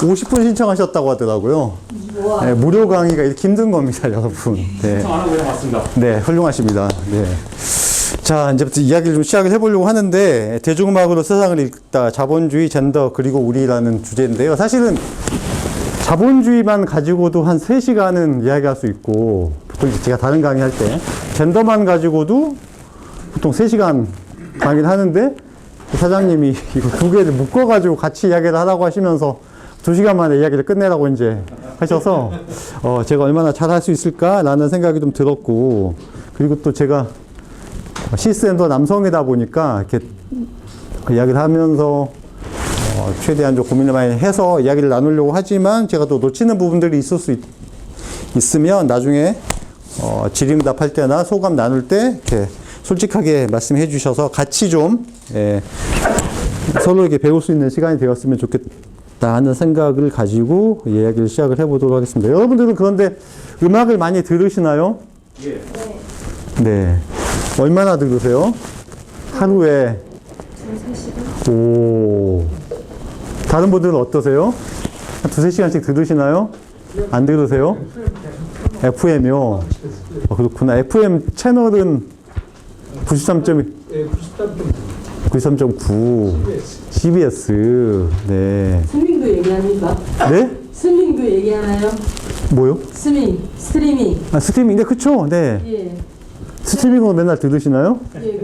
50분 신청하셨다고 하더라고요. 네, 무료 강의가 이렇게 힘든 겁니다, 여러분. 네. 신청 안 하고 그냥 왔습니다. 네, 훌륭하십니다. 네. 자, 이제부터 이야기를 좀 시작을 해보려고 하는데, 대중음악으로 세상을 읽다, 자본주의, 젠더, 그리고 우리라는 주제인데요. 사실은 자본주의만 가지고도 한 3시간은 이야기할 수 있고, 보통 제가 다른 강의 할 때, 젠더만 가지고도 보통 3시간 강의를 하는데, 사장님이 이거 두 개를 묶어가지고 같이 이야기를 하라고 하시면서 2시간 만에 이야기를 끝내라고 이제 하셔서, 제가 얼마나 잘 할 수 있을까라는 생각이 좀 들었고, 그리고 또 제가 시스템도 남성이다 보니까 이렇게 이야기를 하면서 최대한 좀 고민을 많이 해서 이야기를 나누려고 하지만 제가 또 놓치는 부분들이 있을 수 있으면 나중에 질의응답 할 때나 소감 나눌 때 이렇게 솔직하게 말씀해 주셔서 같이 좀 서로 이렇게 배울 수 있는 시간이 되었으면 좋겠다 하는 생각을 가지고 이야기를 시작을 해보도록 하겠습니다. 여러분들은 그런데 음악을 많이 들으시나요? 예. 네. 얼마나 들으세요? 하루에? 3시간? 오. 다른 분들은 어떠세요? 한 2-3시간씩 들으시나요? 안 들으세요? FM이요? 그렇구나. FM 채널은 93.9. CBS. 네. 스밍도 얘기합니까? 네? 스밍도 얘기하나요? 뭐요? 스트리밍. 아, 스트리밍. 네, 그쵸. 네. 예. 스트리밍으로 맨날 들으시나요? 예,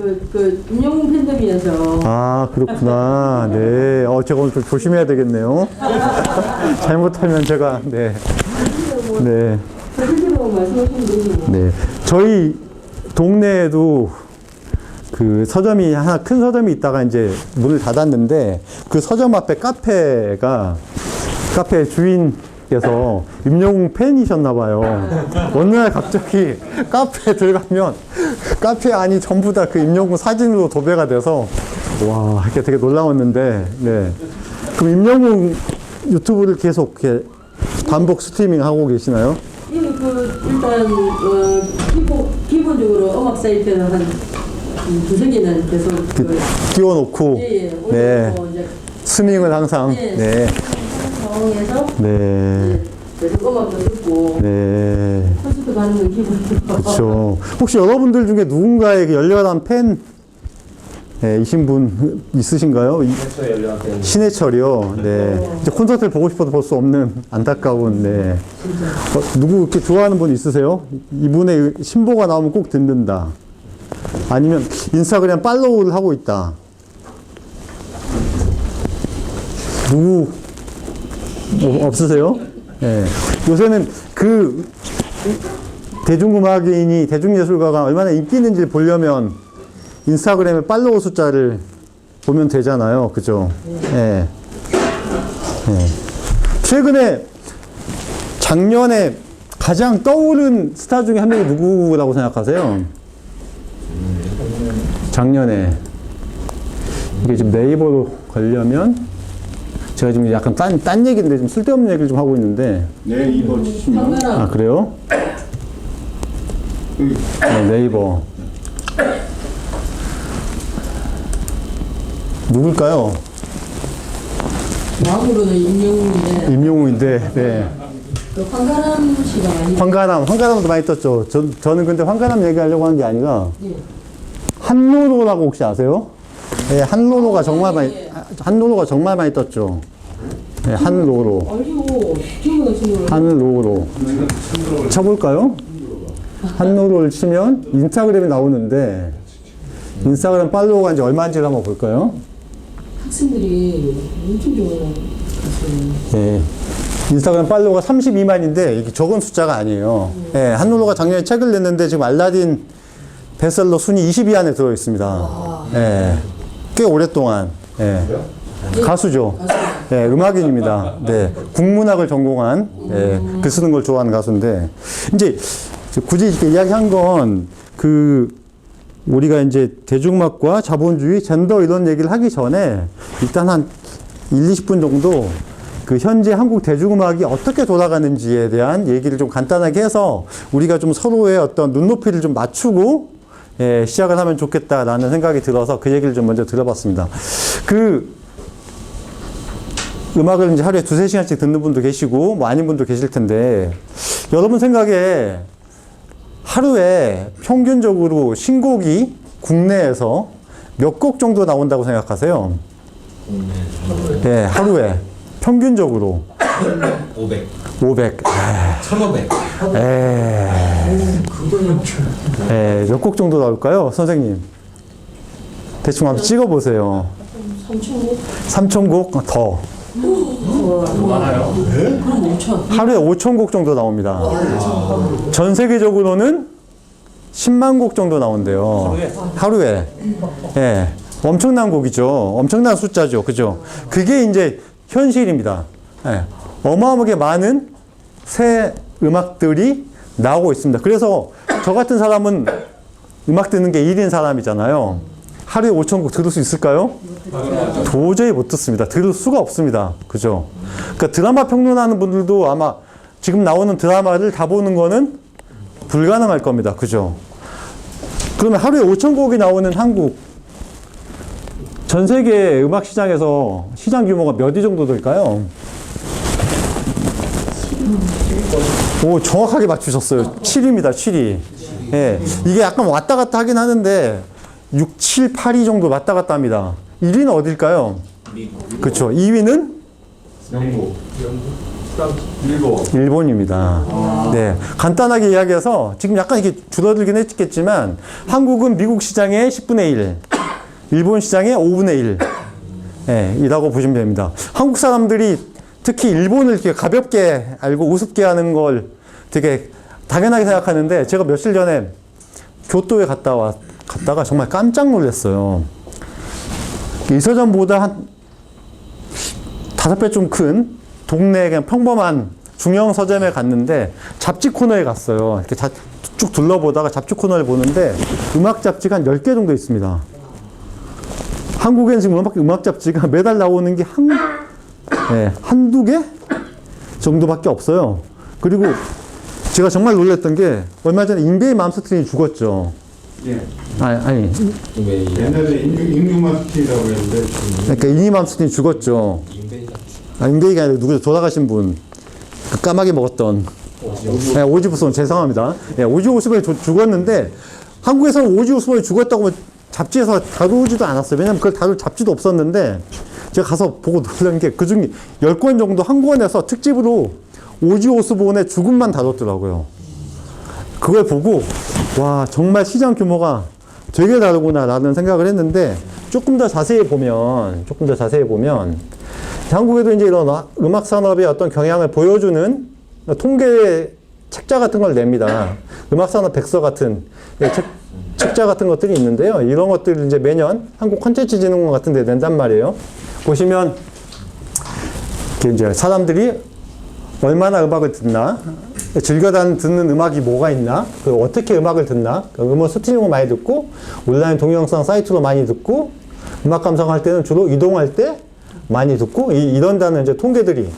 임영웅 팬덤이어서. 아, 그렇구나. 네. 제가 오늘 좀 조심해야 되겠네요. 잘못하면 제가, 네. 네. 그대로 말씀하시면 되죠. 네. 저희 동네에도 그 서점이 하나 큰 서점이 있다가 이제 문을 닫았는데 그 서점 앞에 카페 주인께서 임영웅 팬이셨나봐요. 어느 날 갑자기 카페에 들어가면 카페 안이 전부 다 그 임영웅 사진으로 도배가 돼서 와, 이게 되게 놀라웠는데, 네. 그럼 임영웅 유튜브를 계속 이렇게 반복 스트리밍 하고 계시나요? 예, 일단, 기본적으로 음악 사이트는 한 2-3개는 계속. 띄워놓고, 예. 네. 이제 스밍을 항상, 예, 네. 상황에서. 네. 예, 계속 음악도 듣고. 네. 콘서트 가는 건 기본이고. 그렇죠. 혹시 여러분들 중에 누군가에게 열렬한 팬이신 분 있으신가요? 신해철 열려한테. 신해철이요. 네. 이제 콘서트를 보고 싶어도 볼 수 없는 안타까운, 네. 누구 이렇게 좋아하는 분 있으세요? 이분의 신보가 나오면 꼭 듣는다. 아니면 인스타그램 팔로우를 하고 있다. 누구 없으세요? 네. 요새는 대중음악인이, 대중예술가가 얼마나 인기 있는지 보려면 인스타그램에 팔로워 숫자를 보면 되잖아요. 그죠? 예. 네. 최근에, 작년에 가장 떠오른 스타 중에 한 명이 누구라고 생각하세요? 작년에. 이게 지금 네이버로 걸려면, 제가 지금 약간 딴 얘기인데 좀 쓸데없는 얘기를 좀 하고 있는데. 네이버 치시면 아, 그래요? 네, 네이버. 누굴까요? 마음으로는 임영웅인데. 임영웅인데, 네. 황가람 씨가 많이. 황가람도 많이 떴죠. 저는 근데 황가람 얘기하려고 한 게 아니라, 예. 한로로라고 혹시 아세요? 네, 한로로가 정말 많이 떴죠. 네, 한로로. 알죠. 기억나 친구를. 한로로. 쳐볼까요? 한로로를 치면 인스타그램이 나오는데, 인스타그램 팔로워가 이제 얼마인지를 한번 볼까요? 학생들이 엄청 좋아하는 가수예요. 예. 인스타그램 팔로워가 32만인데, 이게 적은 숫자가 아니에요. 예, 한로로가 작년에 책을 냈는데, 지금 알라딘 베스트셀러 순위 20위 안에 들어있습니다. 예. 꽤 오랫동안. 예. 가수죠. 예, 음악인입니다. 네. 국문학을 전공한, 예, 글 쓰는 걸 좋아하는 가수인데, 이제, 굳이 이렇게 이야기한 건, 우리가 이제 대중음악과 자본주의, 젠더 이런 얘기를 하기 전에, 일단 한 20분 정도, 현재 한국 대중음악이 어떻게 돌아가는지에 대한 얘기를 좀 간단하게 해서, 우리가 좀 서로의 어떤 눈높이를 좀 맞추고, 예, 시작을 하면 좋겠다라는 생각이 들어서 그 얘기를 좀 먼저 들어봤습니다. 음악을 이제 하루에 2-3시간씩 듣는 분도 계시고, 뭐 아닌 분도 계실 텐데, 여러분 생각에 하루에 평균적으로 신곡이 국내에서 몇 곡 정도 나온다고 생각하세요? 네, 하루에. 평균적으로. 500. 500. 1500. 몇 곡 정도 나올까요? 선생님. 대충 한번 찍어보세요. 3,000곡? 3,000곡 더. 많아요. 그럼 5천. 하루에 5,000곡 정도 나옵니다. 전 세계적으로는 10만 곡 정도 나온대요. 하루에. 예. 엄청난 곡이죠. 엄청난 숫자죠. 그죠? 그게 이제 현실입니다. 예. 어마어마하게 많은 새 음악들이 나오고 있습니다. 그래서 저 같은 사람은 음악 듣는 게 일인 사람이잖아요. 하루에 5,000곡 들을 수 있을까요? 도저히 못 듣습니다. 들을 수가 없습니다. 그죠? 그러니까 드라마 평론하는 분들도 아마 지금 나오는 드라마를 다 보는 거는 불가능할 겁니다. 그죠? 그러면 하루에 5,000곡이 나오는 한국, 전 세계 음악 시장에서 시장 규모가 몇 위 정도 될까요? 오, 정확하게 맞추셨어요. 7위입니다. 7위. 예. 이게 약간 왔다 갔다 하긴 하는데 6, 7, 8위 정도 왔다 갔다 합니다. 1위는 어딜까요? 그렇죠. 2위는 영국. 일본. 일본입니다. 네. 간단하게 이야기해서 지금 약간 이게 줄어들긴 했겠지만 한국은 미국 시장의 10분의 1, 일본 시장의 5분의 1, 예, 이라고 보시면 됩니다. 한국 사람들이 특히 일본을 이렇게 가볍게 알고 우습게 하는 걸 되게 당연하게 생각하는데 제가 며칠 전에 교토에 갔다가 정말 깜짝 놀랐어요. 이서점보다 한 5배 좀 큰 동네 그냥 평범한 중형 서점에 갔는데 잡지 코너에 갔어요. 이렇게 쭉 둘러보다가 잡지 코너를 보는데 음악 잡지가 한 10개 정도 있습니다. 한국에는 지금 음악 잡지가 매달 나오는 게 한두 개 정도밖에 없어요. 그리고 제가 정말 놀랐던 게 얼마 전에 인베이 맘스트링이 죽었죠. 예. 아니. 옛날에 임금맘스트링이라고 했는데 그러니까 이니 맘스트링이 죽었죠. 인베이가 아니라 누구 돌아가신 분. 그 까마귀 먹었던. 오지오스본 죄송합니다. 오지오스본이 죽었는데 한국에서는 오지오스본이 죽었다고 잡지에서 다루지도 않았어요. 왜냐면 그걸 다룰 잡지도 없었는데 제가 가서 보고 놀란 게 그중에 10권 정도 한 권에서 특집으로 오지오스본의 죽음만 다뤘더라고요. 그걸 보고 와 정말 시장 규모가 되게 다르구나 라는 생각을 했는데 조금 더 자세히 보면 한국에도 이제 이런 음악 산업의 어떤 경향을 보여주는 통계 책자 같은 걸 냅니다. 음악 산업 백서 같은 책자 같은 것들이 있는데요. 이런 것들을 이제 매년 한국콘텐츠진흥원 같은 데 낸단 말이에요. 보시면 이제 사람들이 얼마나 음악을 듣나, 즐겨 듣는 음악이 뭐가 있나, 어떻게 음악을 듣나, 음원 스트리밍을 많이 듣고, 온라인 동영상 사이트로 많이 듣고, 음악 감상할 때는 주로 이동할 때 많이 듣고, 이런다는 이제 통계들이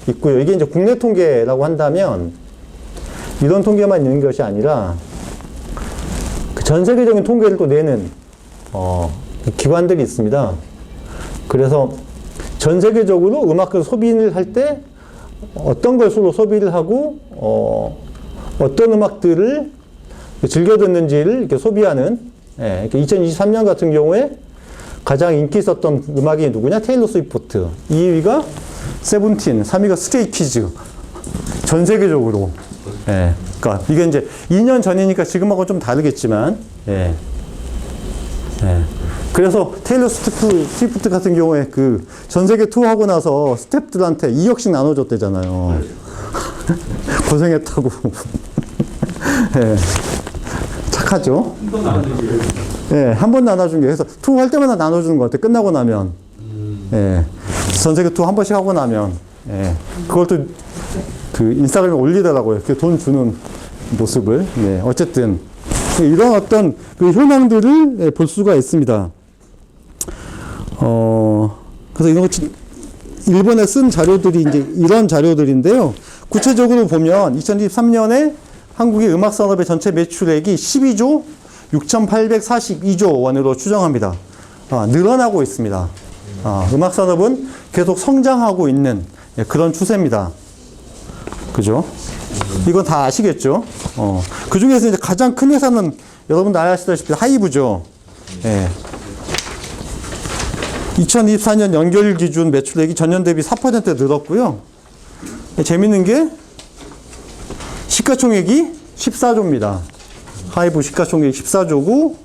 있고요. 이게 이제 국내 통계라고 한다면, 이런 통계만 있는 것이 아니라, 전 세계적인 통계를 또 내는, 기관들이 있습니다. 그래서 전 세계적으로 음악을 소비를 할 때, 어떤 걸 주로 소비를 하고, 어떤 음악들을 즐겨 듣는지를 이렇게 소비하는, 2023년 같은 경우에 가장 인기 있었던 음악이 누구냐? 테일러 스위프트. 2위가 세븐틴, 3위가 스트레이키즈. 전 세계적으로. 그러니까 이게 이제 2년 전이니까 지금하고 좀 다르겠지만, 그래서 테일러 스위프트 같은 경우에 그 전 세계 투어하고 나서 스태프들한테 2억씩 나눠줬대잖아요. 고생했다고. 착하죠? 한 번 나눠준 게. 그래서 투어할 때마다 나눠주는 것 같아. 끝나고 나면. 전 세계 투어 한 번씩 하고 나면. 그걸 또 그 인스타그램에 올리더라고요. 이렇게 돈 주는 모습을. 어쨌든. 이런 어떤 그 현황들을 볼 수가 있습니다. 그래서 이런 것, 일본에 쓴 자료들이 이제 이런 자료들인데요. 구체적으로 보면 2023년에 한국의 음악 산업의 전체 매출액이 12조 6,842조 원으로 추정합니다. 늘어나고 있습니다. 음악 산업은 계속 성장하고 있는 그런 추세입니다. 그죠? 이건 다 아시겠죠? 그 중에서 이제 가장 큰 회사는 여러분들 아시다시피 하이브죠. 예. 2024년 연결 기준 매출액이 전년 대비 4% 늘었고요. 재밌는 게 시가총액이 14조입니다. 하이브 시가총액이 14조고,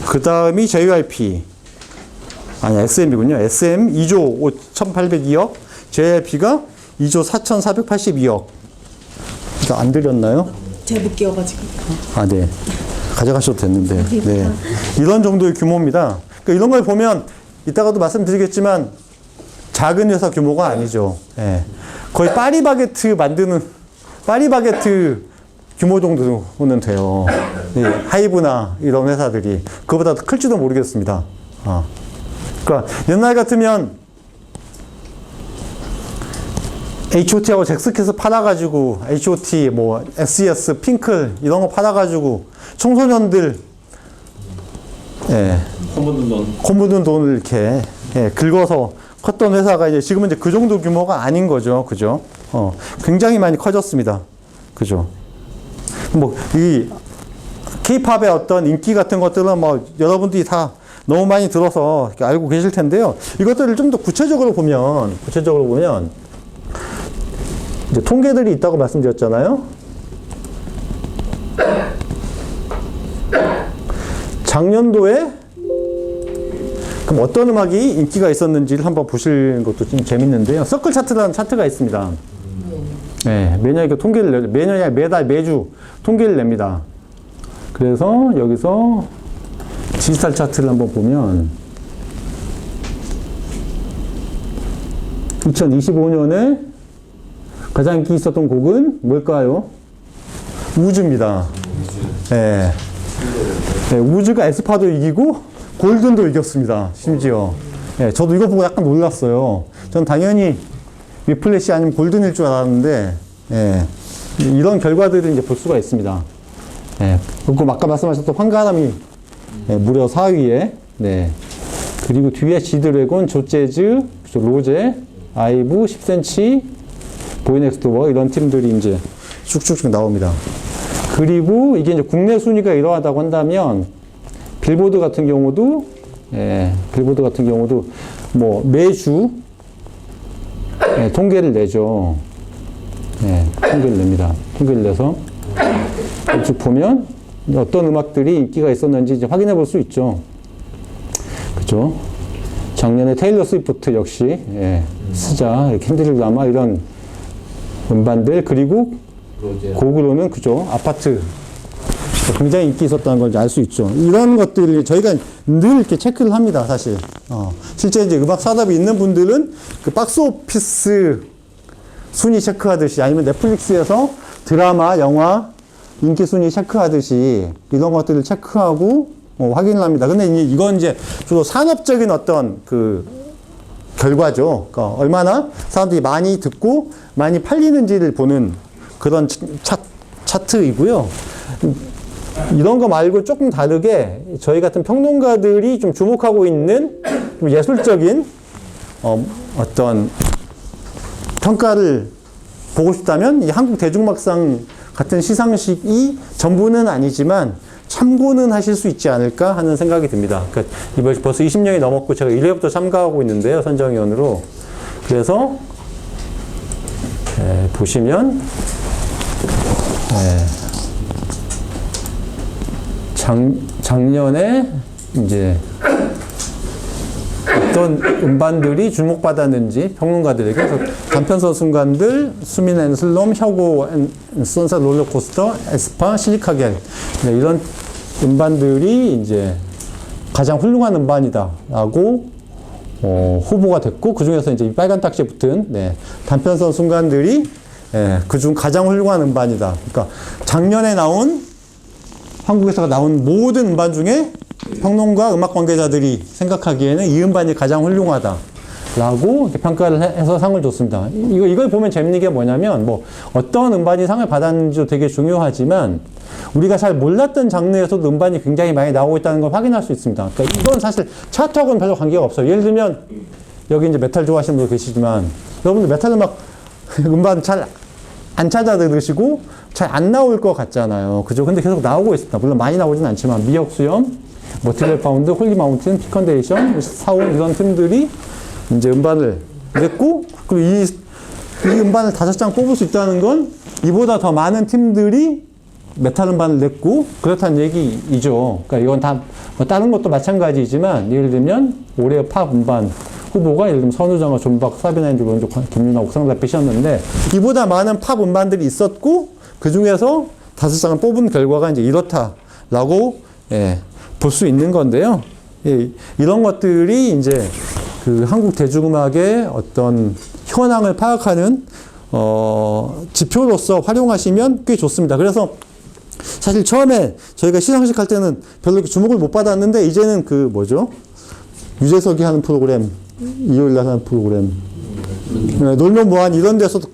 그 다음이 JYP, 아니 SM이군요. SM 2조 5,802억, JYP가 2조 4,482억. 이거 안 드렸나요? 제못 끼워가지고. 아, 네. 가져가셔도 됐는데. 네. 이런 정도의 규모입니다. 그러니까 이런 걸 보면 이따가도 말씀드리겠지만 작은 회사 규모가 아니죠. 예. 거의 파리바게트 만드는 파리바게트 규모 정도는 돼요. 예. 하이브나 이런 회사들이 그거보다 더 클지도 모르겠습니다. 그러니까 옛날 같으면 H.O.T하고 잭스켓을 팔아가지고 H.O.T, 뭐 SES, 핑클 이런 거 팔아가지고 청소년들 코 묻은 돈을 이렇게 긁어서 컸던 회사가 이제 지금은 이제 그 정도 규모가 아닌 거죠, 그죠? 굉장히 많이 커졌습니다, 그죠? 뭐 이 K-팝의 어떤 인기 같은 것들은 뭐 여러분들이 다 너무 많이 들어서 알고 계실 텐데요. 이것들을 좀 더 구체적으로 보면 이제 통계들이 있다고 말씀드렸잖아요. 작년도에 그럼 어떤 음악이 인기가 있었는지를 한번 보시는 것도 좀 재밌는데요. 서클 차트라는 차트가 있습니다. 네, 매년 이렇게 통계를 매년이 매달 매주 통계를 냅니다. 그래서 여기서 디지털 차트를 한번 보면 2025년에 가장 인기 있었던 곡은 뭘까요? 우즈입니다. 네. 네, 우즈가 에스파도 이기고 골든도 이겼습니다. 심지어. 네, 저도 이거 보고 약간 놀랐어요. 전 당연히 위플래시 아니면 골든일 줄 알았는데, 네, 이런 결과들을 이제 볼 수가 있습니다. 네, 그리고 아까 말씀하셨던 황가람이 무려 4위에, 네. 그리고 뒤에 지드래곤, 조재즈, 로제, 아이브, 10cm, 보이넥스트워 이런 팀들이 이제 쭉쭉쭉 나옵니다. 그리고 이게 이제 국내 순위가 이러하다고 한다면 빌보드 같은 경우도 뭐 매주 통계를 내죠. 통계를 냅니다. 통계를 내서 쭉 보면 어떤 음악들이 인기가 있었는지 이제 확인해 볼 수 있죠. 그죠? 작년에 테일러 스위프트 역시 스자, 캔드릭 라마 이런 음반들, 그리고 곡으로는 그죠, 아파트 굉장히 인기 있었다는 걸 알 수 있죠. 이런 것들을 저희가 늘 이렇게 체크를 합니다, 사실. 실제 이제 음악 산업이 있는 분들은 그 박스 오피스 순위 체크하듯이, 아니면 넷플릭스에서 드라마, 영화 인기 순위 체크하듯이 이런 것들을 체크하고 확인을 합니다. 근데 이건 이제 주로 산업적인 어떤 그 결과죠. 그러니까 얼마나 사람들이 많이 듣고 많이 팔리는지를 보는 그런 차트이고요. 이런 거 말고 조금 다르게 저희 같은 평론가들이 좀 주목하고 있는 좀 예술적인 어떤 평가를 보고 싶다면 이 한국 대중음악상 같은 시상식이 전부는 아니지만 참고는 하실 수 있지 않을까 하는 생각이 듭니다. 그러니까 이번 벌써 20년이 넘었고 제가 1회부터 참가하고 있는데요, 선정위원으로. 그래서 보시면 작년에 이제 어떤 음반들이 주목받았는지 평론가들에게, 그래서 단편선 순간들, 수민 앤 슬롬, 혁오 앤 선셋 롤러코스터, 에스파, 실리카겔 이런 음반들이 이제 가장 훌륭한 음반이다라고 후보가 됐고, 그 중에서 이제 빨간 딱지에 붙은 단편선 순간들이 그중 가장 훌륭한 음반이다. 그러니까 작년에 나온 한국에서 나온 모든 음반 중에 평론가, 음악 관계자들이 생각하기에는 이 음반이 가장 훌륭하다라고 평가를 해서 상을 줬습니다. 이걸 보면 재밌는 게 뭐냐면, 뭐 어떤 음반이 상을 받았는지도 되게 중요하지만 우리가 잘 몰랐던 장르에서도 음반이 굉장히 많이 나오고 있다는 걸 확인할 수 있습니다. 그러니까 이건 사실 차트하고는 별로 관계가 없어요. 예를 들면 여기 이제 메탈 좋아하시는 분도 계시지만, 여러분들 메탈 음악, 음반 잘 안 찾아 들으시고, 잘 안 나올 것 같잖아요. 그죠? 근데 계속 나오고 있습니다. 물론 많이 나오진 않지만, 미역 수염, 머티리얼 파운드, 홀리 마운틴, 피컨데이션, 사온 이런 팀들이 이제 음반을 냈고, 그리고 이 음반을 5장 뽑을 수 있다는 건 이보다 더 많은 팀들이 메탈 음반을 냈고 그렇다는 얘기이죠. 그러니까 이건 다 뭐 다른 것도 마찬가지지만 예를 들면 올해 팝 음반 후보가 예를 들면 선우정아, 존박, 사비나인드, 론조, 김윤아, 옥상달빛이었는데 이보다 많은 팝 음반들이 있었고 그 중에서 5장을 뽑은 결과가 이제 이렇다라고 볼 수 있는 건데요. 이런 것들이 이제 그 한국 대중음악의 어떤 현황을 파악하는 지표로서 활용하시면 꽤 좋습니다. 그래서 사실 처음에 저희가 시상식 할 때는 별로 이렇게 주목을 못 받았는데 이제는 그 뭐죠? 유재석이 하는 프로그램, 일요일날 하는 프로그램, 놀면 뭐하니 이런 데서도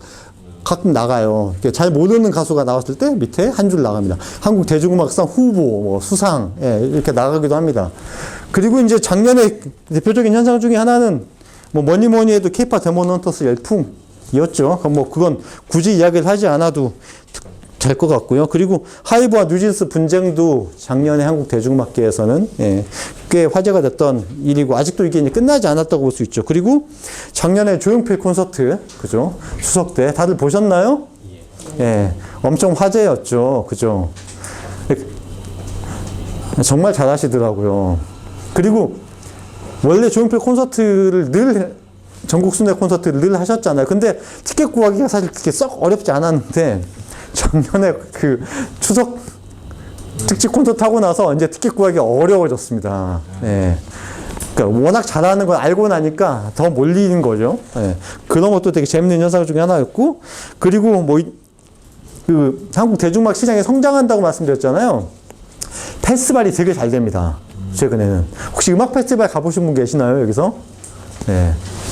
가끔 나가요. 잘 모르는 가수가 나왔을 때 밑에 한 줄 나갑니다. 한국 대중음악상 후보, 뭐 수상, 이렇게 나가기도 합니다. 그리고 이제 작년에 대표적인 현상 중에 하나는 뭐 뭐니 해도 케이팝 데몬 헌터스 열풍이었죠. 뭐 그건 굳이 이야기를 하지 않아도 될 것 같고요. 그리고 하이브와 뉴진스 분쟁도 작년에 한국 대중음악계에서는 꽤 화제가 됐던 일이고 아직도 이게 이제 끝나지 않았다고 볼 수 있죠. 그리고 작년에 조용필 콘서트, 그죠? 추석 때 다들 보셨나요? 엄청 화제였죠. 그죠? 정말 잘하시더라고요. 그리고 원래 조용필 콘서트를 늘 전국 순회 콘서트를 늘 하셨잖아요. 근데 티켓 구하기가 사실 그렇게 썩 어렵지 않았는데 작년에 그 추석 특집 콘서트 하고 나서 이제 티켓 구하기 어려워졌습니다. 그러니까 워낙 잘하는 걸 알고 나니까 더 몰리는 거죠. 그런 것도 되게 재밌는 현상 중에 하나였고, 그리고 뭐 그 한국 대중음악 시장이 성장한다고 말씀드렸잖아요. 페스티벌이 되게 잘 됩니다. 최근에는 혹시 음악 페스티벌 가보신 분 계시나요? 여기서?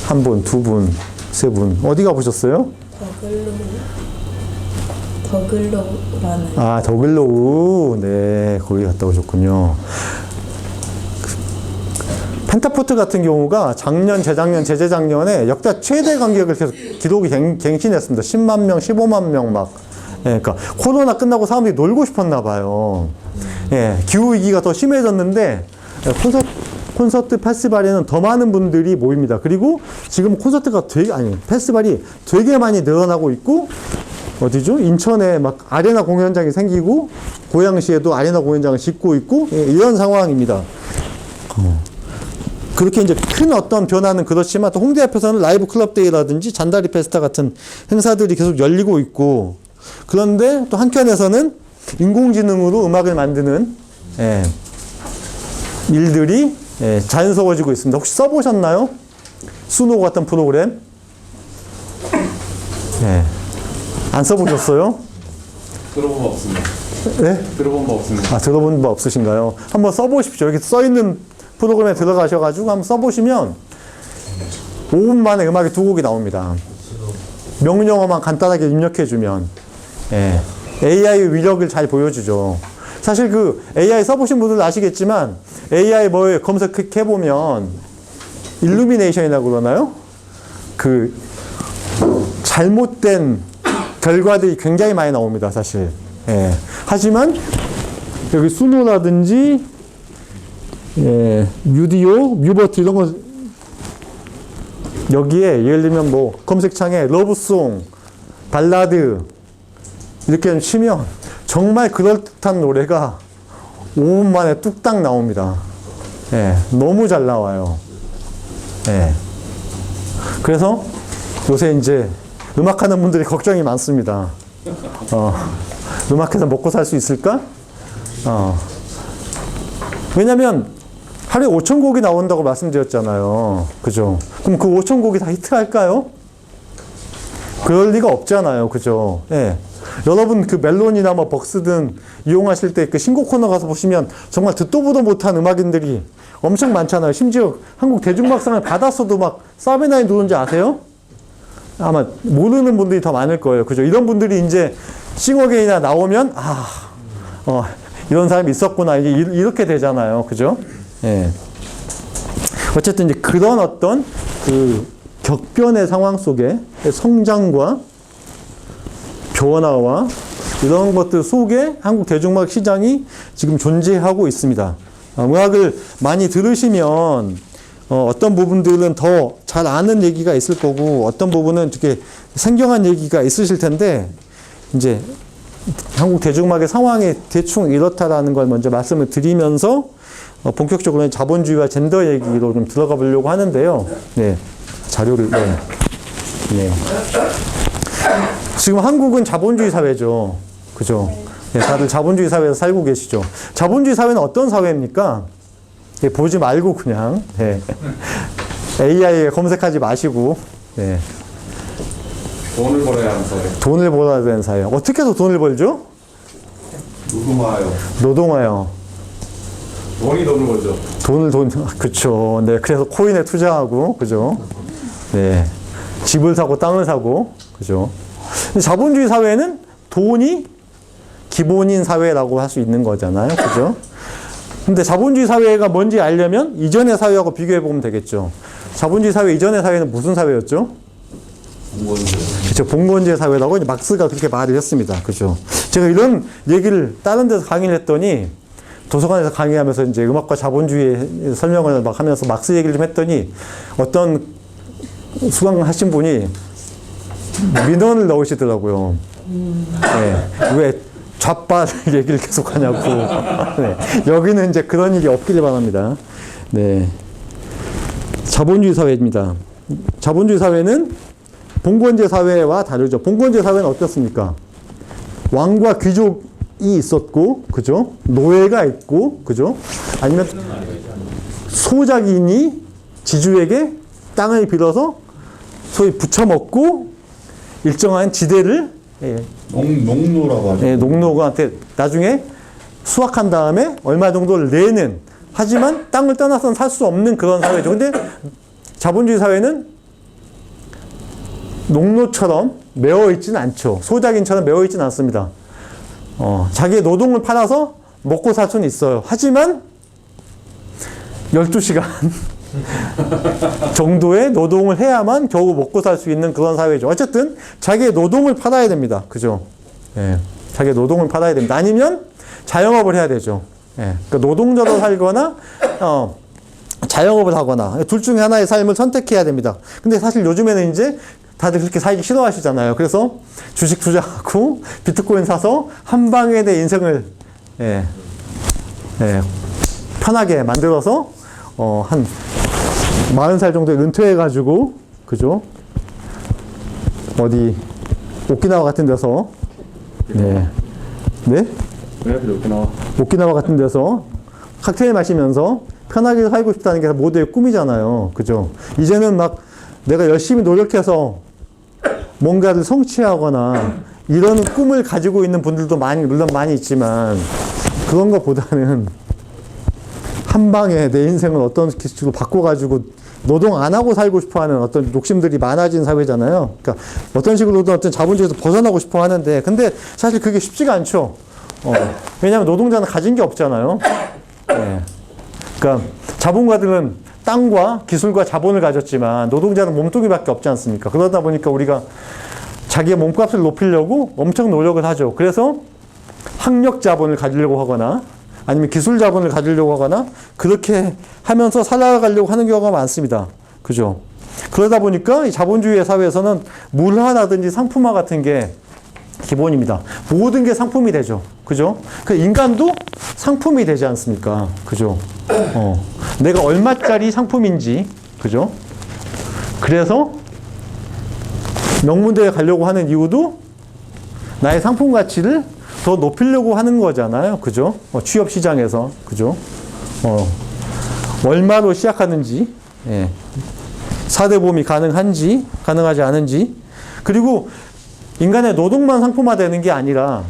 한 분, 두 분, 세 분 어디 가보셨어요? 더글로우라는. 아, 더글로우. 네, 거기 갔다 오셨군요. 펜타포트 같은 경우가 작년, 재작년, 재재작년에 역대 최대 관객을 계속 기록이 갱신했습니다. 10만 명, 15만 명 막. 그러니까 코로나 끝나고 사람들이 놀고 싶었나 봐요. 기후위기가 더 심해졌는데 콘서트 페스티벌에는 더 많은 분들이 모입니다. 그리고 지금 페스티벌이 되게 많이 늘어나고 있고, 어디죠? 인천에 막 아레나 공연장이 생기고, 고양시에도 아레나 공연장을 짓고 있고, 이런 상황입니다. 그렇게 이제 큰 어떤 변화는 그렇지만, 또 홍대 앞에서는 라이브 클럽데이라든지 잔다리 페스타 같은 행사들이 계속 열리고 있고, 그런데 또 한켠에서는 인공지능으로 음악을 만드는, 일들이 자연스러워지고 있습니다. 혹시 써보셨나요? 수노 같은 프로그램? 안 써보셨어요? 들어본 거 없습니다. 네? 들어본 거 없습니다. 아, 들어본 바 없으신가요? 한번 써보십시오. 여기 써있는 프로그램에 들어가셔가지고 한번 써보시면 5분 만에 음악이 2곡이 나옵니다. 명령어만 간단하게 입력해주면 AI의 위력을 잘 보여주죠. 사실 그 AI 써보신 분들도 아시겠지만 AI 뭐에 검색해보면 일루미네이션이라고 그러나요? 그 잘못된 결과들이 굉장히 많이 나옵니다, 사실. 하지만 여기 수노라든지 뮤디오, 뮤버트 이런 거 여기에 예를 들면 뭐 검색창에 러브송, 발라드 이렇게 치면 정말 그럴듯한 노래가 5분 만에 뚝딱 나옵니다. 너무 잘 나와요. 그래서 요새 이제 음악하는 분들이 걱정이 많습니다. 음악해서 먹고 살 수 있을까? 왜냐면 하루에 5,000곡이 나온다고 말씀드렸잖아요. 그죠? 그럼 그 5,000곡이 다 히트할까요? 그럴 리가 없잖아요. 그죠? 여러분 그 멜론이나 뭐 벅스든 이용하실 때 그 신곡 코너 가서 보시면 정말 듣도 보도 못한 음악인들이 엄청 많잖아요. 심지어 한국 대중음악상을 받았어도 막 사비나인 누군지 아세요? 아마 모르는 분들이 더 많을 거예요. 그죠? 이런 분들이 이제 싱어게인이나 나오면 이런 사람이 있었구나 이제 이렇게 되잖아요. 그죠? 어쨌든 이제 그런 어떤 그 격변의 상황 속에 성장과 변화와 이런 것들 속에 한국 대중음악 시장이 지금 존재하고 있습니다. 음악을 많이 들으시면 어떤 부분들은 더 잘 아는 얘기가 있을 거고 어떤 부분은 이렇게 생경한 얘기가 있으실 텐데 이제 한국 대중음악의 상황이 대충 이렇다라는 걸 먼저 말씀을 드리면서 본격적으로 자본주의와 젠더 얘기로 좀 들어가 보려고 하는데요. 네. 자료를 네. 지금 한국은 자본주의 사회죠. 그죠? 네, 다들 자본주의 사회에서 살고 계시죠. 자본주의 사회는 어떤 사회입니까? 네, 보지 말고 그냥 네. AI에 검색하지 마시고 네. 돈을 벌어야 하는 사회. 돈을 벌어야 되는 사회. 어떻게 해서 돈을 벌죠? 노동화요. 노동하여. 돈이 돈을 벌죠. 그쵸. 네. 그래서 코인에 투자하고, 그죠. 네. 집을 사고, 땅을 사고, 그죠. 근데 자본주의 사회는 돈이 기본인 사회라고 할 수 있는 거잖아요. 그죠. 근데 자본주의 사회가 뭔지 알려면 이전의 사회하고 비교해 보면 되겠죠. 자본주의 사회 이전의 사회는 무슨 사회였죠? 그렇죠. 봉건제 사회라고 이제 막스가 그렇게 말을 했습니다. 그죠. 제가 이런 얘기를 다른 데서 강의를 했더니 도서관에서 강의하면서 이제 음악과 자본주의 설명을 막 하면서 막스 얘기를 좀 했더니 어떤 수강 하신 분이 민원을 넣으시더라고요. 네. 왜 좌빨 얘기를 계속 하냐고. 네. 여기는 이제 그런 일이 없기를 바랍니다. 네. 자본주의 사회입니다. 자본주의 사회는 봉건제 사회와 다르죠. 봉건제 사회는 어떻습니까? 왕과 귀족이 있었고, 그죠? 노예가 있고, 그죠? 아니면 소작인이 지주에게 땅을 빌어서 소위 부쳐먹고 일정한 지대를 농노라고 하죠. 농노한테 나중에 수확한 다음에 얼마 정도를 내는, 하지만 땅을 떠나서는 살 수 없는 그런 사회죠. 근데 자본주의 사회는 농노처럼 매어 있지는 않죠. 소작인처럼 매어 있지는 않습니다. 자기의 노동을 팔아서 먹고 살 수는 있어요. 하지만 12시간 정도의 노동을 해야만 겨우 먹고 살 수 있는 그런 사회죠. 어쨌든 자기의 노동을 팔아야 됩니다. 그죠? 예. 자기의 노동을 팔아야 됩니다. 아니면 자영업을 해야 되죠. 예. 그러니까 노동자로 살거나 자영업을 하거나 둘 중에 하나의 삶을 선택해야 됩니다. 근데 사실 요즘에는 이제 다들 그렇게 살기 싫어하시잖아요. 그래서 주식 투자하고 비트코인 사서 한 방에 내 인생을 편하게 만들어서 한 40살 정도에 은퇴해가지고, 그죠? 어디 오키나와 같은 데서 네? 왜 그렇게 나와? 오키나와 같은 데서 칵테일 마시면서 편하게 살고 싶다는 게 모두의 꿈이잖아요. 그죠? 이제는 막 내가 열심히 노력해서 뭔가를 성취하거나 이런 꿈을 가지고 있는 분들도 물론 많이 있지만 그런 것보다는 한 방에 내 인생을 어떤 기술로 바꿔가지고 노동 안 하고 살고 싶어 하는 어떤 욕심들이 많아진 사회잖아요. 그러니까 어떤 식으로든 어떤 자본주의에서 벗어나고 싶어 하는데, 근데 사실 그게 쉽지가 않죠. 왜냐하면 노동자는 가진 게 없잖아요. 네. 그러니까 자본가들은 땅과 기술과 자본을 가졌지만 노동자는 몸뚱이밖에 없지 않습니까? 그러다 보니까 우리가 자기의 몸값을 높이려고 엄청 노력을 하죠. 그래서 학력 자본을 가지려고 하거나 아니면 기술 자본을 가지려고 하거나 그렇게 하면서 살아가려고 하는 경우가 많습니다. 그죠? 그러다 보니까 이 자본주의 사회에서는 물화라든지 상품화 같은 게 기본입니다. 모든 게 상품이 되죠. 그죠? 그 인간도 상품이 되지 않습니까? 그죠? 내가 얼마짜리 상품인지, 그죠? 그래서 명문대에 가려고 하는 이유도 나의 상품 가치를 더 높이려고 하는 거잖아요. 그죠? 취업 시장에서. 그죠? 얼마로 시작하는지, 4대 보험이 가능한지, 가능하지 않은지, 그리고 인간의 노동만 상품화되는 게 아니라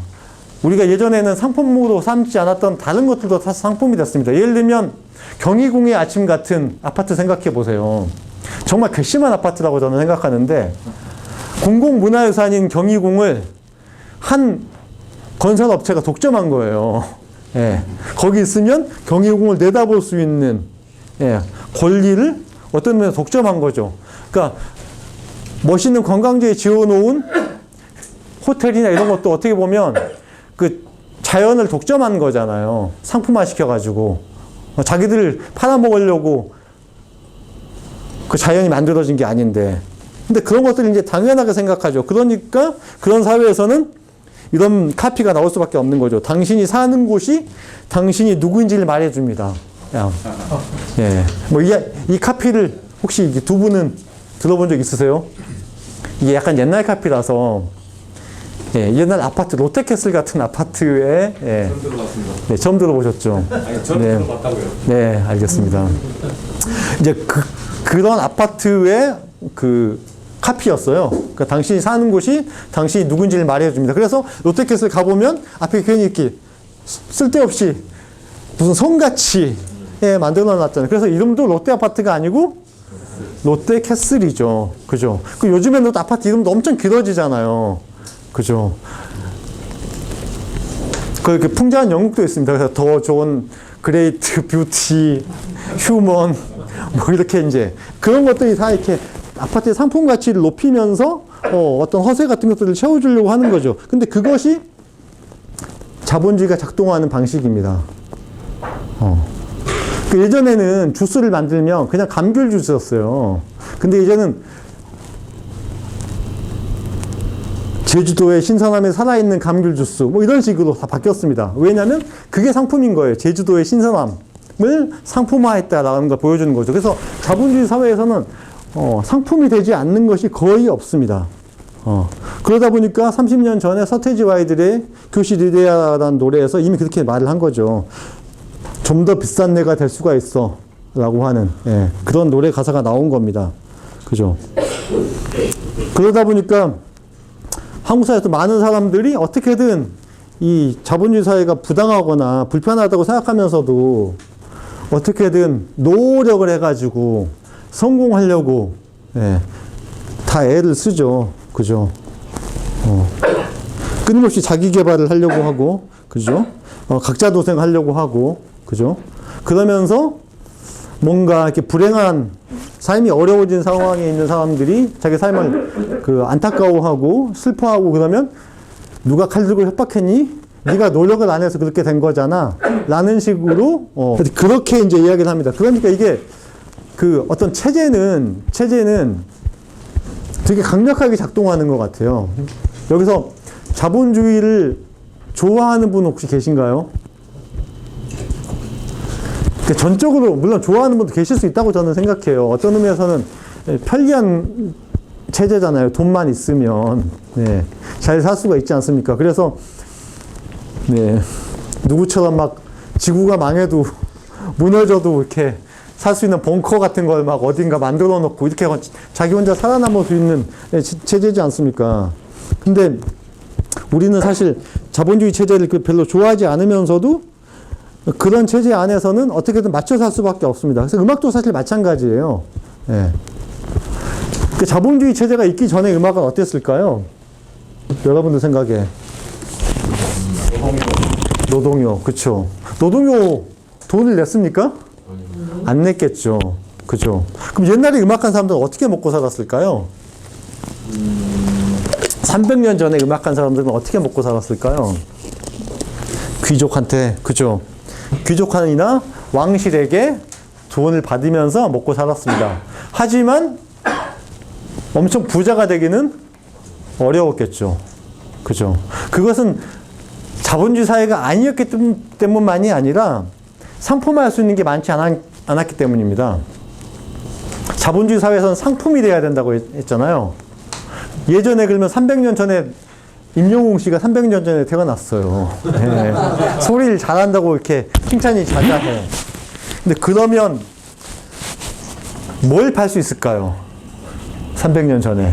우리가 예전에는 상품으로 삼지 않았던 다른 것들도 다 상품이 됐습니다. 예를 들면 경희궁의 아침 같은 아파트 생각해 보세요. 정말 괘씸한 아파트라고 저는 생각하는데 공공문화유산인 경희궁을 한 건설업체가 독점한 거예요. 거기 있으면 경희궁을 내다볼 수 있는 권리를 어떤 면에서 독점한 거죠. 그러니까 멋있는 관광지에 지어놓은 호텔이나 이런 것도 어떻게 보면 그 자연을 독점한 거잖아요. 상품화 시켜가지고 자기들 팔아먹으려고 그 자연이 만들어진 게 아닌데. 근데 그런 것들을 이제 당연하게 생각하죠. 그러니까 그런 사회에서는 이런 카피가 나올 수밖에 없는 거죠. 당신이 사는 곳이 당신이 누구인지를 말해줍니다. 예. 뭐 이 카피를 혹시 두 분은 들어본 적 있으세요? 이게 약간 옛날 카피라서, 예, 옛날 아파트, 롯데캐슬 같은 아파트에, 예. 처음 들어봤습니다. 네, 처음 들어보셨죠? 아니, 저는 네. 들어봤다고요. 네, 알겠습니다. 이제 그런 아파트의 그 카피였어요. 그러니까 당신이 사는 곳이 당신이 누군지를 말해줍니다. 그래서 롯데캐슬 가보면 앞에 괜히 이렇게 쓸데없이 무슨 성같이 만들어 놨잖아요. 그래서 이름도 롯데 아파트가 아니고 롯데캐슬이죠. 그죠? 그 요즘에는 또 아파트 이름도 엄청 길어지잖아요. 그죠? 그렇게 풍자한 영국도 있습니다. 그래서 더 좋은 그레이트 뷰티, 휴먼, 뭐 이렇게 이제 그런 것들이 다 이렇게 아파트의 상품 가치를 높이면서 어떤 허세 같은 것들을 채워주려고 하는 거죠. 근데 그것이 자본주의가 작동하는 방식입니다. 그 예전에는 주스를 만들면 그냥 감귤 주스였어요. 근데 이제는 제주도의 신선함에 살아있는 감귤 주스 뭐 이런 식으로 다 바뀌었습니다. 왜냐하면 그게 상품인 거예요. 제주도의 신선함을 상품화했다라는 걸 보여주는 거죠. 그래서 자본주의 사회에서는 상품이 되지 않는 것이 거의 없습니다. 그러다 보니까 30년 전에 서태지와 아이들의 교실 이데아라는 노래에서 이미 그렇게 말을 한 거죠. 좀 더 비싼 내가 될 수가 있어 라고 하는, 예, 그런 노래 가사가 나온 겁니다. 그죠? 그러다 보니까 한국 사회에서 많은 사람들이 어떻게든 이 자본주의 사회가 부당하거나 불편하다고 생각하면서도 어떻게든 노력을 해가지고 성공하려고, 예, 다 애를 쓰죠. 그죠? 끊임없이 자기 개발을 하려고 하고, 그죠? 각자 도생하려고 하고, 그죠? 그러면서 뭔가 이렇게 불행한 삶이 어려워진 상황에 있는 사람들이 자기 삶을 그 안타까워하고 슬퍼하고 그러면 누가 칼 들고 협박했니? 네가 노력을 안 해서 그렇게 된 거잖아. 라는 식으로, 그렇게 이제 이야기를 합니다. 그러니까 이게 그 어떤 체제는 되게 강력하게 작동하는 것 같아요. 여기서 자본주의를 좋아하는 분 혹시 계신가요? 전적으로 물론 좋아하는 분도 계실 수 있다고 저는 생각해요. 어떤 의미에서는 편리한 체제잖아요. 돈만 있으면, 네, 잘 살 수가 있지 않습니까? 그래서, 네, 누구처럼 막 지구가 망해도 무너져도 이렇게 살 수 있는 벙커 같은 걸 막 어딘가 만들어 놓고 이렇게 자기 혼자 살아남을 수 있는 체제지 않습니까? 근데 우리는 사실 자본주의 체제를 별로 좋아하지 않으면서도 그런 체제 안에서는 어떻게든 맞춰 살 수밖에 없습니다. 그래서 음악도 사실 마찬가지예요. 예. 그 자본주의 체제가 있기 전에 음악은 어땠을까요? 여러분들 생각에. 노동요, 그쵸. 노동요 돈을 냈습니까? 안 냈겠죠. 그죠. 그럼 옛날에 음악한 사람들은 어떻게 먹고 살았을까요? 300년 전에 음악한 사람들은 어떻게 먹고 살았을까요? 귀족한테, 그죠. 귀족한이나 왕실에게 돈을 받으면서 먹고 살았습니다. 하지만 엄청 부자가 되기는 어려웠겠죠. 그죠. 그것은 자본주의 사회가 아니었기 때문만이 아니라 상품화할 수 있는 게 많지 않았기 때문입니다. 자본주의 사회에서는 상품이 돼야 된다고 했잖아요. 예전에 그러면 300년 전에 임영웅 씨가 300년 전에 태어났어요. 네. 소리를 잘한다고 이렇게 칭찬이 자자해. 근데 그러면 뭘 팔 수 있을까요? 300년 전에.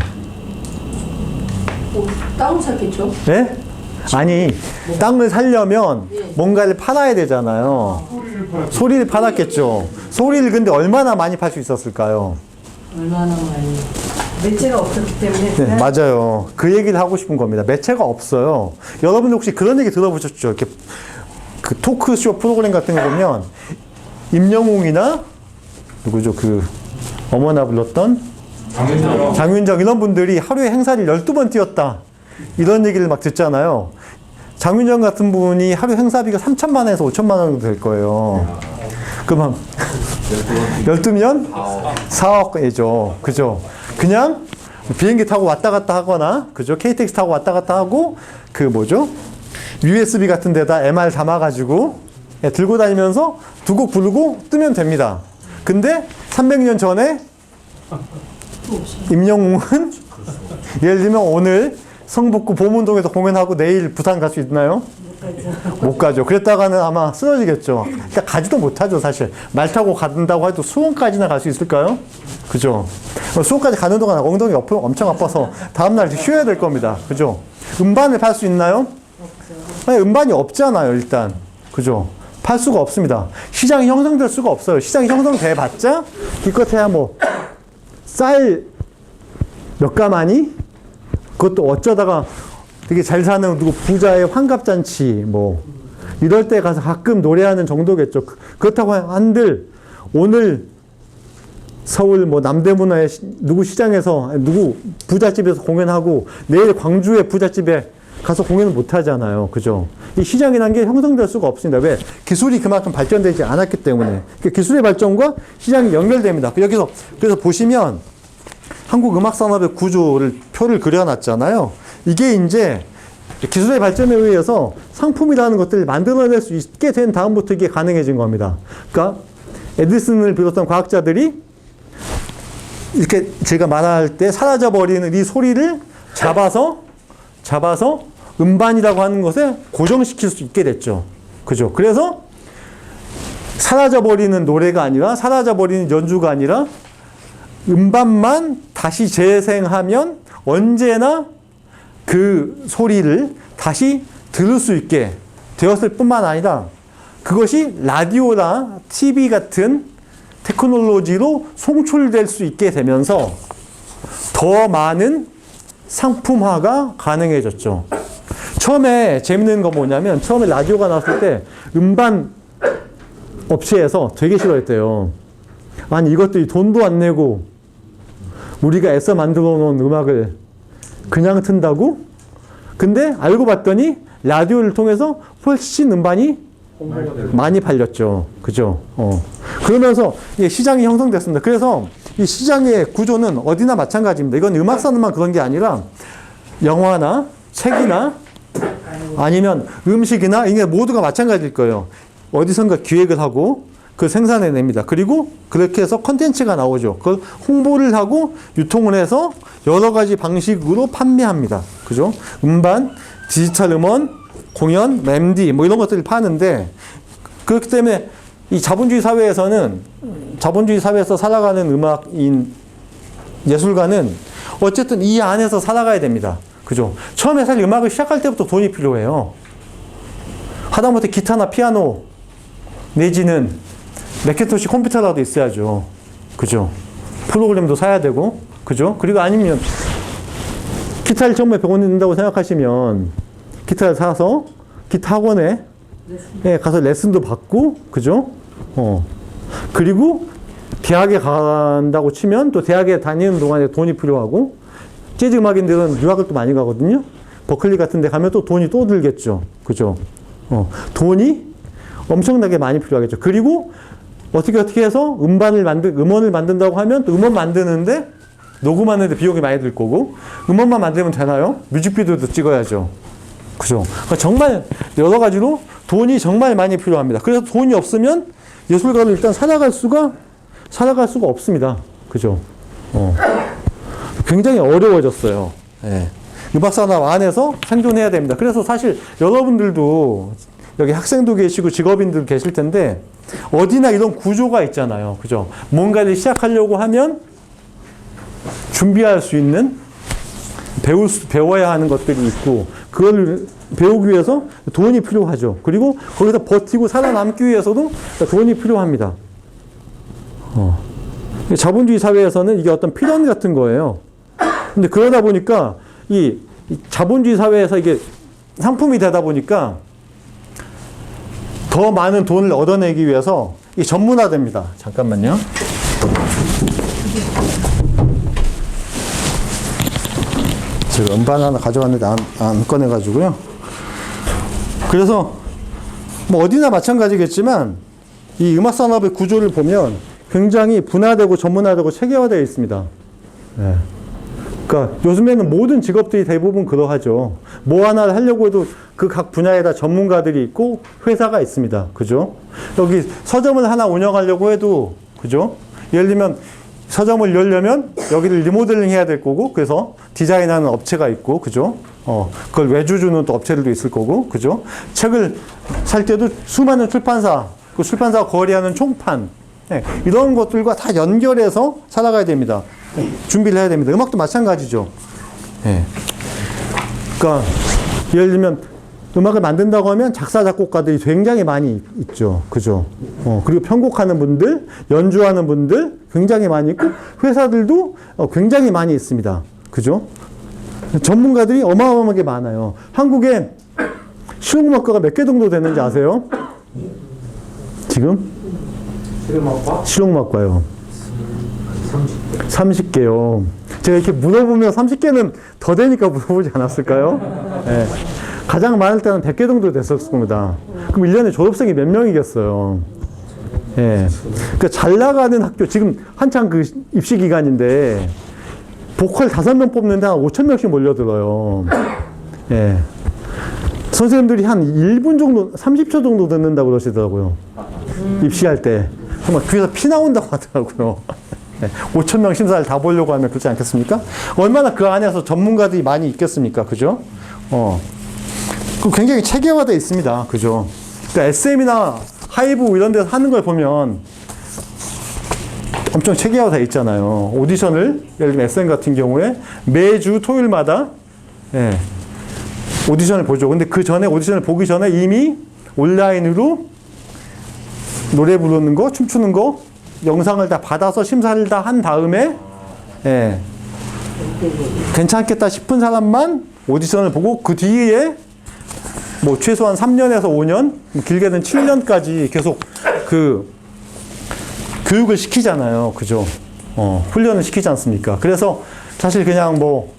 땅을 샀겠죠? 네? 아니, 땅을 살려면 뭔가를 팔아야 되잖아요. 소리를 팔았겠죠. 소리를 근데 얼마나 많이 팔 수 있었을까요? 얼마나 많이. 매체가 없었기 때문에. 네, 맞아요. 그 얘기를 하고 싶은 겁니다. 매체가 없어요. 여러분들 혹시 그런 얘기 들어보셨죠? 이렇게 그 토크쇼 프로그램 같은 거 보면 임영웅이나 누구죠? 그 어머나 불렀던 장윤정 이런 분들이 하루에 행사를 12번 뛰었다. 이런 얘기를 막 듣잖아요. 장윤정 같은 분이 하루 행사비가 3천만 원에서 5천만 원 정도 될 거예요. 그럼 12면 4억이죠. 그죠? 그냥 비행기 타고 왔다 갔다 하거나, 그죠? KTX 타고 왔다 갔다 하고, 그 뭐죠? USB 같은 데다 MR 담아가지고, 들고 다니면서 두 곡 부르고 뜨면 됩니다. 근데 300년 전에 임영웅은 예를 들면 오늘 성북구 보문동에서 공연하고 내일 부산 갈 수 있나요? 못 가죠. 그랬다가는 아마 쓰러지겠죠. 그러니까 가지도 못하죠, 사실. 말 타고 간다고 해도 수원까지나 갈 수 있을까요? 그죠? 수원까지 가는 동안 엉덩이 엄청 아파서 다음날 쉬어야 될 겁니다. 그죠? 음반을 팔 수 있나요? 아니, 음반이 없잖아요, 일단. 그죠? 팔 수가 없습니다. 시장이 형성될 수가 없어요. 시장이 형성돼 봤자, 기껏해야 뭐, 쌀 몇 가마니? 그것도 어쩌다가 되게 잘 사는 누구 부자의 환갑잔치, 뭐, 이럴 때 가서 가끔 노래하는 정도겠죠. 그렇다고 한들, 오늘 서울 뭐 남대문화의 누구 시장에서, 누구 부잣집에서 공연하고, 내일 광주의 부잣집에 가서 공연을 못 하잖아요. 그죠? 이 시장이라는 게 형성될 수가 없습니다. 왜? 기술이 그만큼 발전되지 않았기 때문에. 기술의 발전과 시장이 연결됩니다. 여기서, 그래서 보시면, 한국 음악 산업의 구조를, 표를 그려놨잖아요. 이게 이제 기술의 발전에 의해서 상품이라는 것들을 만들어낼 수 있게 된 다음부터 이게 가능해진 겁니다. 그러니까, 에디슨을 비롯한 과학자들이 이렇게 제가 말할 때 사라져버리는 이 소리를 잡아서 음반이라고 하는 것에 고정시킬 수 있게 됐죠. 그죠? 그래서 사라져버리는 노래가 아니라, 사라져버리는 연주가 아니라, 음반만 다시 재생하면 언제나 그 소리를 다시 들을 수 있게 되었을 뿐만 아니라, 그것이 라디오나 TV 같은 테크놀로지로 송출될 수 있게 되면서 더 많은 상품화가 가능해졌죠. 처음에 재밌는 거 뭐냐면, 처음에 라디오가 나왔을 때 음반 업체에서 되게 싫어했대요. 아니, 이것들이 돈도 안 내고 우리가 애써 만들어 놓은 음악을 그냥 튼다고? 근데 알고 봤더니 라디오를 통해서 훨씬 음반이 많이 팔렸죠. 그죠? 그러면서 시장이 형성됐습니다. 그래서 이 시장의 구조는 어디나 마찬가지입니다. 이건 음악산업만 그런 게 아니라 영화나 책이나 아니면 음식이나 이게 모두가 마찬가지일 거예요. 어디선가 기획을 하고 그걸 생산해냅니다. 그리고 그렇게 해서 컨텐츠가 나오죠. 그걸 홍보를 하고 유통을 해서 여러 가지 방식으로 판매합니다. 그죠? 음반, 디지털 음원, 공연, MD 뭐 이런 것들을 파는데, 그렇기 때문에 이 자본주의 사회에서는, 자본주의 사회에서 살아가는 음악인 예술가는 어쨌든 이 안에서 살아가야 됩니다. 그죠? 처음에 사실 음악을 시작할 때부터 돈이 필요해요. 하다못해 기타나 피아노 내지는 맥킨토시 컴퓨터라도 있어야죠. 그죠? 프로그램도 사야 되고, 그죠? 그리고 아니면 기타를 처음에 배워낸다고 생각하시면 기타를 사서 기타 학원에 가서 레슨도 받고, 그죠? 그리고 대학에 간다고 치면 또 대학에 다니는 동안에 돈이 필요하고, 재즈 음악인들은 유학을 또 많이 가거든요. 버클리 같은 데 가면 또 돈이 또 들겠죠. 그죠? 돈이 엄청나게 많이 필요하겠죠. 그리고 어떻게 해서 음원을 만든다고 하면 또 음원 만드는데 녹음하는데 비용이 많이 들 거고, 음원만 만들면 되나요? 뮤직비디오도 찍어야죠. 그죠? 그러니까 정말 여러 가지로 돈이 정말 많이 필요합니다. 그래서 돈이 없으면 예술가를 일단 살아갈 수가 없습니다. 그죠? 굉장히 어려워졌어요. 예. 음악산업 안에서 생존해야 됩니다. 그래서 사실 여러분들도 여기 학생도 계시고 직업인들 계실 텐데 어디나 이런 구조가 있잖아요. 그죠? 뭔가를 시작하려고 하면 준비할 수 있는 배워야 하는 것들이 있고, 그걸 배우기 위해서 돈이 필요하죠. 그리고 거기서 버티고 살아남기 위해서도 돈이 필요합니다. 자본주의 사회에서는 이게 어떤 필연 같은 거예요. 근데 그러다 보니까 이 자본주의 사회에서 이게 상품이 되다 보니까 더 많은 돈을 얻어내기 위해서 이 전문화됩니다. 잠깐만요. 제가 음반 하나 가져왔는데 안 꺼내가지고요. 그래서 뭐 어디나 마찬가지겠지만 이 음악 산업의 구조를 보면 굉장히 분화되고 전문화되고 체계화되어 있습니다. 예. 그러니까 요즘에는 모든 직업들이 대부분 그러하죠. 뭐 하나를 하려고 해도 그 각 분야에다 전문가들이 있고 회사가 있습니다. 그죠? 여기 서점을 하나 운영하려고 해도, 그죠? 예를 들면 서점을 열려면 여기를 리모델링 해야 될 거고, 그래서 디자인하는 업체가 있고, 그죠? 그걸 외주주는 또 업체들도 있을 거고, 그죠? 책을 살 때도 수많은 출판사, 그 출판사가 거래하는 총판, 네, 이런 것들과 다 연결해서 살아가야 됩니다. 준비를 해야 됩니다. 음악도 마찬가지죠. 네. 그러니까 예를 들면 음악을 만든다고 하면 작사, 작곡가들이 굉장히 많이 있죠. 그죠? 그리고 편곡하는 분들, 연주하는 분들 굉장히 많이 있고, 회사들도 굉장히 많이 있습니다. 그죠? 전문가들이 어마어마하게 많아요. 한국에 실용음악과가 몇 개 정도 되는지 아세요? 지금? 실용음악과요. 30개요. 제가 이렇게 물어보면 30개는 더 되니까 물어보지 않았을까요? 네. 가장 많을 때는 100개 정도 됐었을 겁니다. 그럼 1년에 졸업생이 몇 명이겠어요? 예. 그러니까 잘 나가는 학교, 지금 한창 그 입시 기간인데, 보컬 5명 뽑는데 한 5,000명씩 몰려들어요. 예. 선생님들이 한 1분 정도, 30초 정도 듣는다고 그러시더라고요. 입시할 때. 정말 귀에서 피 나온다고 하더라고요. 5,000명 심사를 다 보려고 하면 그렇지 않겠습니까? 얼마나 그 안에서 전문가들이 많이 있겠습니까? 그죠? 굉장히 체계화되어 있습니다. 그죠? 그러니까 SM이나 하이브 이런 데서 하는 걸 보면 엄청 체계화되어 있잖아요. 오디션을, 예를 들면 SM 같은 경우에 매주 토요일마다, 예, 오디션을 보죠. 근데 그 전에, 오디션을 보기 전에 이미 온라인으로 노래 부르는 거, 춤추는 거, 영상을 다 받아서 심사를 다 한 다음에, 예, 괜찮겠다 싶은 사람만 오디션을 보고 그 뒤에 뭐 최소한 3년에서 5년, 길게는 7년까지 계속 그 교육을 시키잖아요. 그죠? 훈련을 시키지 않습니까? 그래서 사실 그냥 뭐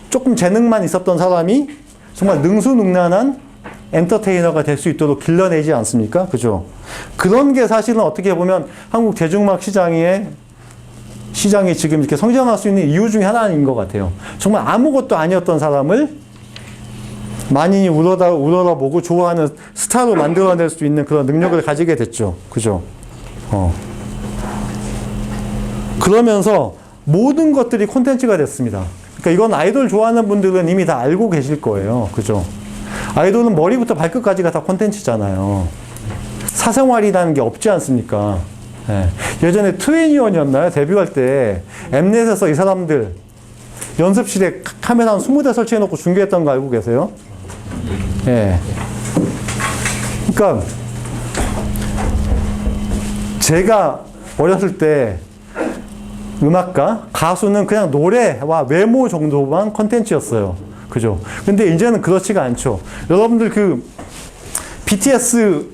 조금 재능만 있었던 사람이 정말 능수능란한 엔터테이너가 될 수 있도록 길러내지 않습니까? 그죠? 그런 게 사실은 어떻게 보면 한국 대중음악 시장이 지금 이렇게 성장할 수 있는 이유 중에 하나인 것 같아요. 정말 아무것도 아니었던 사람을 많이 우러러보고 좋아하는 스타로 만들어낼 수 있는 그런 능력을 가지게 됐죠. 그죠? 그러면서 모든 것들이 콘텐츠가 됐습니다. 그러니까 이건 아이돌 좋아하는 분들은 이미 다 알고 계실 거예요. 그죠? 아이돌은 머리부터 발끝까지가 다 콘텐츠잖아요. 사생활이라는 게 없지 않습니까? 예. 예전에 2NE1이었나요? 데뷔할 때 엠넷에서 이 사람들 연습실에 카메라 한 20대 설치해놓고 중계했던 거 알고 계세요? 예. 그러니까 제가 어렸을 때 음악가, 가수는 그냥 노래와 외모 정도만 컨텐츠였어요. 그죠? 근데 이제는 그렇지가 않죠. 여러분들 그 BTS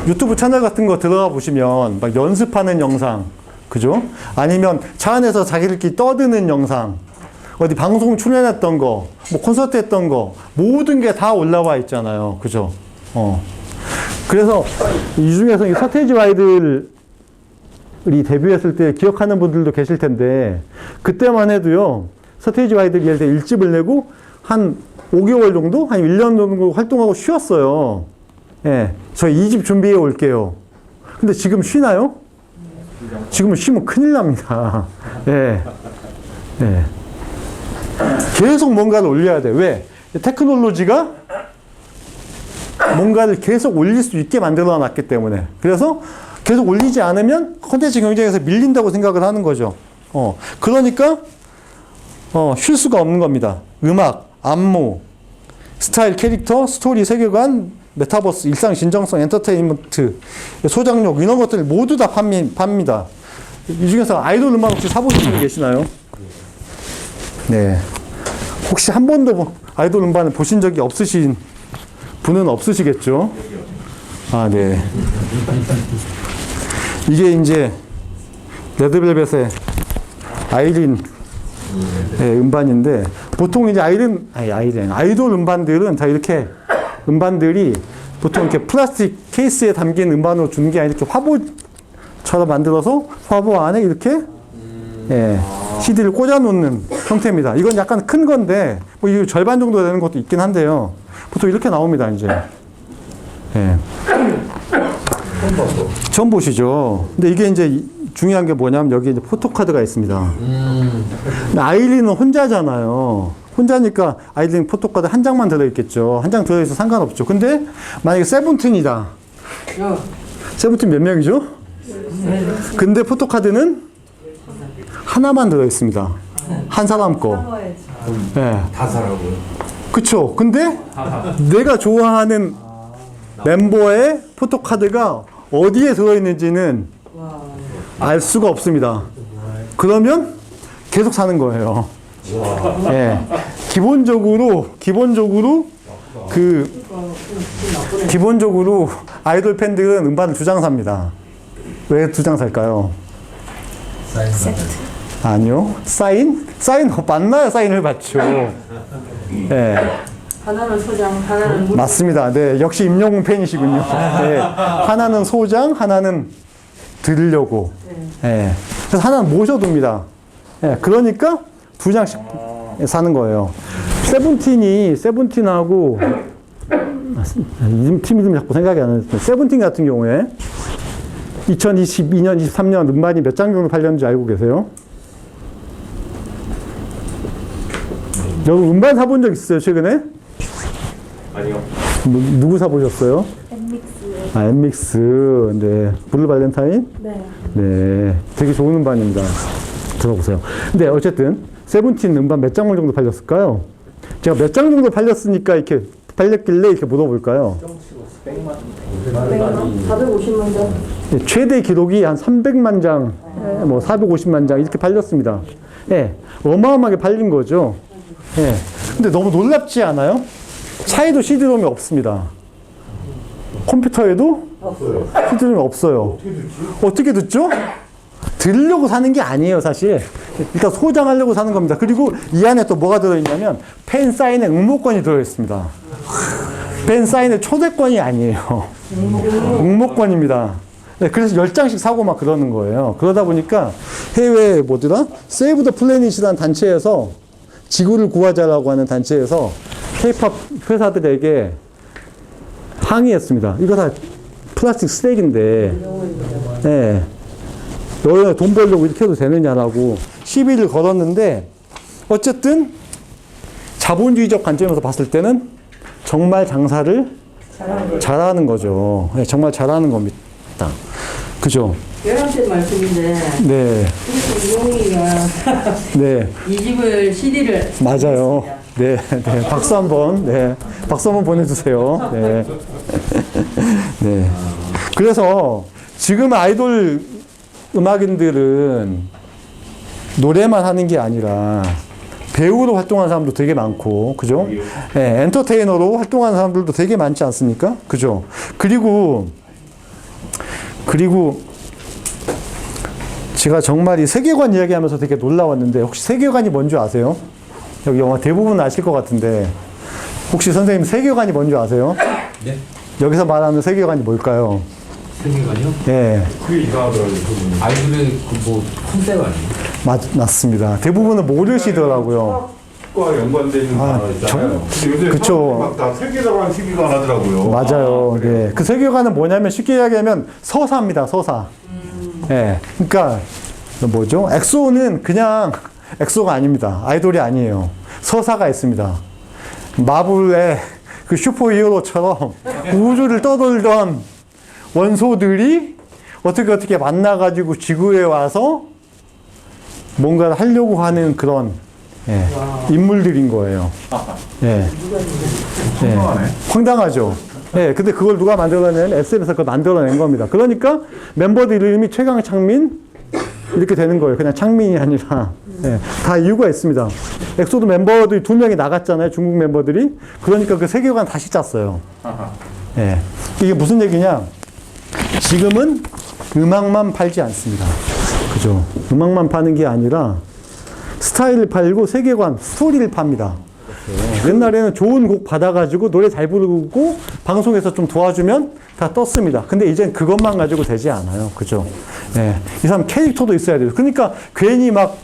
유튜브 채널 같은 거 들어가 보시면 막 연습하는 영상, 그죠? 아니면 차 안에서 자기들끼리 떠드는 영상, 어디 방송 출연했던 거, 뭐 콘서트 했던 거, 모든 게 다 올라와 있잖아요. 그죠? 그래서 이 중에서 이 서태지 아이들이 데뷔했을 때 기억하는 분들도 계실 텐데, 그때만 해도요, 서태지 아이들이 예를 들어 1집을 내고 한 5개월 정도? 한 1년 정도 활동하고 쉬었어요. 예. 저희 2집 준비해 올게요. 근데 지금 쉬나요? 지금은 쉬면 큰일 납니다. 예. 예. 계속 뭔가를 올려야 돼. 왜? 테크놀로지가 뭔가를 계속 올릴 수 있게 만들어 놨기 때문에. 그래서 계속 올리지 않으면 콘텐츠 경쟁에서 밀린다고 생각을 하는 거죠. 그러니까, 쉴 수가 없는 겁니다. 음악, 안무, 스타일, 캐릭터, 스토리, 세계관, 메타버스, 일상 진정성, 엔터테인먼트, 소장력, 이런 것들 모두 다 팝니다. 이 중에서 아이돌 음악 혹시 사보신 분 계시나요? 네. 혹시 한 번도 아이돌 음반을 보신 적이 없으신 분은 없으시겠죠? 아, 네. 이게 이제 레드벨벳의 아이린의 음반인데 보통 이제 아이돌 음반들은 다 이렇게 음반들이 보통 이렇게 플라스틱 케이스에 담긴 음반으로 주는 게 아니라 이렇게 화보처럼 만들어서 화보 안에 이렇게 예, CD를 꽂아놓는 형태입니다. 이건 약간 큰 건데 뭐 이 절반 정도 되는 것도 있긴 한데요. 보통 이렇게 나옵니다. 이제 예. 처음 보시죠. 근데 이게 이제 중요한 게 뭐냐면 여기 이제 포토카드가 있습니다. 근데 아이린은 혼자잖아요. 혼자니까 아이린 포토카드 한 장만 들어있겠죠. 한 장 들어있어서 상관없죠. 근데 만약에 세븐틴이다. 세븐틴 몇 명이죠? 근데 포토카드는 하나만 들어있습니다. 한 사람 거. 네. 다 사라고요. 그쵸. 근데 내가 좋아하는 멤버의 포토카드가 어디에 들어있는지는 알 수가 없습니다. 그러면 계속 사는 거예요. 예. 기본적으로 아이돌 팬들은 음반을 2장 삽니다. 왜 2장 살까요? 세트. 아니요. 사인 맞나요? 사인을 받죠. 예. 하나는 소장, 하나는 물. 맞습니다. 네. 역시 임영웅 팬이시군요. 네. 하나는 소장, 하나는 들으려고. 예. 그래서 하나는 모셔둡니다. 예. 그러니까 2장씩 사는 거예요. 세븐틴하고 팀 이름이 자꾸 생각이 안 나요. 세븐틴 같은 경우에 2022년, 23년 음반이 몇 장 정도 팔렸는지 알고 계세요? 여러분 음반 사본 적 있어요, 최근에? 아니요. 누구 사보셨어요? 엠믹스. 엠믹스. 네. 블루 발렌타인? 네. 네. 되게 좋은 음반입니다. 들어보세요. 근데 어쨌든, 세븐틴 음반 몇 장 정도 팔렸을까요? 제가 몇 장 정도 팔렸으니까 이렇게 팔렸길래 이렇게 물어볼까요? 450만 장. 네, 최대 기록이 한 300만 장, 뭐 450만 장 이렇게 팔렸습니다. 예. 어마어마하게 팔린 거죠. 예. 근데 너무 놀랍지 않아요? 차에도 CD롬이 없습니다. 컴퓨터에도 CD롬이 없어요. 어떻게 듣죠? 들으려고 사는 게 아니에요, 사실. 일단 소장하려고 사는 겁니다. 그리고 이 안에 또 뭐가 들어있냐면 팬 사인의 응모권이 들어있습니다. 팬 사인의 초대권이 아니에요. 응모권입니다. 네, 그래서 10장씩 사고 막 그러는 거예요. 그러다 보니까 해외 뭐더라? 세이브 더 플래닛이라는 단체에서 지구를 구하자라고 하는 단체에서 K-팝 회사들에게 항의했습니다. 이거 다 플라스틱 쓰레기인데, 네. 너희가 돈 벌려고 이렇게 해도 되느냐라고 시비를 걸었는데, 어쨌든 자본주의적 관점에서 봤을 때는 정말 장사를 잘하는 거죠. 네, 정말 잘하는 겁니다. 그죠? 11세 말씀인데, 네. 이용이가 네. 이 집을 CD를. 맞아요. 네, 네. 박수 한 번, 네. 박수 한 번 보내주세요. 네. 네. 그래서 지금 아이돌 음악인들은 노래만 하는 게 아니라 배우로 활동하는 사람도 되게 많고, 그죠? 네, 엔터테이너로 활동하는 사람들도 되게 많지 않습니까? 그죠? 그리고 제가 정말 이 세계관 이야기하면서 되게 놀라웠는데, 혹시 세계관이 뭔지 아세요? 여기 영화 대부분 아실 것 같은데, 혹시 선생님 세계관이 뭔지 아세요? 네. 여기서 말하는 세계관이 뭘까요? 세계관이요? 네. 그게 이상하더라고요. 아이돌의 뭐 컨셉 아니에요? 맞습니다. 대부분은 모르시더라고요. 과 연관되는 단어 있잖아요. 근데 요새 그쵸. 막다 세계적인 시기가 하더라고요. 맞아요. 아, 그래요? 네. 그 세계관은 뭐냐면 쉽게 이야기하면 서사입니다. 서사. 네. 그러니까 뭐죠? 엑소는 그냥 엑소가 아닙니다. 아이돌이 아니에요. 서사가 있습니다. 마블의 그 슈퍼히어로처럼 우주를 떠돌던 원소들이 어떻게 만나가지고 지구에 와서 뭔가를 하려고 하는 그런 예, 인물들인 거예요. 예. 예. 황당하죠. 예, 근데 그걸 누가 만들어내냐면 SM에서 그걸 만들어낸 겁니다. 그러니까 멤버들 이름이 최강창민 이렇게 되는 거예요. 그냥 창민이 아니라. 예, 다 이유가 있습니다. 엑소도 멤버들이 2명이 나갔잖아요. 중국 멤버들이. 그러니까 그 세계관 다시 짰어요. 예. 이게 무슨 얘기냐? 지금은 음악만 팔지 않습니다. 그죠? 음악만 파는 게 아니라 스타일을 팔고 세계관, 스토리를 팝니다. 옛날에는 좋은 곡 받아가지고 노래 잘 부르고 방송에서 좀 도와주면 다 떴습니다. 근데 이젠 그것만 가지고 되지 않아요. 그죠? 예. 이 사람 캐릭터도 있어야 돼요. 그러니까 괜히 막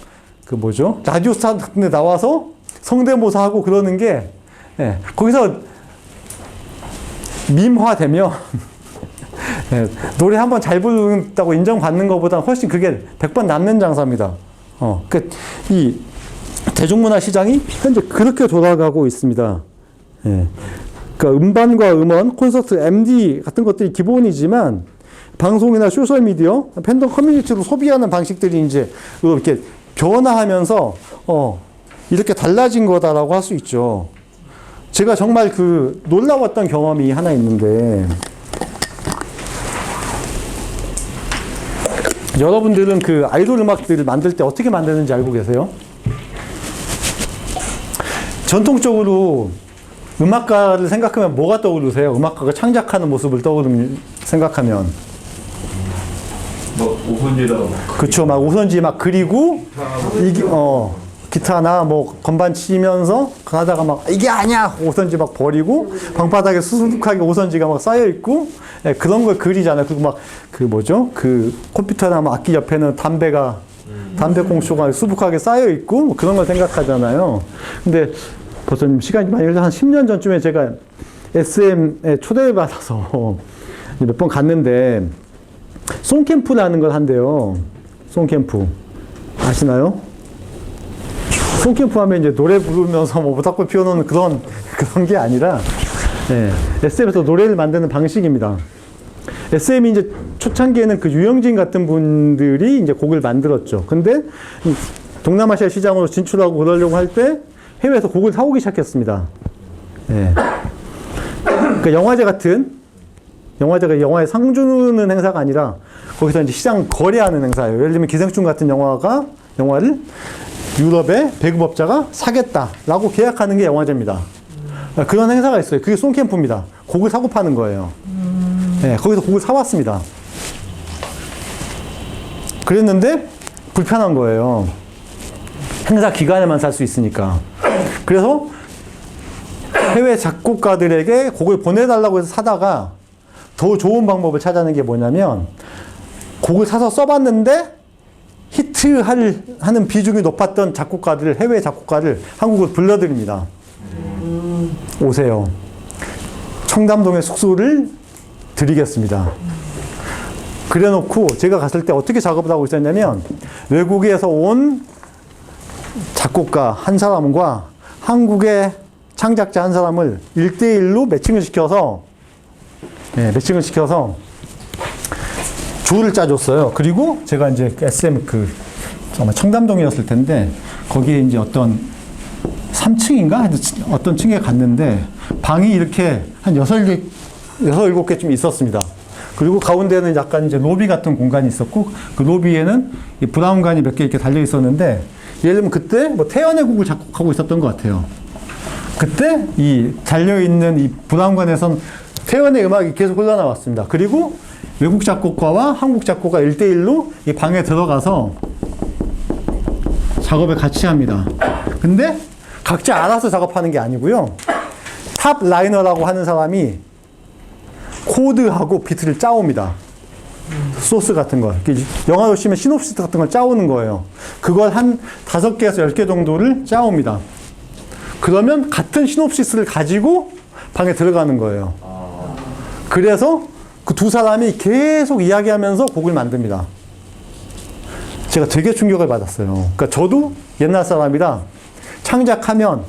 그 뭐죠? 라디오 스타 같은 데 나와서 성대모사 하고 그러는 게 예. 거기서 밈화되면 예. 노래 한번 잘 부른다고 인정받는 것보다 훨씬 그게 100번 남는 장사입니다. 이 대중문화 시장이 현재 그렇게 돌아가고 있습니다. 예. 그러니까 음반과 음원, 콘서트, MD 같은 것들이 기본이지만 방송이나 소셜미디어, 팬덤 커뮤니티로 소비하는 방식들이 이제 이렇게 변화하면서 이렇게 달라진 거다라고 할 수 있죠. 제가 정말 그 놀라웠던 경험이 하나 있는데 여러분들은 그 아이돌 음악들을 만들 때 어떻게 만드는지 알고 계세요? 전통적으로 음악가를 생각하면 뭐가 떠오르세요? 음악가가 창작하는 모습을 생각하면. 뭐 오선지다. 그쵸. 막 오선지 막 그리고, 기타나 뭐 건반 치면서 가다가 막 이게 아니야! 오선지 막 버리고, 방바닥에 수북하게 오선지가 막 쌓여있고, 예, 그런 걸 그리잖아요. 그리고 막, 그 컴퓨터나 막 악기 옆에는 담배 꽁초가 수북하게 쌓여있고, 뭐 그런 걸 생각하잖아요. 근데 벌써 시간이 많이 흘러 한 10년 전쯤에 제가 SM에 초대받아서 몇 번 갔는데, 송캠프라는 걸 한대요. 송캠프. 아시나요? 송캠프 하면 이제 노래 부르면서 뭐 모닥불 피워놓는 그런 게 아니라, 예, SM에서 노래를 만드는 방식입니다. SM이 이제 초창기에는 그 유영진 같은 분들이 이제 곡을 만들었죠. 근데 동남아시아 시장으로 진출하고 그러려고 할 때 해외에서 곡을 사오기 시작했습니다. 예. 그러니까 영화제가 영화에 상 주는 행사가 아니라 거기서 이제 시장 거래하는 행사예요. 예를 들면 기생충 같은 영화를 유럽의 배급업자가 사겠다라고 계약하는 게 영화제입니다. 그런 행사가 있어요. 그게 송캠프입니다. 곡을 사고 파는 거예요. 네, 거기서 곡을 사왔습니다. 그랬는데 불편한 거예요. 행사 기간에만 살 수 있으니까. 그래서 해외 작곡가들에게 곡을 보내달라고 해서 사다가 더 좋은 방법을 찾아낸 게 뭐냐면 곡을 사서 써봤는데 히트하는 비중이 높았던 해외 작곡가를 한국으로 불러드립니다. 오세요. 청담동에 숙소를 드리겠습니다. 그래놓고 제가 갔을 때 어떻게 작업을 하고 있었냐면 외국에서 온 작곡가 한 사람과 한국의 창작자 한 사람을 1대1로 매칭을 시켜서 조를 짜줬어요. 그리고 제가 이제 SM 아마 청담동이었을 텐데 거기에 이제 어떤 3층인가? 어떤 층에 갔는데 방이 이렇게 한 6-7개쯤 있었습니다. 그리고 가운데는 약간 이제 로비 같은 공간이 있었고 그 로비에는 이 브라운관이 몇 개 이렇게 달려 있었는데 예를 들면 그때 뭐 태연의 곡을 작곡하고 있었던 것 같아요. 그때 이 달려있는 이 브라운관에선 태연의 음악이 계속 흘러나왔습니다. 그리고 외국 작곡가와 한국 작곡가 1대1로 이 방에 들어가서 작업을 같이 합니다. 근데 각자 알아서 작업하는 게 아니고요. 탑 라이너라고 하는 사람이 코드하고 비트를 짜옵니다. 소스 같은 거. 영화 보시면 시놉시스 같은 걸 짜오는 거예요. 그걸 한 5개에서 10개 정도를 짜옵니다. 그러면 같은 시놉시스를 가지고 방에 들어가는 거예요. 그래서 그 두 사람이 계속 이야기하면서 곡을 만듭니다. 제가 되게 충격을 받았어요. 그러니까 저도 옛날 사람이라 창작하면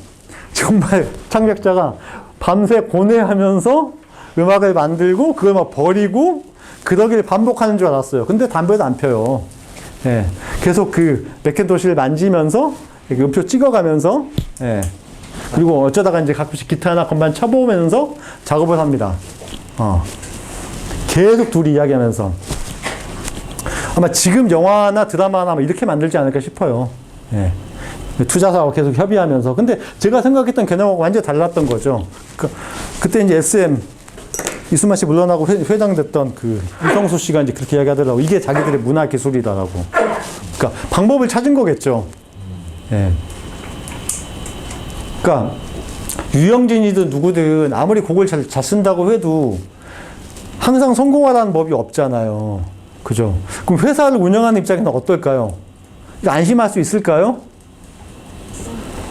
정말 창작자가 밤새 고뇌하면서 음악을 만들고 그걸 막 버리고 그러기를 반복하는 줄 알았어요. 근데 담배도 안 펴요. 예. 계속 그 맥킨토시를 만지면서 음표 찍어가면서 예. 그리고 어쩌다가 이제 가끔씩 기타나 건반 쳐보면서 작업을 합니다. 계속 둘이 이야기하면서 아마 지금 영화나 드라마나 이렇게 만들지 않을까 싶어요. 예. 투자사와 계속 협의하면서. 근데 제가 생각했던 개념하고 완전히 달랐던 거죠. 그때 이제 SM 이수만 씨 물러나고 회장됐던 그 이성수 씨가 이제 그렇게 이야기하더라고. 이게 자기들의 문화 기술이다라고. 그러니까 방법을 찾은 거겠죠. 예. 그러니까 유영진이든 누구든 아무리 곡을 잘 쓴다고 해도 항상 성공하라는 법이 없잖아요. 그죠? 그럼 회사를 운영하는 입장에는 어떨까요? 안심할 수 있을까요?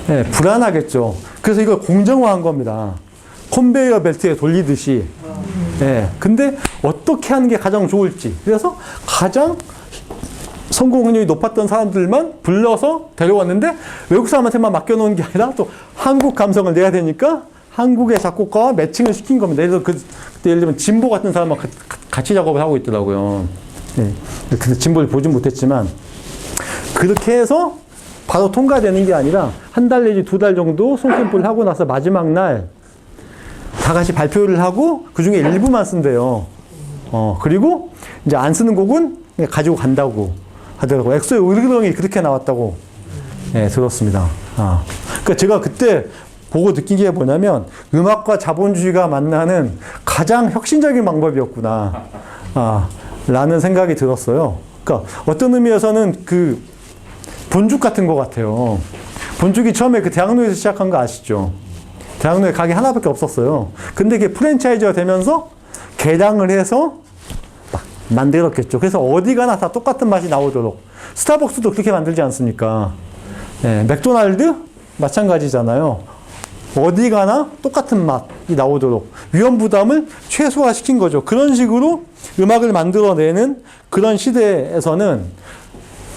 네, 불안하겠죠. 그래서 이걸 공정화한 겁니다. 컨베이어 벨트에 돌리듯이. 네, 근데 어떻게 하는 게 가장 좋을지. 그래서 가장 성공 확률이 높았던 사람들만 불러서 데려왔는데 외국 사람한테만 맡겨놓은 게 아니라 또 한국 감성을 내야 되니까 한국의 작곡가와 매칭을 시킨 겁니다. 예를 들어 그때 예를 들면 진보 같은 사람하고 같이 작업을 하고 있더라고요. 네. 근데 진보를 보진 못했지만 그렇게 해서 바로 통과되는 게 아니라 한 달 내지 2달 정도 송캠프를 하고 나서 마지막 날 다 같이 발표를 하고 그 중에 일부만 쓴대요. 그리고 이제 안 쓰는 곡은 그냥 가지고 간다고 하더라고요. 엑소의 으르렁이 그렇게 나왔다고 네, 들었습니다. 그러니까 제가 그때 보고 느낀 게 뭐냐면 음악과 자본주의가 만나는 가장 혁신적인 방법이었구나 라는 생각이 들었어요. 그러니까 어떤 의미에서는 그 본죽 같은 것 같아요. 본죽이 처음에 그 대학로에서 시작한 거 아시죠? 대학로에 가게 하나밖에 없었어요. 근데 그게 프랜차이즈가 되면서 개량을 해서 막 만들었겠죠. 그래서 어디 가나 다 똑같은 맛이 나오도록. 스타벅스도 그렇게 만들지 않습니까? 네, 맥도날드? 마찬가지잖아요. 어디 가나 똑같은 맛이 나오도록 위험 부담을 최소화시킨 거죠. 그런 식으로 음악을 만들어내는 그런 시대에서는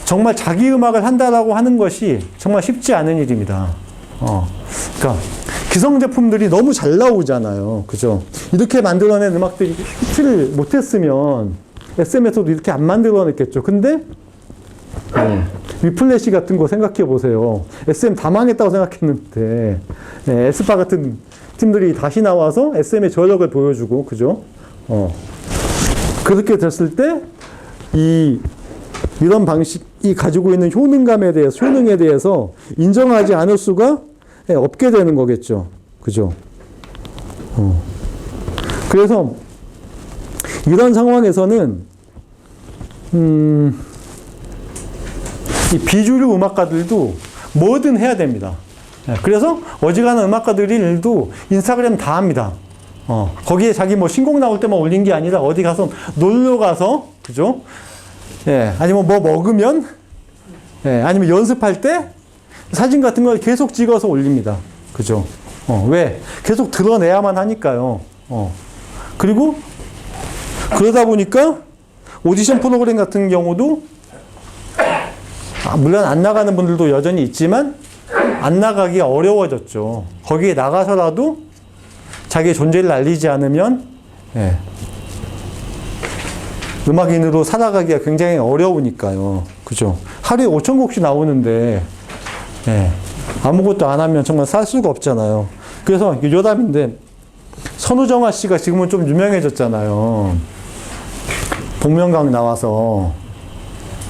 정말 자기 음악을 한다라고 하는 것이 정말 쉽지 않은 일입니다. 그러니까 기성 제품들이 너무 잘 나오잖아요. 그죠? 이렇게 만들어낸 음악들이 히트를 못했으면 SM에서도 이렇게 안 만들어냈겠죠. 근데 위플래시 같은 거 생각해 보세요. SM 다 망했다고 생각했는데 에스파 같은 팀들이 다시 나와서 SM의 저력을 보여주고 그죠? 그렇게 됐을 때 이런 방식이 가지고 있는 효능에 대해서 인정하지 않을 수가 없게 되는 거겠죠. 그죠? 그래서 이런 상황에서는 이 비주류 음악가들도 뭐든 해야 됩니다. 그래서 어지간한 음악가들도 인스타그램 다 합니다. 거기에 자기 뭐 신곡 나올 때만 올린 게 아니라 어디 가서 놀러 가서 그죠? 아니면 뭐 먹으면 아니면 연습할 때 사진 같은 걸 계속 찍어서 올립니다. 그죠? 왜? 계속 드러내야만 하니까요. 그리고 그러다 보니까 오디션 프로그램 같은 경우도 물론 안 나가는 분들도 여전히 있지만 안 나가기가 어려워졌죠. 거기에 나가서라도 자기의 존재를 알리지 않으면 음악인으로 살아가기가 굉장히 어려우니까요. 그죠? 하루에 5,000곡씩 나오는데 아무것도 안 하면 정말 살 수가 없잖아요. 그래서 요담인데 선우정아 씨가 지금은 좀 유명해졌잖아요. 복면가왕 나와서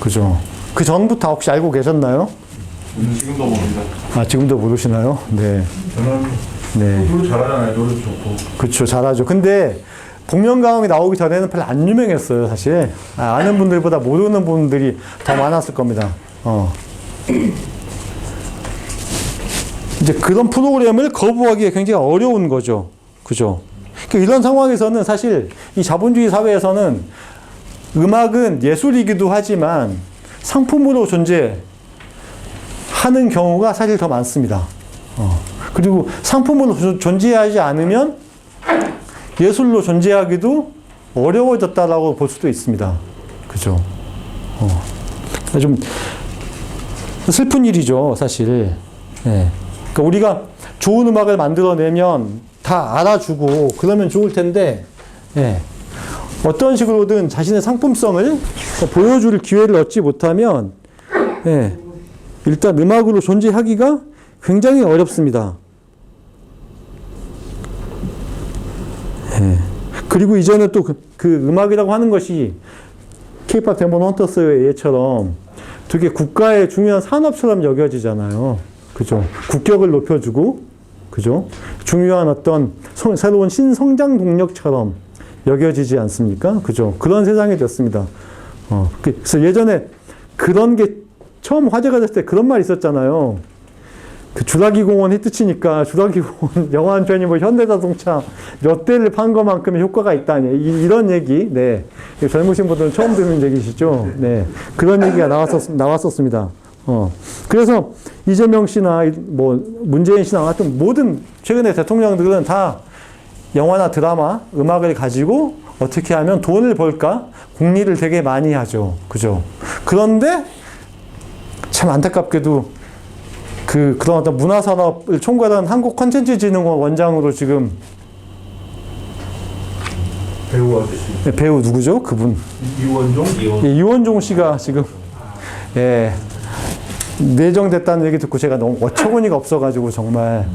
그죠? 그 전부터 혹시 알고 계셨나요? 지금도 모릅니다. 지금도 모르시나요? 네. 저는 노래 잘하잖아요. 노래 좋고. 그렇죠. 잘하죠. 근데 복면가왕이 나오기 전에는 별로 안 유명했어요, 사실. 아는 분들보다 모르는 분들이 더 많았을 겁니다. 이제 그런 프로그램을 거부하기가 굉장히 어려운 거죠. 그죠? 그러니까 이런 상황에서는 사실 이 자본주의 사회에서는 음악은 예술이기도 하지만 상품으로 존재하는 경우가 사실 더 많습니다. 그리고 상품으로 존재하지 않으면 예술로 존재하기도 어려워졌다라고 볼 수도 있습니다. 그죠? 좀 슬픈 일이죠, 사실. 그러니까 우리가 좋은 음악을 만들어내면 다 알아주고 그러면 좋을 텐데, 어떤 식으로든 자신의 상품성을 보여줄 기회를 얻지 못하면, 일단 음악으로 존재하기가 굉장히 어렵습니다. 그리고 이제는 또 그 음악이라고 하는 것이 K-pop 데몬 헌터스의 예처럼 되게 국가의 중요한 산업처럼 여겨지잖아요. 그죠? 국격을 높여주고, 그죠? 중요한 어떤 새로운 신성장 동력처럼 여겨지지 않습니까? 그죠? 그런 세상이 됐습니다. 그래서 예전에 그런 게 처음 화제가 됐을 때 그런 말이 있었잖아요. 그 주라기 공원 히트치니까 주라기 공원 영화 한 편이 뭐 현대자동차 몇 대를 판 것만큼의 효과가 있다니 이런 얘기. 네. 젊으신 분들은 처음 듣는 얘기시죠. 네. 그런 얘기가 나왔었습니다. 그래서 이재명 씨나 뭐 문재인 씨나 같은 모든 최근의 대통령들은 다 영화나 드라마, 음악을 가지고 어떻게 하면 돈을 벌까 궁리를 되게 많이 하죠. 그죠? 그런데 참 안타깝게도 그런 어떤 문화산업을 총괄한 한국콘텐츠진흥원 원장으로 지금 배우 아저씨. 네, 배우 누구죠? 그분. 이원종? 예, 이원종 씨가 지금 예, 내정됐다는 얘기 듣고 제가 너무 어처구니가 없어가지고 정말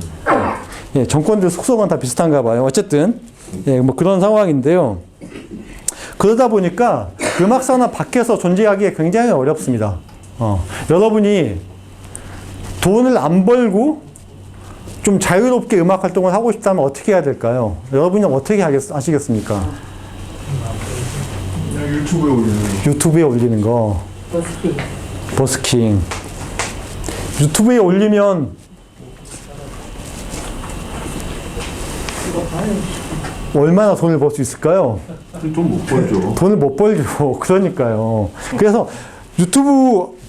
예, 정권들 속성은 다 비슷한가 봐요. 어쨌든 예, 뭐 그런 상황인데요. 그러다 보니까 음악산업 밖에서 존재하기 굉장히 어렵습니다. 여러분이 돈을 안 벌고 좀 자유롭게 음악 활동을 하고 싶다면 어떻게 해야 될까요? 여러분이 어떻게 하시겠습니까? 그냥 유튜브에 올리는 거. 유튜브에 올리는 거. 버스킹. 버스킹. 유튜브에 올리면 얼마나 돈을 벌 수 있을까요? 좀 못 벌죠. 돈을 못 벌죠. 그러니까요. 그래서 유튜브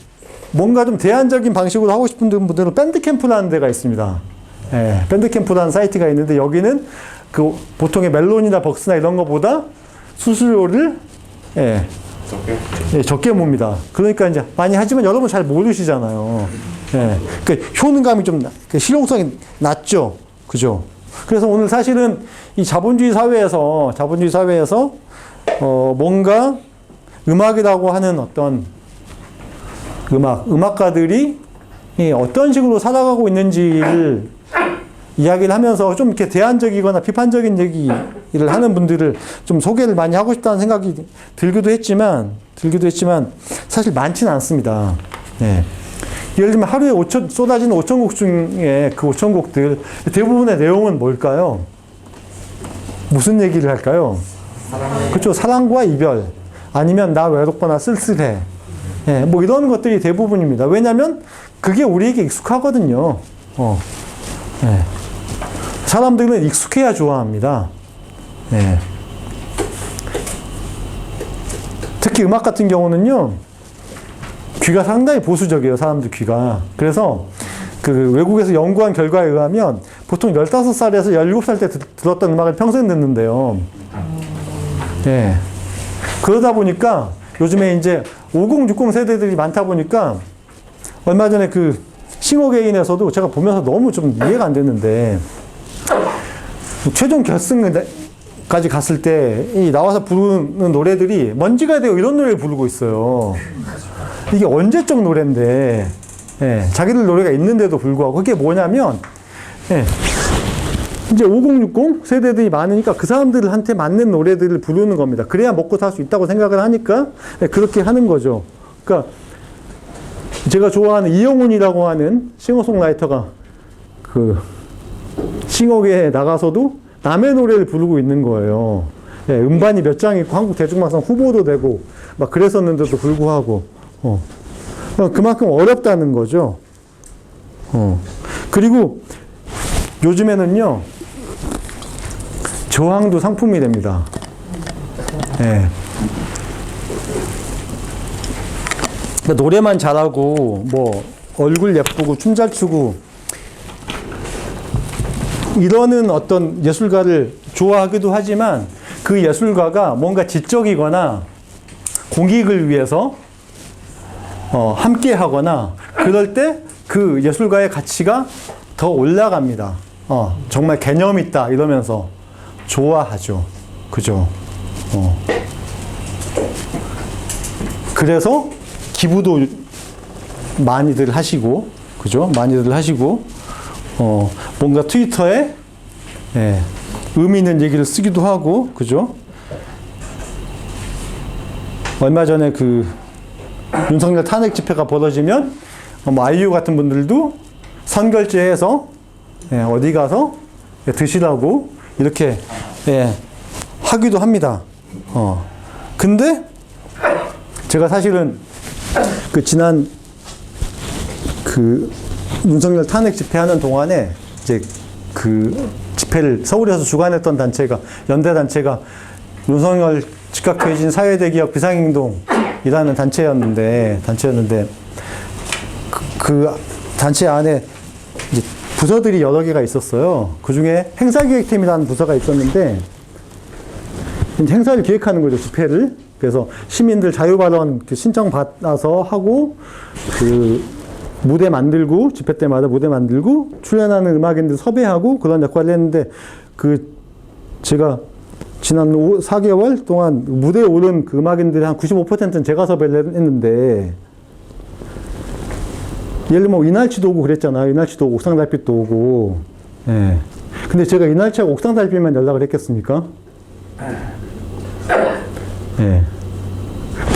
뭔가 좀 대안적인 방식으로 하고 싶은 분들은 밴드캠프라는 데가 있습니다. 예, 밴드캠프라는 사이트가 있는데 여기는 그 보통의 멜론이나 벅스나 이런 거보다 수수료를 예, 적게 봅니다. 그러니까 이제 많이 하지만 여러분 잘 모르시잖아요. 예, 그 효능감이 좀 실용성이 낮죠. 그죠? 그래서 오늘 사실은 이 자본주의 사회에서 뭔가 음악이라고 하는 어떤 음악가들이 어떤 식으로 살아가고 있는지를 이야기를 하면서 좀 이렇게 대안적이거나 비판적인 얘기를 하는 분들을 좀 소개를 많이 하고 싶다는 생각이 들기도 했지만 사실 많지는 않습니다. 네. 예를 들면 하루에 쏟아지는 5,000곡 중에 그 5,000곡들 대부분의 내용은 뭘까요? 무슨 얘기를 할까요? 그렇죠. 사랑과 이별 아니면 나 외롭거나 쓸쓸해. 예, 뭐 이런 것들이 대부분입니다. 왜냐하면 그게 우리에게 익숙하거든요. 예. 사람들은 익숙해야 좋아합니다. 예. 특히 음악 같은 경우는요, 귀가 상당히 보수적이에요, 사람들 귀가. 그래서 그 외국에서 연구한 결과에 의하면 보통 15살에서 17살 때 들었던 음악을 평생 듣는데요. 예. 그러다 보니까 요즘에 이제 50, 60 세대들이 많다 보니까 얼마 전에 그 싱어게인에서도 제가 보면서 너무 좀 이해가 안 됐는데 최종 결승까지 갔을 때 이 나와서 부르는 노래들이 먼지가 되고 이런 노래를 부르고 있어요. 이게 언제적 노래인데 예, 자기들 노래가 있는데도 불구하고 그게 뭐냐면 예, 이제 5060 세대들이 많으니까 그 사람들한테 맞는 노래들을 부르는 겁니다. 그래야 먹고 살 수 있다고 생각을 하니까 그렇게 하는 거죠. 그러니까 제가 좋아하는 이영훈이라고 하는 싱어송라이터가 그 싱어계에 나가서도 남의 노래를 부르고 있는 거예요. 예, 음반이 몇 장 있고 한국 대중방송 후보도 되고 막 그랬었는데도 불구하고 그만큼 어렵다는 거죠. 그리고 요즘에는요, 저항도 상품이 됩니다. 예. 그러니까 노래만 잘하고, 뭐, 얼굴 예쁘고, 춤 잘 추고, 이러는 어떤 예술가를 좋아하기도 하지만, 그 예술가가 뭔가 지적이거나, 공익을 위해서, 함께 하거나, 그럴 때 그 예술가의 가치가 더 올라갑니다. 정말 개념 있다, 이러면서 좋아하죠. 그죠? 그래서 기부도 많이들 하시고, 그죠? 많이들 하시고, 뭔가 트위터에, 예, 의미 있는 얘기를 쓰기도 하고, 그죠? 얼마 전에 그 윤석열 탄핵 집회가 벌어지면, 아이유 같은 분들도 선결제해서, 예, 어디 가서 드시라고 이렇게, 예, 하기도 합니다. 근데 제가 사실은 그 지난 그 윤석열 탄핵 집회하는 동안에 이제 그 집회를 서울에서 주관했던 단체가 연대단체가 윤석열 즉각퇴진 사회대기업 비상행동이라는 단체였는데 그 단체 안에 이제 부서들이 여러 개가 있었어요. 그 중에 행사기획팀이라는 부서가 있었는데 행사를 기획하는 거죠, 집회를. 그래서 시민들 자유발언 신청 받아서 하고 그 무대 만들고 집회 때마다 무대 만들고 출연하는 음악인들 섭외하고 그런 역할을 했는데 그 제가 지난 4개월 동안 무대에 오른 그 음악인들의 한 95%는 제가 섭외를 했는데 예를 들면 뭐 이날치도 오고 그랬잖아요. 이날치도 오고 옥상달빛도 오고. 예. 근데 제가 이날치하고 옥상달빛만 연락을 했겠습니까? 예.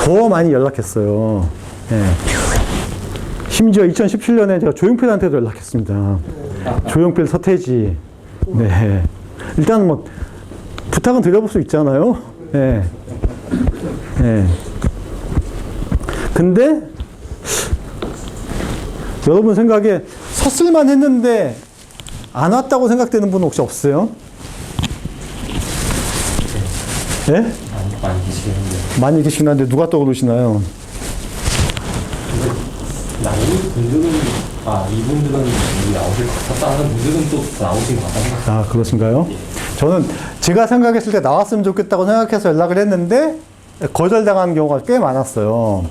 더 많이 연락했어요. 예. 심지어 2017년에 제가 조용필한테도 연락했습니다. 조용필, 서태지. 네. 일단 뭐 부탁은 드려볼 수 있잖아요. 예. 예. 근데 여러분 생각에 섰을만 했는데 안 왔다고 생각되는 분은 혹시 없어요? 예? 많이 계시겠는데. 많이 계시긴 한데 누가 떠오르시나요? 나오는 분들은, 이분들은 여기 나오실 것 같다 하는 분들은 또 나오신 것 같다. 아, 그러신가요? 저는 제가 생각했을 때 나왔으면 좋겠다고 생각해서 연락을 했는데 거절당한 경우가 꽤 많았어요.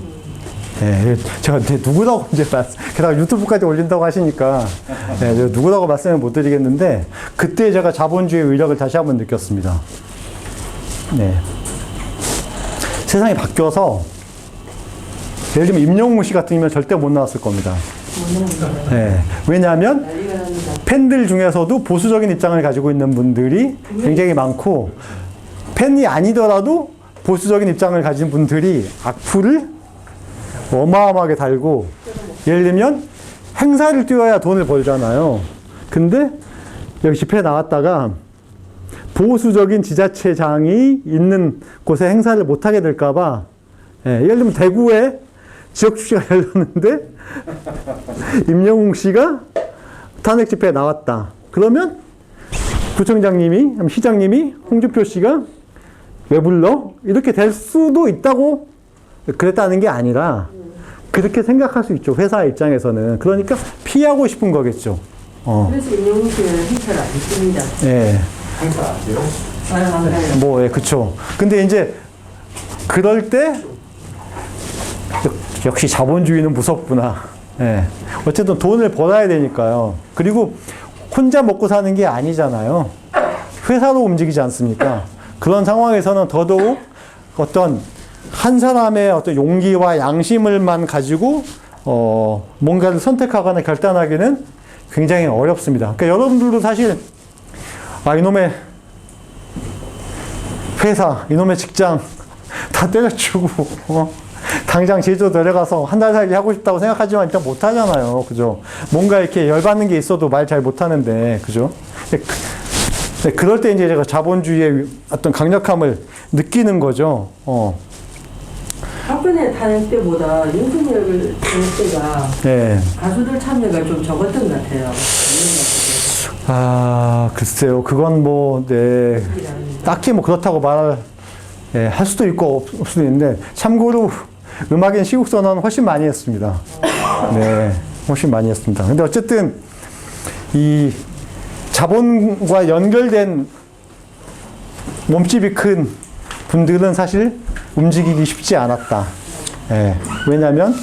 예, 제가 누구라고 이제 게다가 유튜브까지 올린다고 하시니까 예, 제가 누구라고 말씀을 못 드리겠는데 그때 제가 자본주의 위력을 다시 한번 느꼈습니다. 네. 세상이 바뀌어서 예를 들면 임영웅 씨 같으면 절대 못 나왔을 겁니다. 네. 왜냐하면 팬들 중에서도 보수적인 입장을 가지고 있는 분들이 굉장히 많고 팬이 아니더라도 보수적인 입장을 가진 분들이 악플을 어마어마하게 달고 예를 들면 행사를 뛰어야 돈을 벌잖아요. 근데 여기 집회에 나왔다가 보수적인 지자체장이 있는 곳에 행사를 못하게 될까봐 예를 들면 대구에 지역축제가 열렸는데 임영웅 씨가 탄핵 집회에 나왔다. 그러면 구청장님이, 시장님이, 홍준표 씨가 왜 불러? 이렇게 될 수도 있다고 그랬다는 게 아니라 그렇게 생각할 수 있죠. 회사 입장에서는. 그러니까 피하고 싶은 거겠죠. 그래서 임영웅 씨는 행사를 안 했습니다. 예. 행사 안 돼요? 뭐, 예, 그쵸. 근데 이제 그럴 때 역시 자본주의는 무섭구나. 예. 어쨌든 돈을 벌어야 되니까요. 그리고 혼자 먹고 사는 게 아니잖아요. 회사로 움직이지 않습니까? 그런 상황에서는 더더욱 어떤 한 사람의 어떤 용기와 양심을만 가지고 뭔가를 선택하거나 결단하기는 굉장히 어렵습니다. 그러니까 여러분들도 사실 이놈의 회사, 이놈의 직장 다 때려치우고 당장 제주도 내려가서 한 달 살기 하고 싶다고 생각하지만 일단 못 하잖아요. 그죠? 뭔가 이렇게 열받는 게 있어도 말 잘 못 하는데, 그죠? 그럴 때 이제 제가 자본주의의 어떤 강력함을 느끼는 거죠. 박근혜 탄핵 때보다 윤석열 탄핵 때가 네. 가수들 참여가 좀 적었던 것 같아요. 글쎄요. 그건 뭐, 네. 딱히 뭐 그렇다고 할 수도 있고 없을 수도 있는데, 참고로 음악인 시국선언은 훨씬 많이 했습니다. 네. 훨씬 많이 했습니다. 근데 어쨌든, 이 자본과 연결된 몸집이 큰 분들은 사실 움직이기 쉽지 않았다. 예. 왜냐하면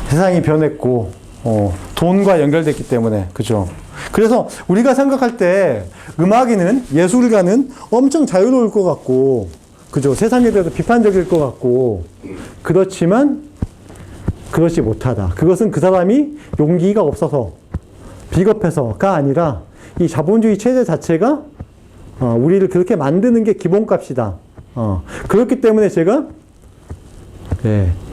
세상이 변했고 돈과 연결됐기 때문에. 그죠? 그래서 우리가 생각할 때 음악인은, 예술가는 엄청 자유로울 것 같고, 그죠? 세상에 대해서 비판적일 것 같고, 그렇지만 그렇지 못하다. 그것은 그 사람이 용기가 없어서, 비겁해서가 아니라 이 자본주의 체제 자체가 우리를 그렇게 만드는 게 기본값이다. 그렇기 때문에 제가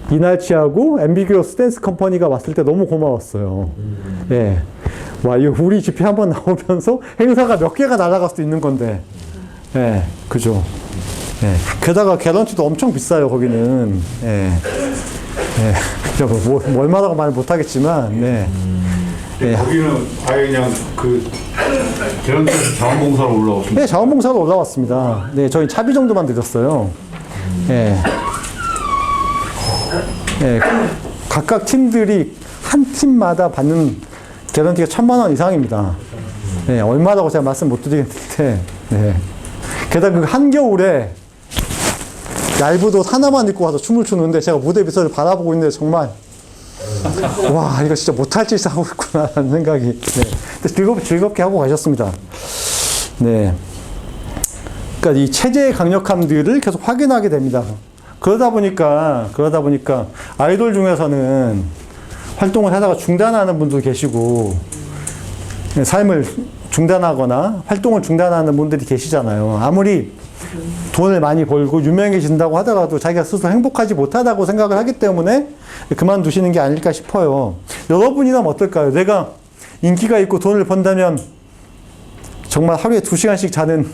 이날치하고 앰비규어스 댄스 컴퍼니가 왔을 때 너무 고마웠어요. 예. 와, 이거 우리 집회 한번 나오면서 행사가 몇 개가 날아갈 수도 있는 건데. 예. 그죠. 예. 게다가 개런티도 엄청 비싸요, 거기는. 예. 네. 뭐 얼마라고 말 못하겠지만, 네. 네. 거기는 아예 그냥 그 계란에서 자원봉사로 올라오신 네, 자원봉사로 올라왔습니다. 네, 저희 차비 정도만 드렸어요. 네. 네. 각각 팀들이 한 팀마다 받는 개런티가 1,000만 원 이상입니다. 네, 얼마라고 제가 말씀 못 드리겠는데, 네. 게다가 그 한겨울에 얇은 옷 하나만 입고 와서 춤을 추는데 제가 무대 밑을 바라보고 있는데 정말 와, 이거 진짜 못할 짓을 하고 있구나라는 생각이. 네. 즐겁게 하고 가셨습니다. 네. 그러니까 이 체제의 강력함들을 계속 확인하게 됩니다. 그러다 보니까 아이돌 중에서는 활동을 하다가 중단하는 분도 계시고, 삶을 중단하거나 활동을 중단하는 분들이 계시잖아요. 아무리 돈을 많이 벌고 유명해진다고 하더라도 자기가 스스로 행복하지 못하다고 생각을 하기 때문에 그만두시는 게 아닐까 싶어요. 여러분이라면 어떨까요? 내가 인기가 있고 돈을 번다면 정말 하루에 2시간씩 자는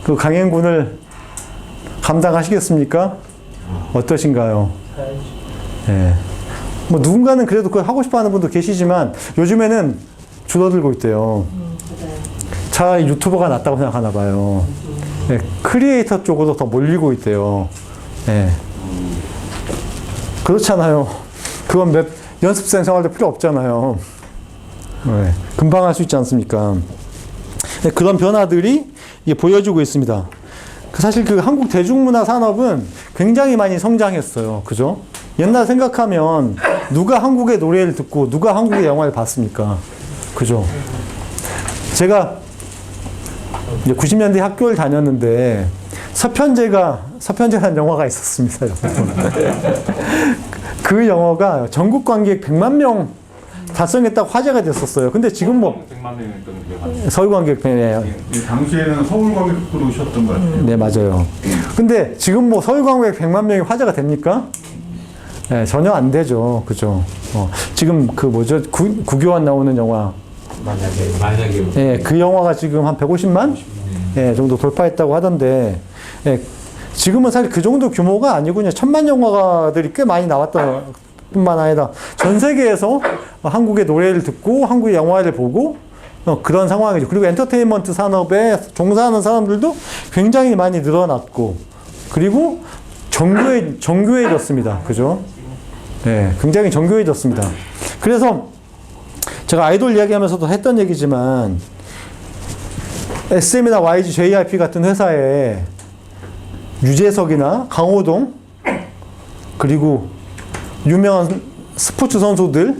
그 강행군을 감당하시겠습니까? 어떠신가요? 네. 뭐 누군가는 그래도 그걸 하고 싶어 하는 분도 계시지만 요즘에는 줄어들고 있대요. 차라리 유튜버가 낫다고 생각하나 봐요. 네, 크리에이터 쪽으로 더 몰리고 있대요. 네. 그렇잖아요. 그건 연습생 생활도 필요 없잖아요. 네, 금방 할 수 있지 않습니까? 네, 그런 변화들이 이게 보여지고 있습니다. 사실 그 한국 대중문화 산업은 굉장히 많이 성장했어요. 그죠? 옛날 생각하면 누가 한국의 노래를 듣고 누가 한국의 영화를 봤습니까? 그죠? 제가 이제 90년대 학교를 다녔는데 서편제라는 영화가 있었습니다. 그 영화가 전국 관객 100만 명 달성했다고 화제가 됐었어요. 근데 지금 뭐 100만 명이었던 기억 서울 관객 네. 당시에는 서울 관객으로 오셨던 것 같아요. 네, 맞아요. 근데 지금 뭐 서울 관객 100만 명이 화제가 됩니까? 네, 전혀 안 되죠. 그죠? 지금 그 뭐죠? 구교환 나오는 영화. 만약에. 예, 그 영화가 지금 한 150만? 예, 정도 돌파했다고 하던데, 예, 지금은 사실 그 정도 규모가 아니고 그냥 1,000만 영화들이 꽤 많이 나왔다 뿐만 아니라 전 세계에서 한국의 노래를 듣고 한국의 영화를 보고 그런 상황이죠. 그리고 엔터테인먼트 산업에 종사하는 사람들도 굉장히 많이 늘어났고, 그리고 정교해졌습니다. 그죠? 예, 굉장히 정교해졌습니다. 그래서 제가 아이돌 이야기하면서도 했던 얘기지만 SM이나 YG, JYP 같은 회사에 유재석이나 강호동 그리고 유명한 스포츠 선수들,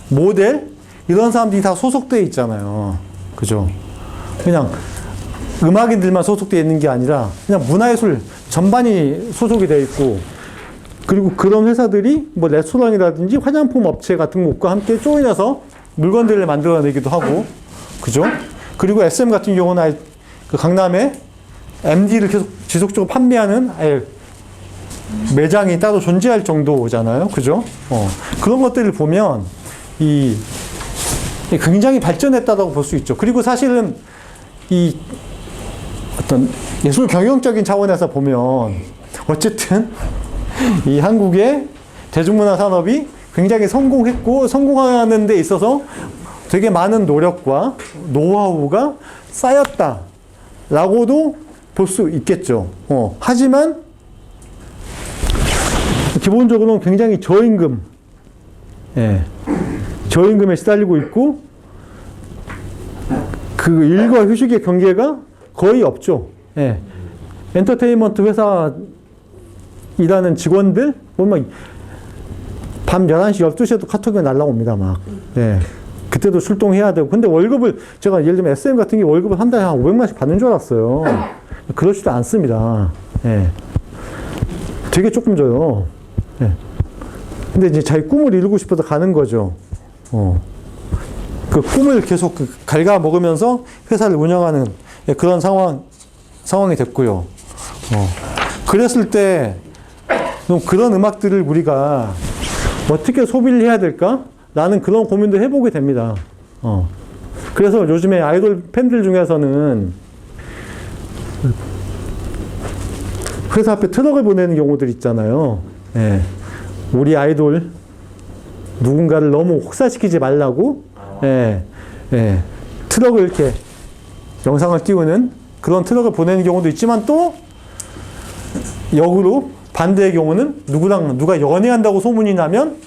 모델 이런 사람들이 다 소속되어 있잖아요. 그죠? 그냥 음악인들만 소속되어 있는 게 아니라 그냥 문화예술 전반이 소속이 되어 있고, 그리고 그런 회사들이 뭐 레스토랑이라든지 화장품 업체 같은 곳과 함께 조인해서 물건들을 만들어내기도 하고, 그죠? 그리고 SM 같은 경우는 그 강남에 MD를 계속 지속적으로 판매하는 매장이 따로 존재할 정도잖아요. 그죠? 그런 것들을 보면 굉장히 발전했다고 볼 수 있죠. 그리고 사실은 이 어떤 예술 경영적인 차원에서 보면 어쨌든 이 한국의 대중문화 산업이 굉장히 성공했고, 성공하는 데 있어서 되게 많은 노력과 노하우가 쌓였다라고도 볼 수 있겠죠. 하지만 기본적으로는 굉장히 저임금, 저임금에 시달리고 있고, 그 일과 휴식의 경계가 거의 없죠. 엔터테인먼트 회사 일하는 직원들 보면 밤 11시, 12시에도 카톡이 날라옵니다, 막. 그때도 출동해야 되고. 근데 월급을, 제가 예를 들면 SM 같은 게 월급을 한 달에 한 500만씩 받는 줄 알았어요. 그렇지도 않습니다. 되게 조금 줘요. 근데 이제 자기 꿈을 이루고 싶어서 가는 거죠. 그 꿈을 계속 갉아먹으면서 회사를 운영하는 그런 상황이 됐고요. 그랬을 때, 그런 음악들을 우리가 어떻게 소비를 해야 될까? 라는 그런 고민도 해보게 됩니다. 그래서 요즘에 아이돌 팬들 중에서는 회사 앞에 트럭을 보내는 경우들 있잖아요. 우리 아이돌 누군가를 너무 혹사시키지 말라고 트럭을 이렇게 영상을 띄우는 그런 트럭을 보내는 경우도 있지만 또 역으로 반대의 경우는 누가 연애한다고 소문이 나면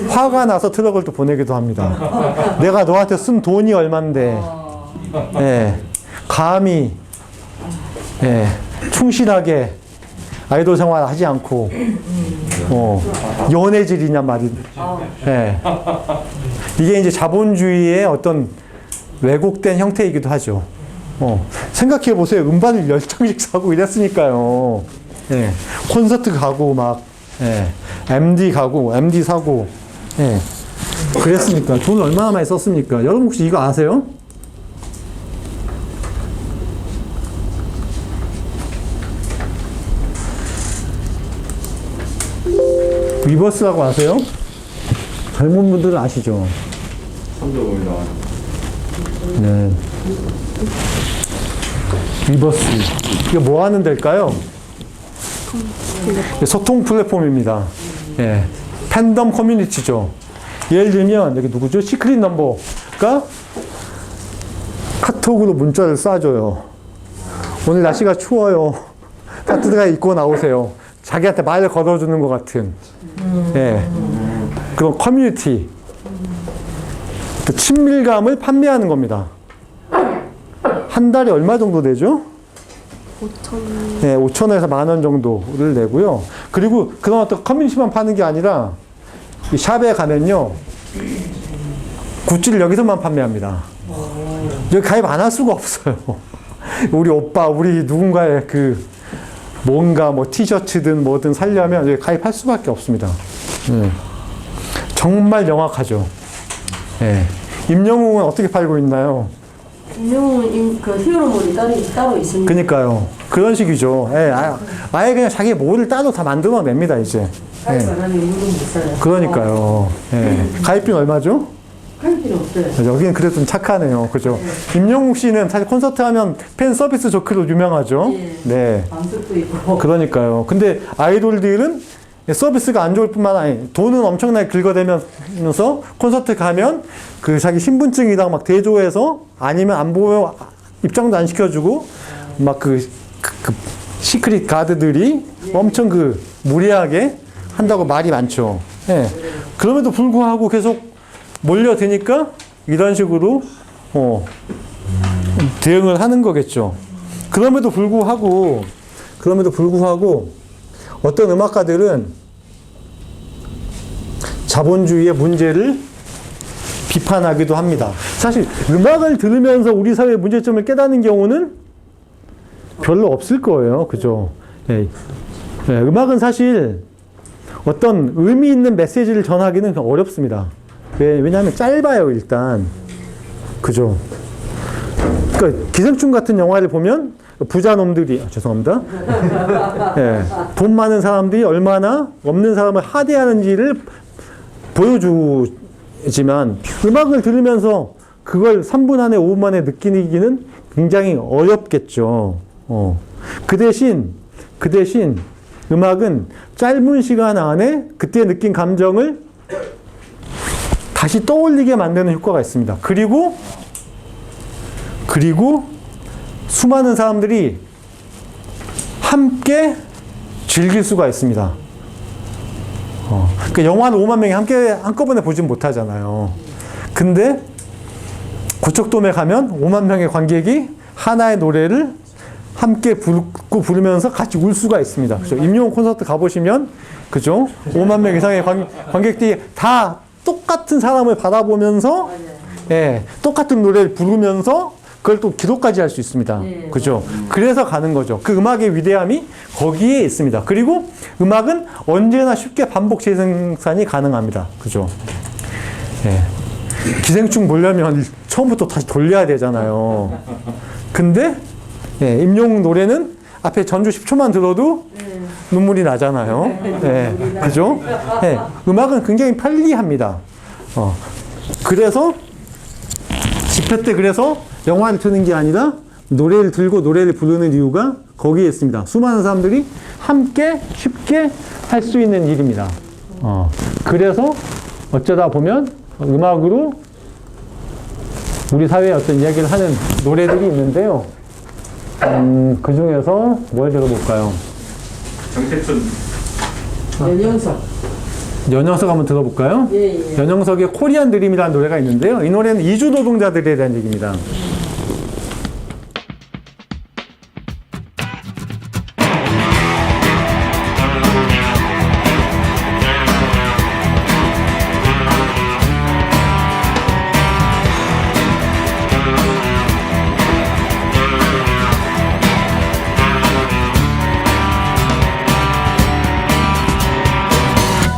화가 나서 트럭을 또 보내기도 합니다. 내가 너한테 쓴 돈이 얼만데 감히 충실하게 아이돌 생활 하지 않고 연애질이냐 말이. 이게 이제 자본주의의 어떤 왜곡된 형태이기도 하죠. 생각해 보세요. 음반을 10장씩 사고 이랬으니까요. 콘서트 가고 막 MD 가고 MD 사고 그랬으니까 돈을 얼마나 많이 썼습니까? 여러분 혹시 이거 아세요? 위버스라고 아세요? 젊은 분들은 아시죠? 3.5일 나와요. 네. 위버스. 이게 뭐 하는 데일까요? 소통 플랫폼입니다. 팬덤 커뮤니티죠. 예를 들면, 여기 누구죠? 시크릿 넘버가 카톡으로 문자를 쏴줘요. 오늘 날씨가 추워요. 따뜻하게 입고 나오세요. 자기한테 말을 걸어주는 것 같은. 그런 커뮤니티. 그 친밀감을 판매하는 겁니다. 한 달에 얼마 정도 되죠? 5,000원에서 10,000원 정도를 내고요. 그리고 그런 어떤 커뮤니티만 파는 게 아니라 이 샵에 가면요. 굿즈를 여기서만 판매합니다. 여기 가입 안 할 수가 없어요. 우리 오빠, 우리 누군가의 그 뭔가 뭐 티셔츠든 뭐든 살려면 여기 가입할 수밖에 없습니다. 정말 명확하죠. 임영웅은 어떻게 팔고 있나요? 임영웅은 그 히어로물이 따로 있습니다. 그니까요. 그런 식이죠. 아예 그냥 자기 모를 따로 다 만들어냅니다, 이제. 가입 안 하면 물건 못 사요. 그러니까요. 가입비는 얼마죠? 가입비는 없어요. 여기는 그래도 좀 착하네요. 그죠? 임영웅 씨는 사실 콘서트 하면 팬 서비스 조크로 유명하죠? 네. 방석도 있고. 그러니까요. 근데 아이돌들은 서비스가 안 좋을 뿐만 아니라 돈은 엄청나게 긁어대면서 콘서트 가면 그 자기 신분증이랑 막 대조해서 아니면 안 보면 입장도 안 시켜주고 막 그 시크릿 가드들이 엄청 그 무리하게 한다고 말이 많죠. 그럼에도 불구하고 계속 몰려드니까 이런 식으로 대응을 하는 거겠죠. 그럼에도 불구하고 어떤 음악가들은 자본주의의 문제를 비판하기도 합니다. 사실 음악을 들으면서 우리 사회의 문제점을 깨닫는 경우는 별로 없을 거예요. 그죠? 음악은 사실 어떤 의미 있는 메시지를 전하기는 어렵습니다. 왜냐하면 짧아요, 일단. 그죠? 그러니까 기생충 같은 영화를 보면 부자놈들이, 죄송합니다. 돈 많은 사람들이 얼마나 없는 사람을 하대하는지를 보여주지만 음악을 들으면서 그걸 3분 안에 5분 만에 느끼기는 굉장히 어렵겠죠. 그 대신 음악은 짧은 시간 안에 그때 느낀 감정을 다시 떠올리게 만드는 효과가 있습니다. 그리고 수많은 사람들이 함께 즐길 수가 있습니다. 그러니까 영화는 5만 명이 함께 한꺼번에 보진 못하잖아요. 근데 고척돔에 가면 5만 명의 관객이 하나의 노래를 함께 부르면서 같이 울 수가 있습니다. 그죠? 임영웅 콘서트 가보시면, 그죠? 5만 명 이상의 관객들이 다 똑같은 사람을 바라보면서, 똑같은 노래를 부르면서 그걸 또 기록까지 할 수 있습니다. 그죠? 그래서 가는 거죠. 그 음악의 위대함이 거기에 있습니다. 그리고 음악은 언제나 쉽게 반복 재생산이 가능합니다. 그죠? 기생충 보려면 처음부터 다시 돌려야 되잖아요. 근데 임영웅 노래는 앞에 전주 10초만 들어도 눈물이 나잖아요. 그죠? 음악은 굉장히 편리합니다. 그래서 집회 때 그래서 영화를 트는 게 아니라 노래를 들고 노래를 부르는 이유가 거기에 있습니다. 수많은 사람들이 함께 쉽게 할 수 있는 일입니다. 그래서 어쩌다 보면 음악으로 우리 사회의 어떤 이야기를 하는 노래들이 있는데요. 그 중에서 뭘 들어볼까요? 정태춘. 연영석. 연영석 한번 들어볼까요? 예, 예. 연영석의 코리안 드림이라는 노래가 있는데요. 이 노래는 이주 노동자들에 대한 얘기입니다.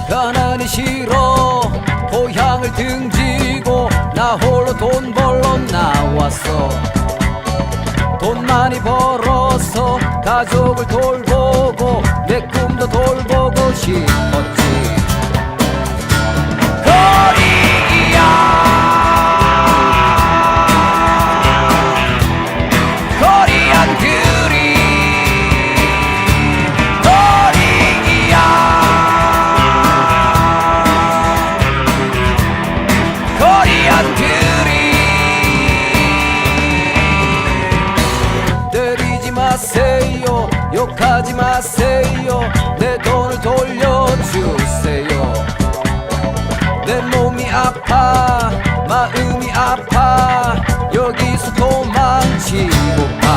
가난이 싫어 고향을 등지고 나 홀로 돈 벌러 나왔어. 돈 많이 벌어서 가족을 돌보고 내 꿈도 돌보고 싶었지. 코리안 드림 코리안 드림. 때리지 마세요 욕하지 마세요 내 돈을 돌려주세요. 내 몸이 아파 마음이 아파 여기서 도망치고파.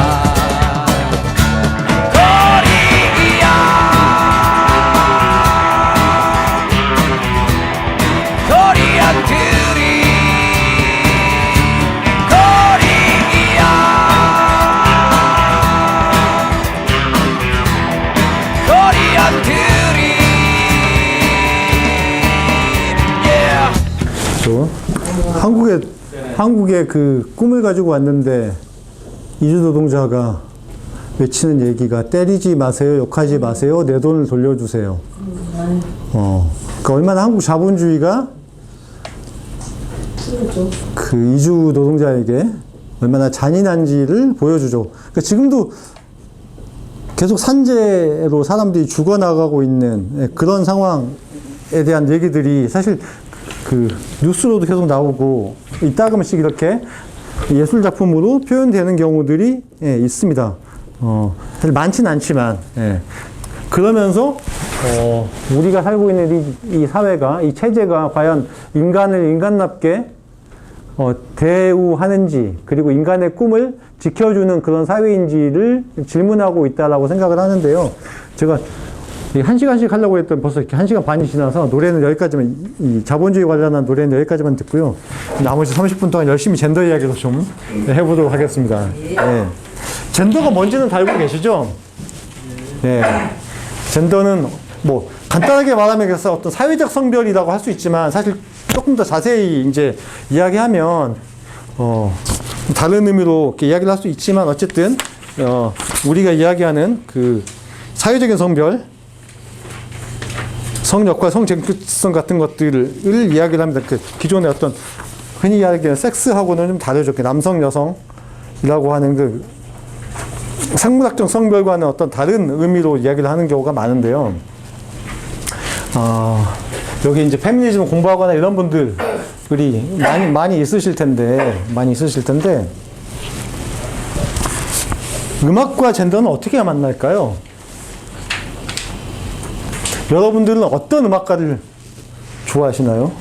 코리안 드림 코리안 드림. 한국의 그 꿈을 가지고 왔는데 이주 노동자가 외치는 얘기가 때리지 마세요, 욕하지 마세요, 내 돈을 돌려주세요. 그러니까 얼마나 한국 자본주의가 그 이주 노동자에게 얼마나 잔인한지를 보여주죠. 그러니까 지금도 계속 산재로 사람들이 죽어나가고 있는 그런 상황에 대한 얘기들이 사실 그 뉴스로도 계속 나오고 이따금씩 이렇게 예술 작품으로 표현되는 경우들이 있습니다. 사실 많지는 않지만 그러면서 우리가 살고 있는 이 사회가 이 체제가 과연 인간을 인간답게 대우하는지 그리고 인간의 꿈을 지켜주는 그런 사회인지를 질문하고 있다라고 생각을 하는데요. 제가 1시간씩 하려고 했던 벌써 이렇게 1시간 반이 지나서 노래는 여기까지만, 이 자본주의 관련한 노래는 여기까지만 듣고요. 나머지 30분 동안 열심히 젠더 이야기도 좀 해보도록 하겠습니다. 네. 젠더가 뭔지는 다 알고 계시죠? 네. 젠더는 뭐 간단하게 말하면 그래서 어떤 사회적 성별이라고 할 수 있지만 사실 조금 더 자세히 이제 이야기하면 다른 의미로 이렇게 이야기를 할 수 있지만 어쨌든 우리가 이야기하는 그 사회적인 성별, 성역과 성쟁득성 같은 것들을 이야기를 합니다. 그 기존의 어떤 흔히 이야기하는 섹스하고는 좀 다르죠. 남성, 여성이라고 하는 그 생물학적 성별과는 어떤 다른 의미로 이야기를 하는 경우가 많은데요. 여기 이제 페미니즘 공부하거나 이런 분들이 많이 있으실 텐데, 음악과 젠더는 어떻게 만날까요? 여러분들은 어떤 음악가를 좋아하시나요?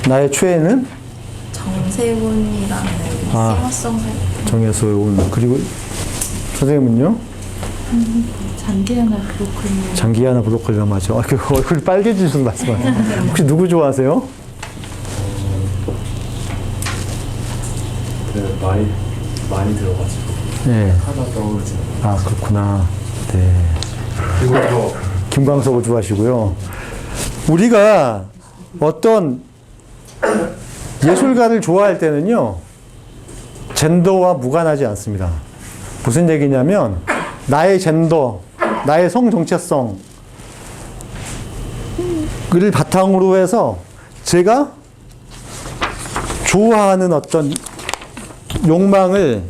나의 최애는? 정세훈이라는 싱어송라이터. 정세훈. 그리고 선생님은요? 장기하나 브로콜리. 장기하나 브로콜리가 맞죠. 그 얼굴이 빨개지셔서 말씀하세요. 혹시 누구 좋아하세요? 많이 들어가지고 네. 하나 떠오르지. 아, 그렇구나. 네. 그리고 저 김광석을 좋아하시고요. 우리가 어떤 예술가를 좋아할 때는요, 젠더와 무관하지 않습니다. 무슨 얘기냐면, 나의 젠더, 나의 성 정체성을 바탕으로 해서 제가 좋아하는 어떤 욕망을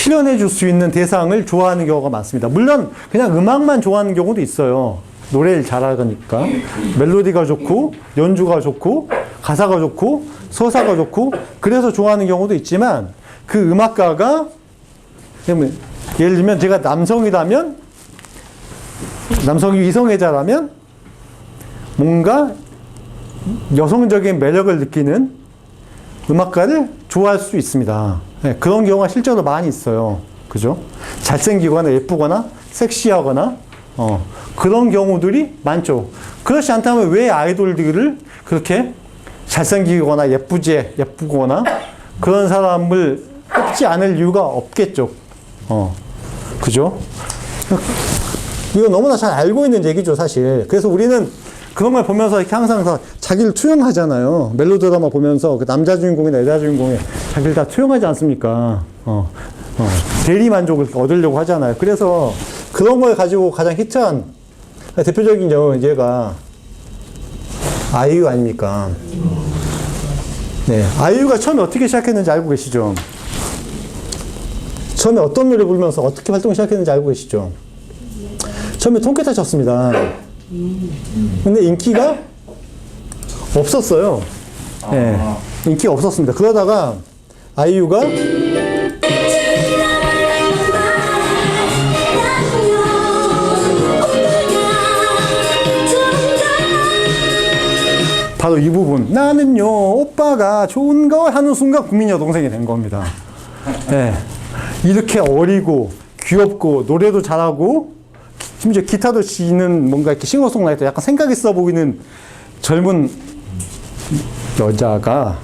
실현해 줄 수 있는 대상을 좋아하는 경우가 많습니다. 물론 그냥 음악만 좋아하는 경우도 있어요. 노래를 잘하니까 멜로디가 좋고 연주가 좋고 가사가 좋고 서사가 좋고 그래서 좋아하는 경우도 있지만 그 음악가가 예를 들면 제가 남성이라면 남성이 이성애자라면 뭔가 여성적인 매력을 느끼는 음악가를 좋아할 수 있습니다. 네, 그런 경우가 실제로 많이 있어요. 그죠? 잘생기거나 예쁘거나 섹시하거나 그런 경우들이 많죠. 그렇지 않다면 왜 아이돌들을 그렇게 잘생기거나 예쁘거나 그런 사람을 뽑지 않을 이유가 없겠죠. 그죠? 이거 너무나 잘 알고 있는 얘기죠, 사실. 그래서 우리는 그런 걸 보면서 이렇게 항상 다 자기를 투영하잖아요. 멜로드라마 보면서 그 남자 주인공이나 여자 주인공이 자기를 다 투영하지 않습니까? 대리 만족을 얻으려고 하잖아요. 그래서 그런 걸 가지고 가장 히트한 대표적인 예가 아이유 아닙니까? 네. 아이유가 처음에 어떻게 시작했는지 알고 계시죠? 처음에 어떤 노래 부르면서 어떻게 활동을 시작했는지 알고 계시죠? 처음에 통기타 쳤습니다. 근데 인기가 없었어요. 네. 인기가 없었습니다. 그러다가 아이유가 바로 이 부분 나는요 오빠가 좋은 거 하는 순간 국민 여동생이 된 겁니다. 네. 이렇게 어리고 귀엽고 노래도 잘하고 심지어 기타도 치는 뭔가 이렇게 싱어송라이터 약간 생각 있어 보이는 젊은 여자가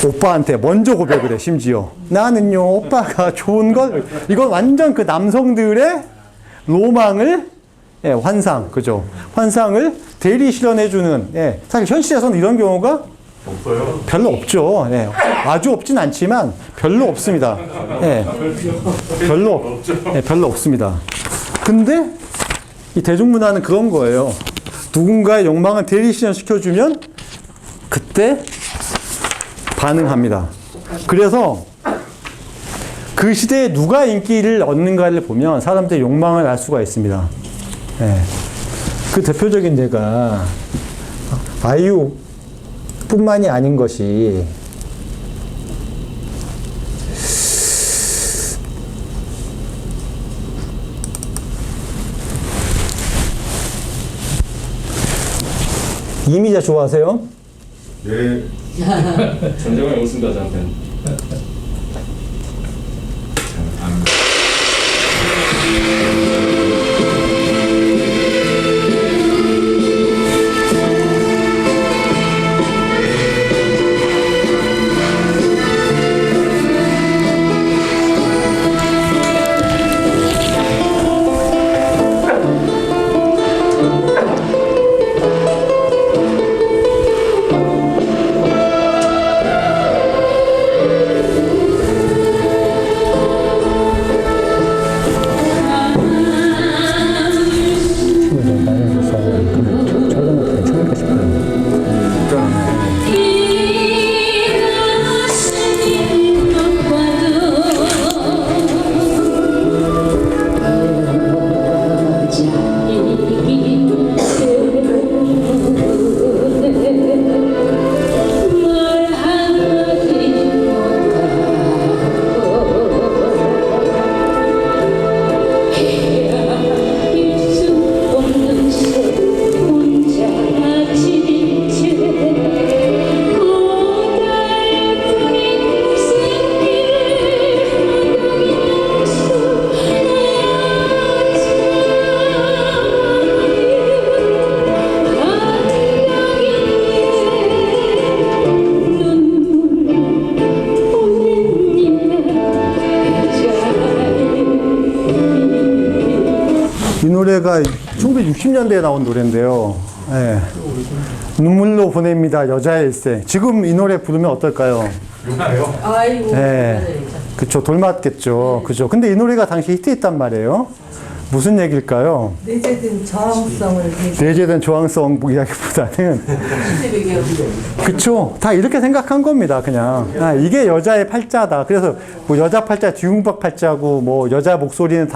오빠한테 먼저 고백을 해. 심지어 나는요 오빠가 좋은 걸 이건 완전 그 남성들의 로망을 환상 그죠? 환상을 대리 실현해주는 사실 현실에서는 이런 경우가 없어요? 별로 없죠. 아주 없진 않지만 별로 없습니다. 별로 없습니다. 근데 이 대중문화는 그런 거예요. 누군가의 욕망을 대리 실현시켜주면 그때 반응합니다. 그래서 그 시대에 누가 인기를 얻는가를 보면 사람들의 욕망을 알 수가 있습니다. 그 대표적인 예가 아이유 뿐만이 아닌 것이 이미자 좋아하세요? 네. 전쟁을 웃습니다, 저한테는. 이 노래가 1960년대에 나온 노래인데요. 눈물로 보냅니다 여자의 일생. 지금 이 노래 부르면 어떨까요? 욕해요? 아이고. 그쵸, 돌맞겠죠. 그죠. 근데 이 노래가 당시 히트했단 말이에요. 무슨 얘기일까요? 내재된 저항성을 내재된 저항성 이야기보다는 그쵸. 다 이렇게 생각한 겁니다. 그냥 이게 여자의 팔자다. 그래서 뭐 여자 팔자 뒤움박 팔자고 뭐 여자 목소리는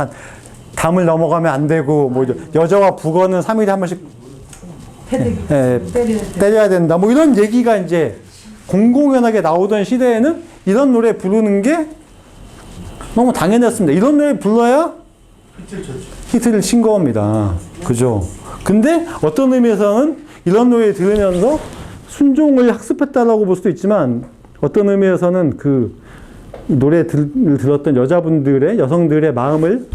담을 넘어가면 안 되고 뭐 여자와 북어는 3일에 한 번씩 때려야 된다. 뭐 이런 얘기가 이제 공공연하게 나오던 시대에는 이런 노래 부르는 게 너무 당연했습니다. 이런 노래 불러야 히트를 친 겁니다. 그죠? 근데 어떤 의미에서는 이런 노래 들으면서 순종을 학습했다라고 볼 수도 있지만 어떤 의미에서는 이 노래를 들었던 여성들의 마음을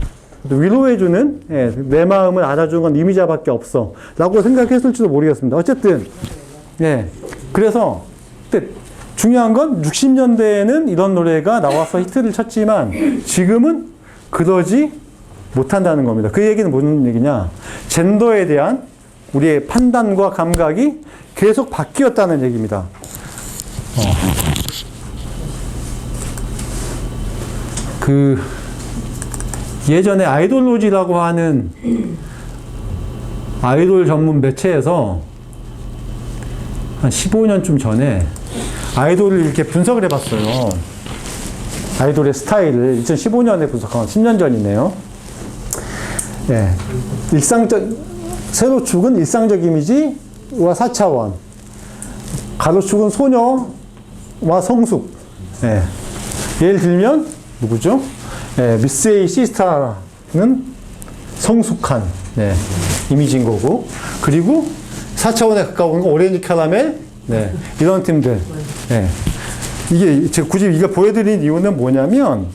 위로해주는, 내 마음을 알아주는 건 이미자밖에 없어 라고 생각했을지도 모르겠습니다. 어쨌든 그래서 중요한 건 60년대에는 이런 노래가 나와서 히트를 쳤지만 지금은 그러지 못한다는 겁니다. 그 얘기는 무슨 얘기냐? 젠더에 대한 우리의 판단과 감각이 계속 바뀌었다는 얘기입니다. 예전에 아이돌로지라고 하는 아이돌 전문 매체에서 한 15년쯤 전에 아이돌을 이렇게 분석을 해봤어요. 아이돌의 스타일을 2015년에 분석한 10년 전이네요. 세로축은 일상적 이미지와 4차원, 가로축은 소녀와 성숙. 예를 들면 누구죠? 미스 A 시스타는 성숙한 이미지인 거고, 그리고 4차원에 가까운 거 오렌지 캐러멜, 이런 팀들. 이게 제가 굳이 이거 보여드린 이유는 뭐냐면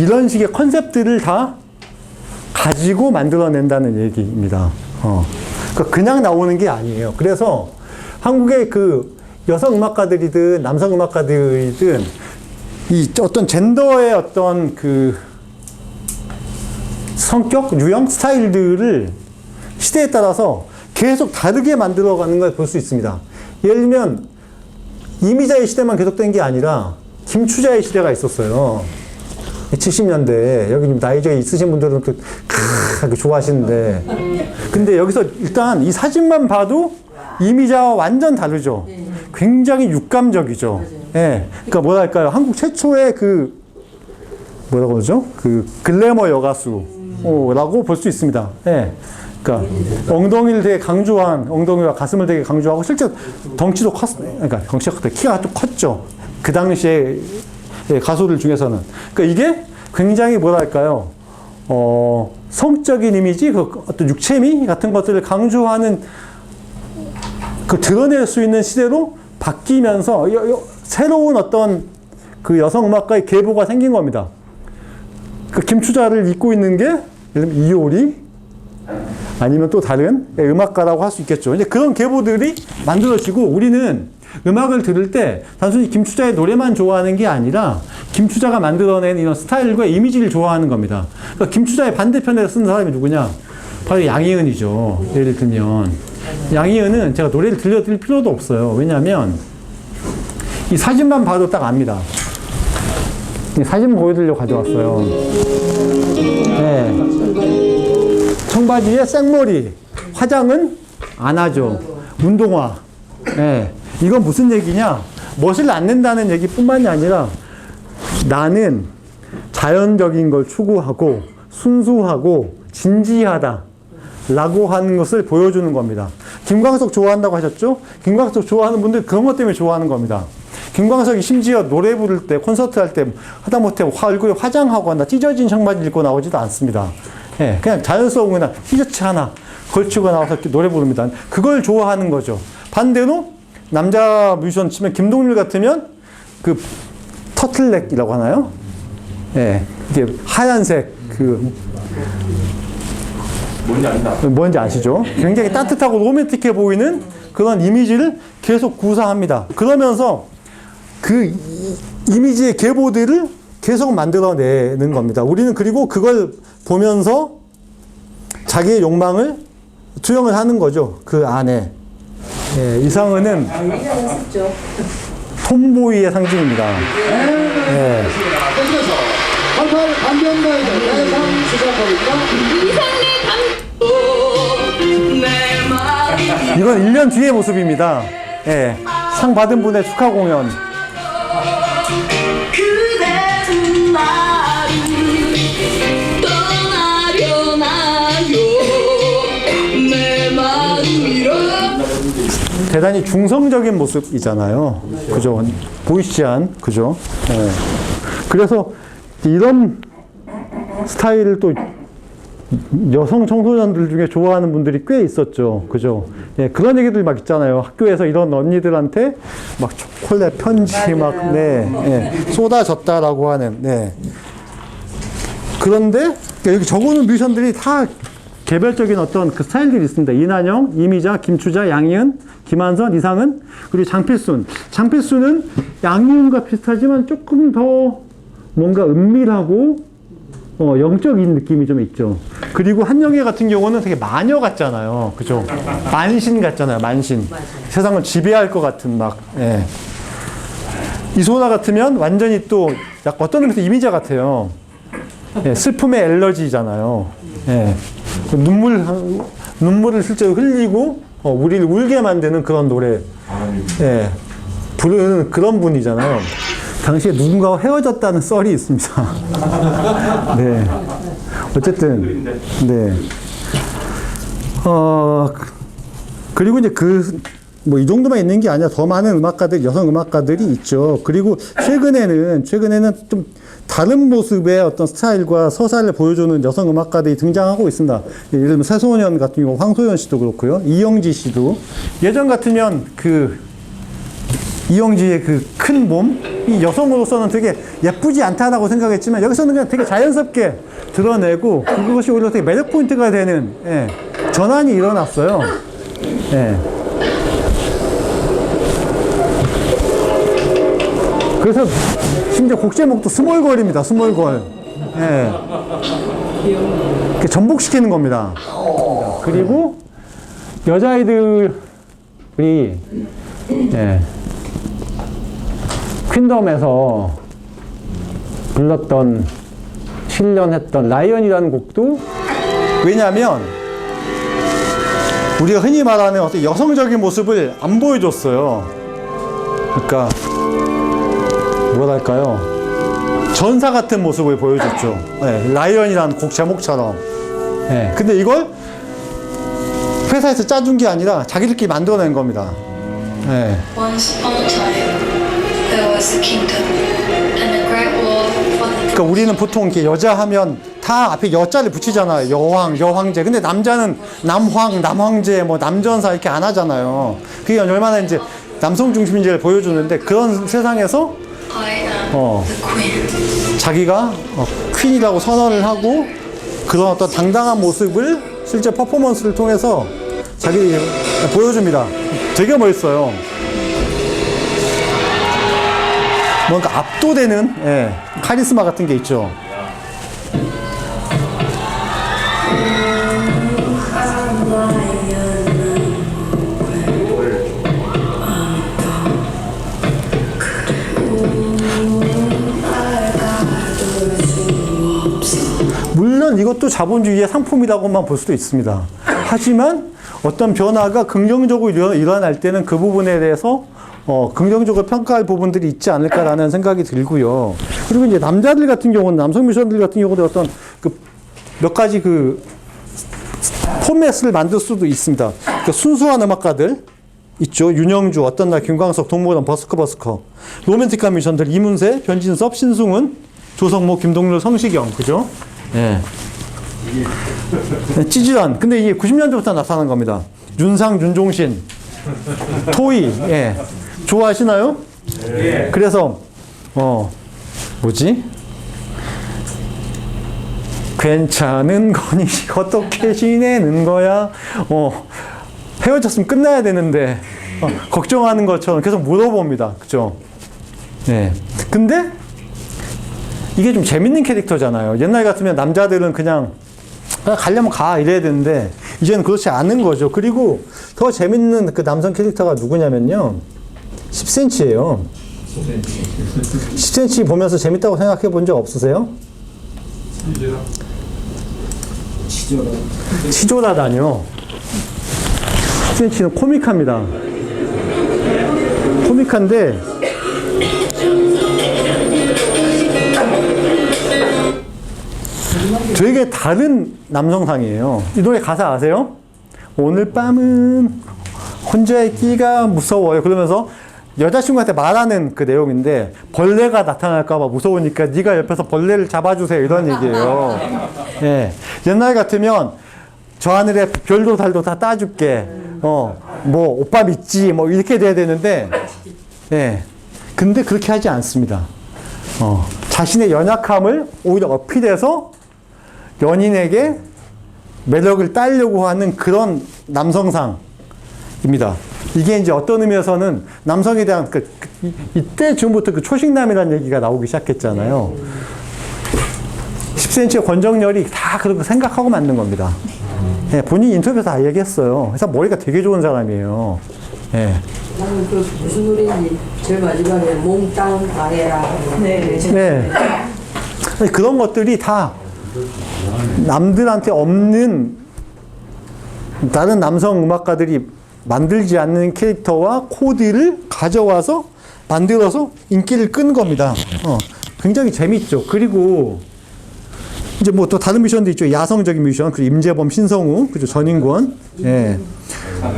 이런 식의 컨셉들을 다 가지고 만들어낸다는 얘기입니다. 그러니까 그냥 나오는 게 아니에요. 그래서 한국의 그 여성 음악가들이든 남성 음악가들이든 이 어떤 젠더의 어떤 그 성격, 유형, 스타일들을 시대에 따라서 계속 다르게 만들어가는 걸 볼 수 있습니다. 예를 들면 이미자의 시대만 계속된 게 아니라 김추자의 시대가 있었어요. 70년대. 여기 좀 나이 좀 있으신 분들은 좋아하시는데. 근데 여기서 일단 이 사진만 봐도 이미자와 완전 다르죠. 굉장히 육감적이죠. 그러니까 뭐랄까요. 한국 최초의 뭐라고 그러죠? 글래머 여가수라고 볼 수 있습니다. 그러니까 엉덩이를 되게 강조한, 엉덩이와 가슴을 되게 강조하고 실제 덩치도 그러니까 덩치가 키가 좀 컸죠. 그 당시에 가수들 중에서는. 그러니까 이게 굉장히 뭐랄까요. 성적인 이미지, 어떤 육체미 같은 것들을 강조하는 드러낼 수 있는 시대로 바뀌면서 새로운 어떤 그 여성 음악가의 계보가 생긴 겁니다. 김추자를 잇고 있는 게 예를 들면 이효리 아니면 또 다른 음악가라고 할 수 있겠죠. 이제 그런 계보들이 만들어지고 우리는 음악을 들을 때 단순히 김추자의 노래만 좋아하는 게 아니라 김추자가 만들어낸 이런 스타일과 이미지를 좋아하는 겁니다. 그러니까 김추자의 반대편에 쓴 사람이 누구냐? 바로 양희은이죠. 예를 들면 양희은은 제가 노래를 들려드릴 필요도 없어요. 왜냐하면 이 사진만 봐도 딱 압니다. 이 사진 보여드리려고 가져왔어요. 청바지에 생머리, 화장은 안 하죠. 운동화. 이건 무슨 얘기냐? 멋을 안 낸다는 얘기뿐만이 아니라 나는 자연적인 걸 추구하고 순수하고 진지하다 라고 하는 것을 보여주는 겁니다. 김광석 좋아한다고 하셨죠? 김광석 좋아하는 분들 그런 것 때문에 좋아하는 겁니다. 김광석이 심지어 노래 부를 때, 콘서트 할 때 하다못해 얼굴에 화장하거나 찢어진 청바지 입고 나오지도 않습니다. 그냥 자연스러운 그냥 티셔츠 하나 걸치고 나와서 노래 부릅니다. 그걸 좋아하는 거죠. 반대로 남자 뮤지션 치면 김동률 같으면 터틀넥이라고 하나요? 이게 하얀색 뭔지 아시죠? 굉장히 따뜻하고 로맨틱해 보이는 그런 이미지를 계속 구사합니다. 그러면서 그 이미지의 계보들을 계속 만들어내는 겁니다. 우리는 그리고 그걸 보면서 자기의 욕망을 투영을 하는 거죠. 그 안에. 이상은은 톰보이의 상징입니다. 18 강변가요제 대상 시작하니까 이건 1년 뒤의 모습입니다. 예. 상 받은 분의 축하 공연. 그대는 나를 떠나려나요 내 마음이라 대단히 중성적인 모습이잖아요. 그죠? 보이시지 않? 그죠? 예. 그래서 이런 스타일을 또 여성 청소년들 중에 좋아하는 분들이 꽤 있었죠. 그죠? 예, 그런 얘기들 막 있잖아요. 학교에서 이런 언니들한테 막 초콜릿 편지 막, 네, 예, 쏟아졌다라고 하는, 네. 그런데 여기 적어놓은 뮤지션들이 다 개별적인 어떤 그 스타일들이 있습니다. 이난영, 이미자, 김추자, 양희은, 김한선, 이상은, 그리고 장필순. 장필순은 양희은과 비슷하지만 조금 더 뭔가 은밀하고 영적인 느낌이 좀 있죠. 그리고 한영애 같은 경우는 되게 마녀 같잖아요. 그죠? 만신 같잖아요. 만신. 세상을 지배할 것 같은 막, 예. 이소라 같으면 완전히 또 약간 어떤 의미에서 이미자 같아요. 예, 슬픔의 엘러지잖아요. 예. 눈물을 실제로 흘리고, 우리를 울게 만드는 그런 노래. 예. 부르는 그런 분이잖아요. 당시에 누군가와 헤어졌다는 썰이 있습니다. 네. 어쨌든, 네. 그리고 이제 뭐 이 정도만 있는 게 아니라 더 많은 음악가들, 여성 음악가들이 있죠. 그리고 최근에는 좀 다른 모습의 어떤 스타일과 서사를 보여주는 여성 음악가들이 등장하고 있습니다. 예를 들면 새소년 같은 경우 황소연 씨도 그렇고요. 이영지 씨도. 예전 같으면 이영지의 그 큰 몸, 이 여성으로서는 되게 예쁘지 않다라고 생각했지만 여기서는 그냥 되게 자연스럽게 드러내고 그것이 오히려 되게 매력 포인트가 되는, 예, 전환이 일어났어요. 예. 그래서 심지어 곡 제목도 스몰걸입니다. 스몰걸. 예. 이렇게 전복시키는 겁니다. 그리고 여자아이들이, 예, 퀸덤에서 불렀던, 실련했던 라이언이라는 곡도, 왜냐하면 우리가 흔히 말하는 어떤 여성적인 모습을 안 보여줬어요. 그러니까 뭐랄까요, 전사 같은 모습을 보여줬죠. 네, 라이언이라는 곡 제목처럼. 네, 근데 이걸 회사에서 짜준 게 아니라 자기들끼리 만들어낸 겁니다. 네. Once upon a time there was a kingdom and a great war for the 그러니까 우리는 보통 이렇게 여자 하면 다 앞에 여자를 붙이잖아요. 여왕, 여황제. 근데 남자는 남황, 남황제, 뭐 남전사 이렇게 안 하잖아요. 그게 얼마나 이제 남성 중심인지를 보여주는데, 그런 세상에서 I am the queen. 자기가 퀸이라고 선언을 하고 그런 어떤 당당한 모습을 실제 퍼포먼스를 통해서 자기 보여줍니다. 되게 멋있어요. 뭔가 압도되는, 예, 카리스마 같은 게 있죠. 물론 이것도 자본주의의 상품이라고만 볼 수도 있습니다. 하지만 어떤 변화가 긍정적으로 일어날 때는 그 부분에 대해서 긍정적으로 평가할 부분들이 있지 않을까라는 생각이 들고요. 그리고 이제 남자들 같은 경우는, 남성 뮤지션들 같은 경우도 어떤 몇 가지 포맷을 만들 수도 있습니다. 순수한 음악가들 있죠. 윤영주, 어떤 날 김광석, 동물원, 버스커. 로맨틱한 뮤지션들 이문세, 변진섭, 신승훈, 조성모, 김동률, 성시경, 그죠? 예. 찌질한. 근데 이게 90년대부터 나타난 겁니다. 윤상, 윤종신, 토이, 예. 좋아하시나요? 네. 그래서, 뭐지? 괜찮은 거니, 어떻게 지내는 거야? 헤어졌으면 끝나야 되는데, 걱정하는 것처럼 계속 물어봅니다. 그죠? 네. 근데, 이게 좀 재밌는 캐릭터잖아요. 옛날 같으면 남자들은 그냥 가려면 가 이래야 되는데 이제는 그렇지 않은 거죠. 그리고 더 재밌는 그 남성 캐릭터가 누구냐면요, 10cm예요. 10cm 보면서 재밌다고 생각해 본 적 없으세요? 치졸하다뇨. 10cm는 코믹합니다. 코믹한데 되게 다른 남성상이에요. 이 노래 가사 아세요? 오늘 밤은 혼자 있기가 무서워요. 그러면서 여자친구한테 말하는 그 내용인데 벌레가 나타날까봐 무서우니까 네가 옆에서 벌레를 잡아주세요 이런 얘기예요. 예. 옛날 같으면 저 하늘에 별도 달도 다 따줄게. 뭐 오빠 믿지 뭐 이렇게 돼야 되는데 예. 근데 그렇게 하지 않습니다. 자신의 연약함을 오히려 어필해서 연인에게 매력을 따려고 하는 그런 남성상입니다. 이게 이제 어떤 의미에서는 남성에 대한 이때 즈음부터 그 초식남이라는 얘기가 나오기 시작했잖아요. 10cm의 권정열이 다 그렇게 생각하고 만든 겁니다. 예, 본인 인터뷰에서 다 얘기했어요. 그래서 머리가 되게 좋은 사람이에요. 예. 나는 그 무슨 노래인지 제일 마지막에 몽땅 다 해라. 네. 네. 그런 것들이 다 남들한테 없는 다른 남성 음악가들이 만들지 않는 캐릭터와 코드를 가져와서 만들어서 인기를 끈 겁니다. 굉장히 재밌죠. 그리고 이제 뭐 또 다른 뮤지션도 있죠. 야성적인 뮤지션, 그리고 임재범, 신성우, 그리고 전인권, 예.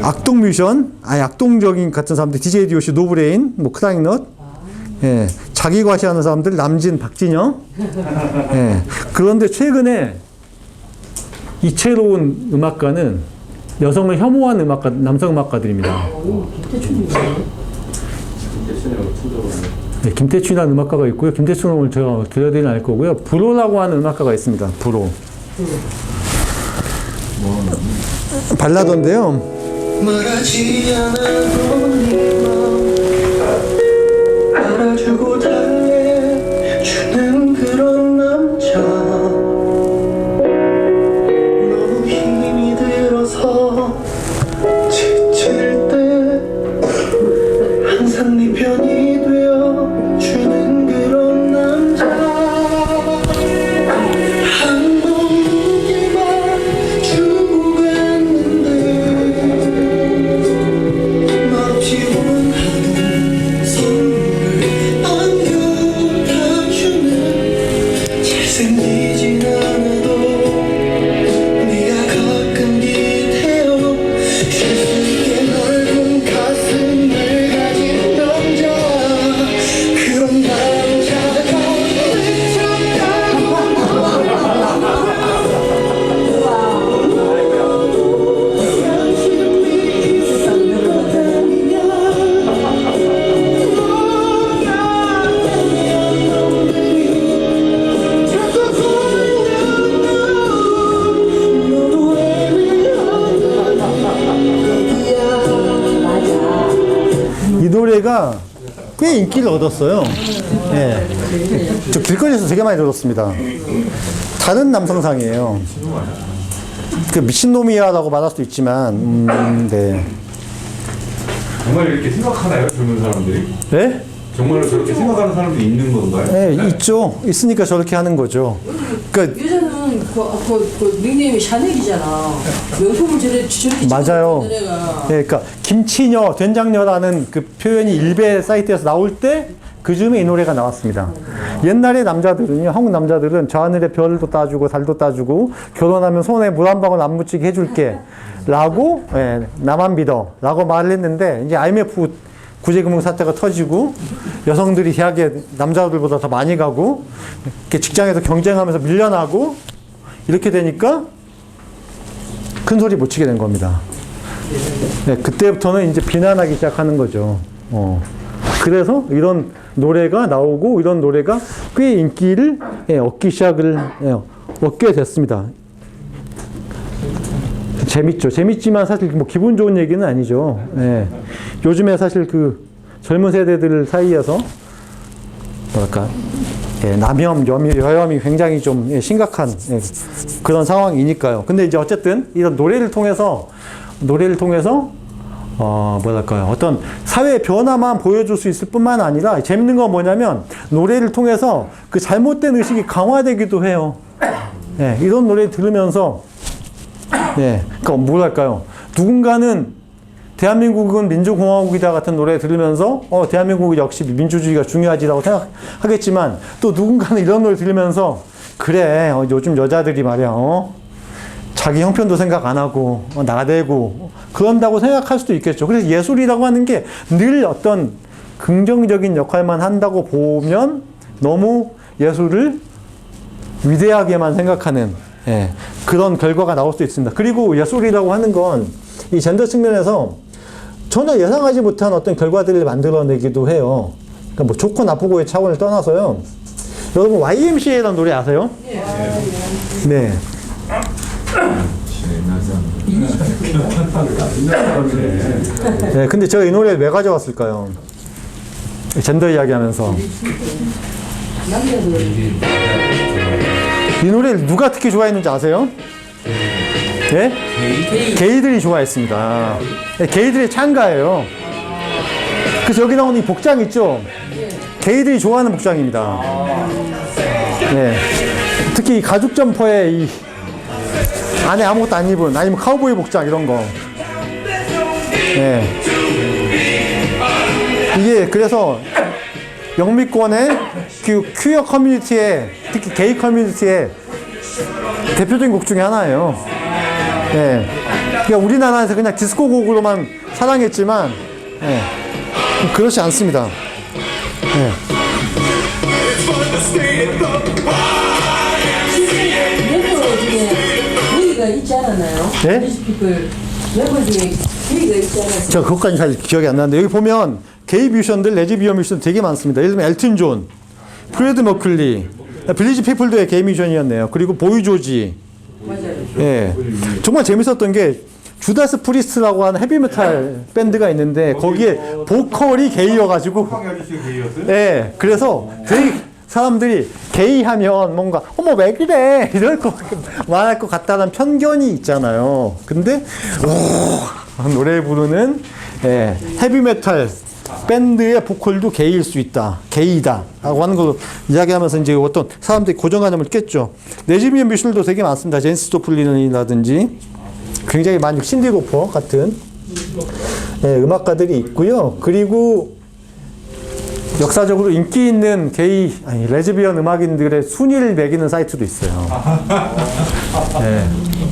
악동 뮤지션, 악동적인 같은 사람들, DJ DOC, 노브레인, 뭐 크라잉넛, 예. 자기 과시하는 사람들, 남진, 박진영, 예. 그런데 최근에 이채로운 음악가는 여성을 혐오한 음악가, 남성 음악가들입니다. 네, 김태춘이라는 음악가가 있고요. 김태춘은 오늘 제가 들려드리는 알 거고요. 브로라고 하는 음악가가 있습니다. 브로. 발라더인데요. 말하지 않아도 네 맘 알아주고 달래주는 그런 남자 너무 힘이 들어서 지칠 때 항상 네 편이 되어주는 그런 남자 한 번 무게만 주고 갔는데 말없이 원하는 선물을 안겨다주는 잘생기진 않아도 네가 가끔 기대어 쉴 수 있게 넓은 가슴을 가진 남자 그런 남자가 왜 이 노래가 꽤 인기를 얻었어요. 예. 저 길거리에서 되게 많이 들었습니다. 다른 남성상이에요. 그 미친놈이야라고 말할 수도 있지만, 네. 정말 이렇게 생각하나요, 젊은 사람들이? 네? 정말로 저렇게 생각하는 사람들이 있는 건가요? 네, 있죠. 있으니까 저렇게 하는 거죠. 그러니까 여자는 그 닉네임이 샤넬이잖아. 명품을 저렇게 맞아요. 찍는 애가. 네, 그러니까 김치녀, 된장녀라는 그 표현이 일베 사이트에서 나올 때 그 즈음에 이 노래가 나왔습니다. 옛날에 남자들은요, 한국 남자들은 저 하늘에 별도 따주고 달도 따주고 결혼하면 손에 물 한 방울 안 묻히게 해줄게 라고 예, 나만 믿어 라고 말을 했는데 이제 IMF 구제금융 사태가 터지고 여성들이 대학에 남자들보다 더 많이 가고 이렇게 직장에서 경쟁하면서 밀려나고 이렇게 되니까 큰 소리 못 치게 된 겁니다. 네, 그때부터는 이제 비난하기 시작하는 거죠. 그래서 이런 노래가 나오고 이런 노래가 꽤 인기를 얻기 시작을 얻게 됐습니다. 재밌죠. 재밌지만 사실 뭐 기분 좋은 얘기는 아니죠. 예. 요즘에 사실 그 젊은 세대들 사이에서 뭐랄까 남염, 여염이 굉장히 좀 심각한 그런 상황이니까요. 근데 이제 어쨌든 이런 노래를 통해서 뭐랄까요. 어떤 사회의 변화만 보여줄 수 있을 뿐만 아니라 재밌는 건 뭐냐면 노래를 통해서 그 잘못된 의식이 강화되기도 해요. 예, 이런 노래 들으면서, 예, 그러니까 뭐랄까요. 누군가는 대한민국은 민주공화국이다 같은 노래 들으면서, 대한민국이 역시 민주주의가 중요하지라고 생각하겠지만, 또 누군가는 이런 노래 들으면서, 그래, 요즘 여자들이 말이야, 자기 형편도 생각 안 하고, 나대고, 그런다고 생각할 수도 있겠죠. 그래서 예술이라고 하는 게 늘 어떤 긍정적인 역할만 한다고 보면 너무 예술을 위대하게만 생각하는, 예, 그런 결과가 나올 수 있습니다. 그리고 예술이라고 하는 건 이 젠더 측면에서 전혀 예상하지 못한 어떤 결과들을 만들어내기도 해요. 그러니까 뭐 좋고 나쁘고의 차원을 떠나서요. 여러분 YMCA라는 노래 아세요? 네. 네, 근데 제가 이 노래를 왜 가져왔을까요? 젠더 이야기하면서. 이 노래를 누가 특히 좋아했는지 아세요? 네? 게이들이 좋아했습니다. 네, 게이들의 찬가예요. 그래서 여기 나오는 이 복장 있죠? 게이들이 좋아하는 복장입니다. 네. 특히 이 가죽 점퍼에 이 안에 아무것도 안 입은, 아니면 카우보이 복장 이런 거. 네. 이게 그래서 영미권의 그 퀴어 커뮤니티에, 특히 게이 커뮤니티의 대표적인 곡 중에 하나예요. 네. 그러니까 우리나라에서 그냥 디스코 곡으로만 사랑했지만, 네. 그렇지 않습니다. 네. 게이가 있지 않았나요? 네? 멤버 중에 게이가 있지 않았어요? 저 그것까지 잘 기억이 안 나는데, 여기 보면 게이 뮤지션들, 레즈비언 뮤지션 되게 많습니다. 예를 들면 엘튼 존, 프레드 머클리, 빌리지 피플도의 게이 뮤지션이었네요. 그리고 보이 조지. 맞아요. 예. 정말 재밌었던 게 주다스 프리스트라고 하는 헤비메탈 밴드가 있는데 거기에 보컬이 게이여가지고, 예. 그래서 되게 사람들이 게이 하면 뭔가 어머 왜 그래 이럴 거 말할 것 같다는 편견이 있잖아요. 근데 노래 부르는, 예, 헤비메탈 밴드의 보컬도 게이일 수 있다, 게이다 라고 하는 걸로 이야기하면서 이제 어떤 사람들이 고정관념을 깼죠. 레즈비언 뮤지션들도 되게 많습니다. 제니스 조플린이라든지 굉장히 많이 신디 로퍼 같은, 예, 음악가들이 있고요. 그리고 역사적으로 인기 있는 게이, 레즈비언 음악인들의 순위를 매기는 사이트도 있어요. 예.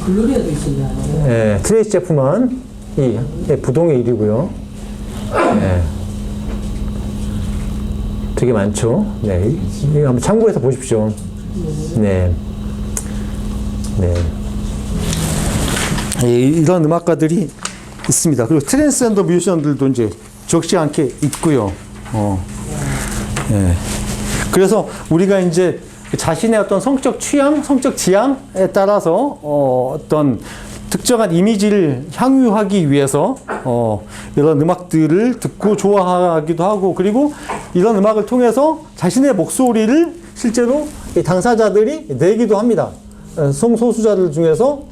글로리아도 있었나요? 예, 트레이시 제프만이, 예, 부동의 1위고요. 예. 되게 많죠. 네. 이거 한번 참고해서 보십시오. 네. 네. 이런 음악가들이 있습니다. 그리고 트랜스젠더 뮤지션들도 이제 적지 않게 있고요. 예. 그래서 우리가 이제 자신의 어떤 성적 취향, 성적 지향에 따라서 어떤 특정한 이미지를 향유하기 위해서 이런 음악들을 듣고 좋아하기도 하고, 그리고 이런 음악을 통해서 자신의 목소리를 실제로 당사자들이 내기도 합니다. 성소수자들 중에서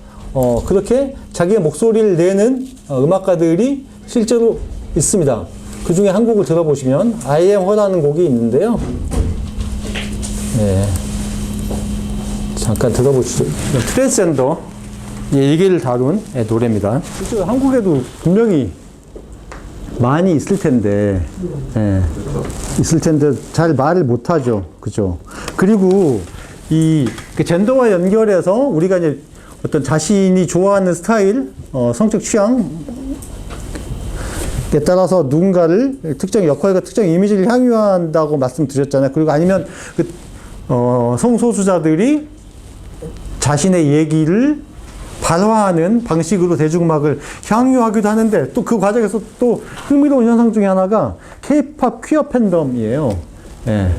그렇게 자기의 목소리를 내는 음악가들이 실제로 있습니다. 그 중에 한 곡을 들어보시면 I am her라는 곡이 있는데요. 네. 잠깐 들어보시죠. 트랜스젠더 얘기를 다룬, 예, 노래입니다. 실제로 한국에도 분명히 많이 있을 텐데, 예, 있을 텐데 잘 말을 못하죠. 그죠? 그리고 이 젠더와 연결해서 우리가 이제 어떤 자신이 좋아하는 스타일, 성적 취향에 따라서 누군가를 특정 역할과 특정 이미지를 향유한다고 말씀드렸잖아요. 그리고 아니면 성소수자들이 자신의 얘기를 발화하는 방식으로 대중음악을 향유하기도 하는데, 또 그 과정에서 또 흥미로운 현상 중에 하나가 K-팝 퀴어 팬덤이에요. 예.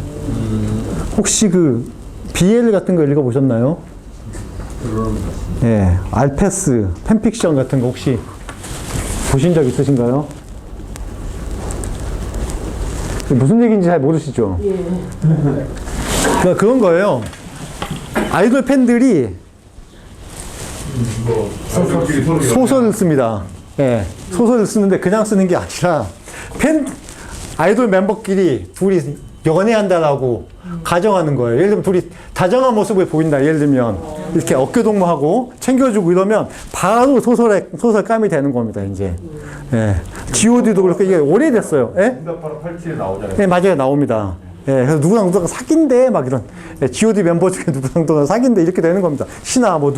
혹시 그 BL 같은 거 읽어보셨나요? 예. 알페스, 팬픽션 같은 거 혹시 보신 적 있으신가요? 무슨 얘기인지 잘 모르시죠? 예. 그러니까 그런 거예요. 아이돌 팬들이 소설을 씁니다. 예. 소설을 쓰는데 그냥 쓰는 게 아니라 아이돌 멤버끼리 둘이 연애한다라고 가정하는 거예요. 예를 들면 둘이 다정한 모습을 보인다. 예를 들면 이렇게 어깨동무하고 챙겨주고 이러면 바로 소설감이 되는 겁니다. 이제 예. G.O.D도 그렇고 이게 오래됐어요. 예? 응답하라 87에 나오잖아요. 네, 맞아요. 나옵니다. 예, 그래서 누구랑 누가 사귄대 막 이런 예, G.O.D 멤버 중에 누구랑 누가 사귄대 이렇게 되는 겁니다. 신아 뭐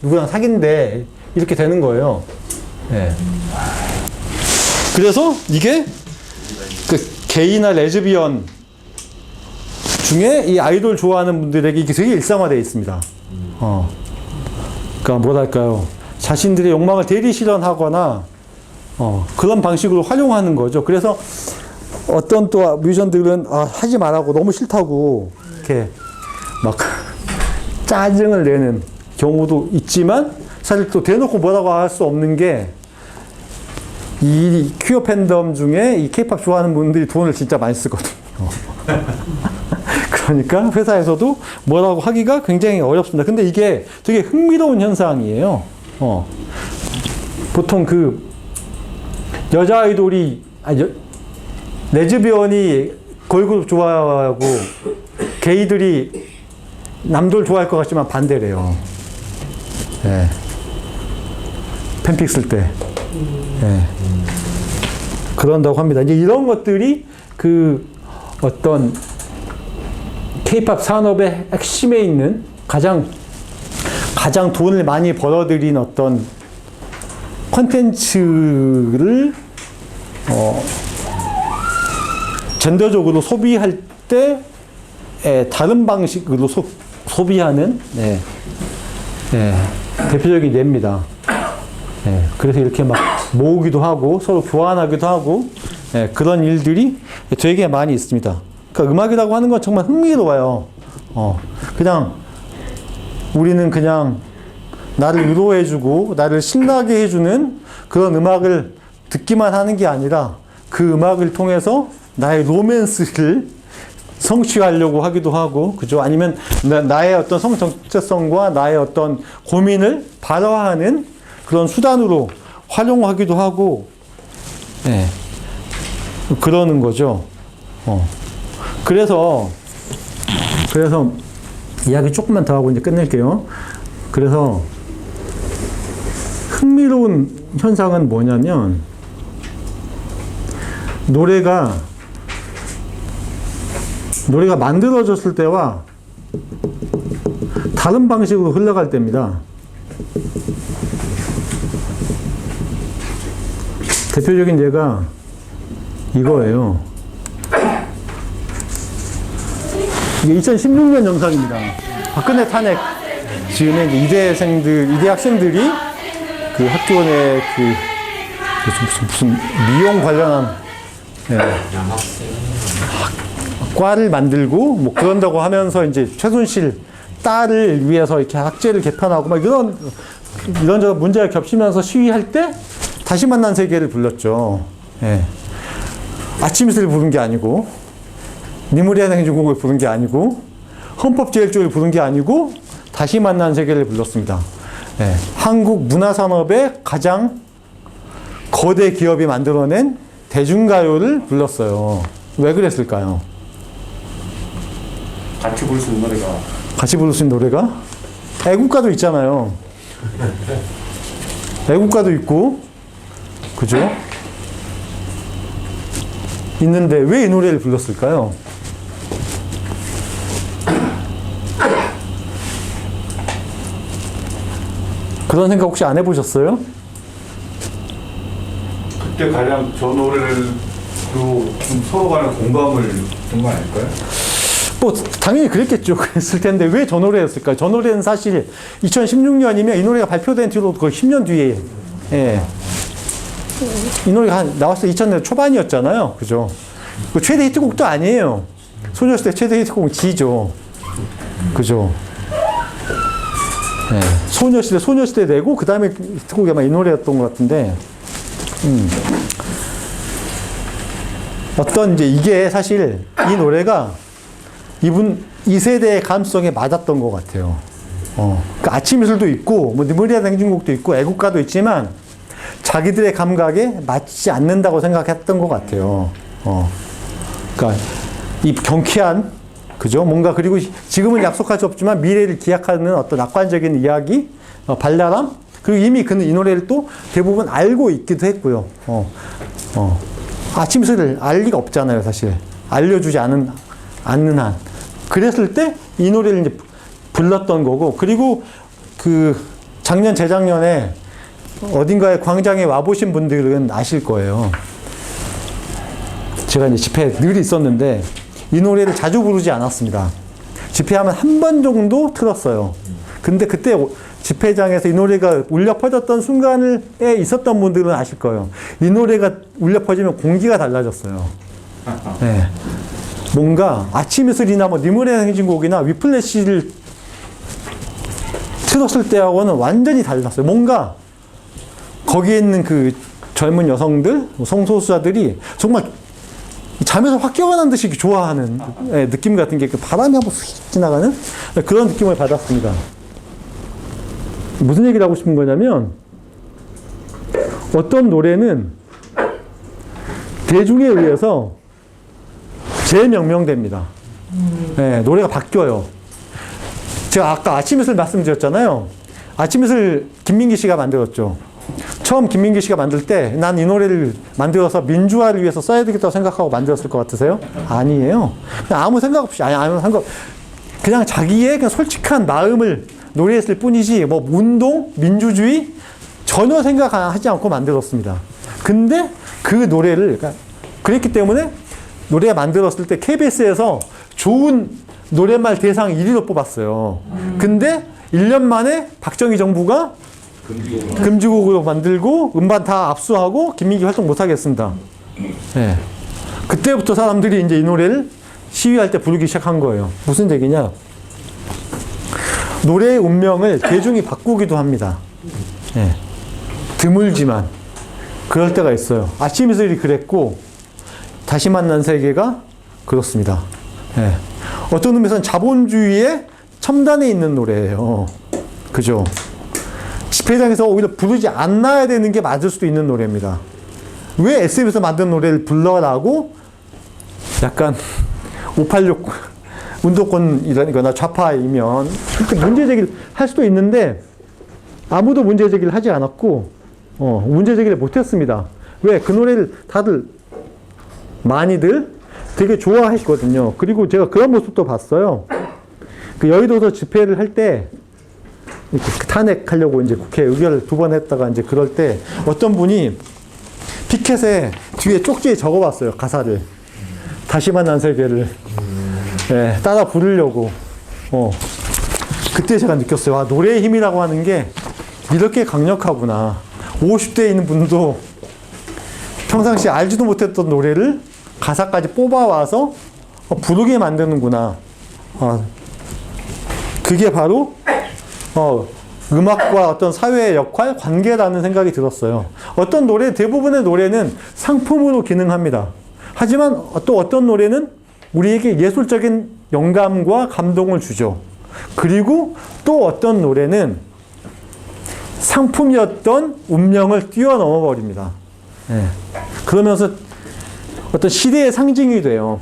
누구랑 사귄대 이렇게 되는 거예요. 예. 그래서 이게 그 게이나 레즈비언 중에 이 아이돌 좋아하는 분들에게 이게 되게 일상화되어 있습니다. 그러니까 뭐랄까요? 자신들의 욕망을 대리 실현하거나 그런 방식으로 활용하는 거죠. 그래서 어떤 또 뮤지션들은 하지 말라고 너무 싫다고 이렇게 막 짜증을 내는 경우도 있지만 사실 또 대놓고 뭐라고 할 수 없는 게 이 퀴어 팬덤 중에 이 케이팝 좋아하는 분들이 돈을 진짜 많이 쓰거든요. 그러니까 회사에서도 뭐라고 하기가 굉장히 어렵습니다. 근데 이게 되게 흥미로운 현상이에요. 보통 그 여자 아이돌이 레즈비언이 걸그룹 좋아하고 게이들이 남들 좋아할 것 같지만 반대래요. 예. 팬픽 쓸 때. 예. 그런다고 합니다. 이제 이런 것들이 그 어떤 케이팝 산업의 핵심에 있는 가장 돈을 많이 벌어들인 어떤 콘텐츠를 젠더적으로 소비할 때 다른 방식으로 소비하는 대표적인 예입니다. 그래서 이렇게 막 모으기도 하고 서로 교환하기도 하고 그런 일들이 되게 많이 있습니다. 그러니까 음악이라고 하는 건 정말 흥미로워요. 그냥 우리는 그냥 나를 위로해주고 나를 신나게 해주는 그런 음악을 듣기만 하는 게 아니라 그 음악을 통해서 나의 로맨스를 성취하려고 하기도 하고, 그죠? 아니면 나의 어떤 성정체성과 나의 어떤 고민을 발화하는 그런 수단으로 활용하기도 하고, 그러는 거죠. 그래서 이야기 조금만 더 하고 이제 끝낼게요. 그래서 흥미로운 현상은 뭐냐면 노래가 만들어졌을 때와 다른 방식으로 흘러갈 때입니다. 대표적인 예가 이거예요. 이게 2016년 영상입니다. 박근혜 탄핵 즈음에 이대 학생들이 그 학교 내 무슨 미용 관련한 과를 만들고 뭐 그런다고 하면서 이제 최순실 딸을 위해서 이렇게 학제를 개편하고 막 이런저런 문제가 겹치면서 시위할 때 다시 만난 세계를 불렀죠. 아침 이슬을 부른 게 아니고 니무리아 행진곡을 부른 게 아니고 헌법제일조를 부른 게 아니고 다시 만난 세계를 불렀습니다. 한국 문화산업의 가장 거대 기업이 만들어낸 대중가요를 불렀어요. 왜 그랬을까요? 같이 부를 수 있는 노래가. 같이 부를 수 있는 노래가? 애국가도 있잖아요. 애국가도 있고, 그죠? 있는데 왜 이 노래를 불렀을까요? 그런 생각 혹시 안 해보셨어요? 그때 가장 저 노래를 좀 서로 간에 공감을 준 거 아닐까요? 뭐 당연히 그랬겠죠. 그랬을 텐데 왜 저 노래였을까요? 저 노래는 사실 2016년이면 이 노래가 발표된 뒤로 거의 10년 뒤에 이 노래가 나왔을 때 2000년 초반이었잖아요. 그죠? 그 최대 히트곡도 아니에요. 소녀시대 최대 히트곡은 지죠. 그죠? 소녀시대 내고 그 다음에 히트곡이 아마 이 노래였던 것 같은데 어떤 이제 이게 사실 이 노래가 이 세대의 감성에 맞았던 것 같아요. 그러니까 아침 이슬도 있고, 뭐 니무리아 행진곡도 있고, 애국가도 있지만 자기들의 감각에 맞지 않는다고 생각했던 것 같아요. 그러니까 이 경쾌한, 그죠? 뭔가, 그리고 지금은 약속할 수 없지만 미래를 기약하는 어떤 낙관적인 이야기, 발랄함, 그리고 이미 그는 이 노래를 또 대부분 알고 있기도 했고요. 아침 이슬을 알 리가 없잖아요, 사실. 알려주지 않는 한. 그랬을 때 이 노래를 이제 불렀던 거고, 그리고 그 작년, 재작년에 어딘가에 광장에 와보신 분들은 아실 거예요. 제가 이제 집회에 늘 있었는데 이 노래를 자주 부르지 않았습니다. 집회하면 한 번 정도 틀었어요. 근데 그때 집회장에서 이 노래가 울려 퍼졌던 순간에 있었던 분들은 아실 거예요. 이 노래가 울려 퍼지면 공기가 달라졌어요. 네. 뭔가 아침 이슬이나 뭐 니무레 행진곡이나 위플래시를 틀었을 때하고는 완전히 달랐어요. 뭔가 거기에 있는 그 젊은 여성들, 성소수자들이 정말 잠에서 확 깨어난 듯이 좋아하는 느낌 같은 게 그 바람이 한번 휙 지나가는 그런 느낌을 받았습니다. 무슨 얘기를 하고 싶은 거냐면 어떤 노래는 대중에 의해서 재명명됩니다. 네, 노래가 바뀌어요. 제가 아까 아침 이슬 말씀드렸잖아요. 아침 이슬 김민기 씨가 만들었죠. 처음 김민기 씨가 만들 때 난 이 노래를 만들어서 민주화를 위해서 써야 되겠다고 생각하고 만들었을 것 같으세요? 아니에요. 그냥 아무 생각 없이, 아무 생각, 그냥 자기의 그냥 솔직한 마음을 노래했을 뿐이지, 뭐, 운동, 민주주의, 전혀 생각하지 않고 만들었습니다. 근데 그 노래를, 그랬기 때문에 노래 만들었을 때 KBS에서 좋은 노랫말 대상 1위로 뽑았어요. 근데 1년 만에 박정희 정부가 금지곡으로 만들고 음반 다 압수하고 김민기 활동 못 하겠습니다. 네. 그때부터 사람들이 이제 이 노래를 시위할 때 부르기 시작한 거예요. 무슨 얘기냐? 노래의 운명을 대중이 바꾸기도 합니다. 네. 드물지만 그럴 때가 있어요. 아침 이슬이 그랬고 다시 만난 세계가 그렇습니다. 네. 어떤 의미에서는 자본주의의 첨단에 있는 노래예요. 그죠? 집회장에서 오히려 부르지 않아야 되는 게 맞을 수도 있는 노래입니다. 왜 SM에서 만든 노래를 불러라고 약간 586 운동권이거나 좌파이면 그렇게 문제제기를 할 수도 있는데 아무도 문제제기를 하지 않았고 문제제기를 못했습니다. 왜? 그 노래를 다들 많이들 되게 좋아했거든요. 그리고 제가 그런 모습도 봤어요. 그 여의도에서 집회를 할 때 탄핵하려고 이제 국회 의결을 2번 했다가 이제 그럴 때 어떤 분이 피켓에 뒤에 쪽지에 적어봤어요. 가사를. 다시 만난 세계를. 네, 따라 부르려고. 그때 제가 느꼈어요. 아, 노래의 힘이라고 하는 게 이렇게 강력하구나. 50대에 있는 분도 평상시에 알지도 못했던 노래를 가사까지 뽑아와서 부르게 만드는구나. 그게 바로 음악과 어떤 사회의 역할, 관계라는 생각이 들었어요. 어떤 노래, 대부분의 노래는 상품으로 기능합니다. 하지만 또 어떤 노래는 우리에게 예술적인 영감과 감동을 주죠. 그리고 또 어떤 노래는 상품이었던 운명을 뛰어넘어 버립니다. 네. 그러면서 어떤 시대의 상징이 돼요.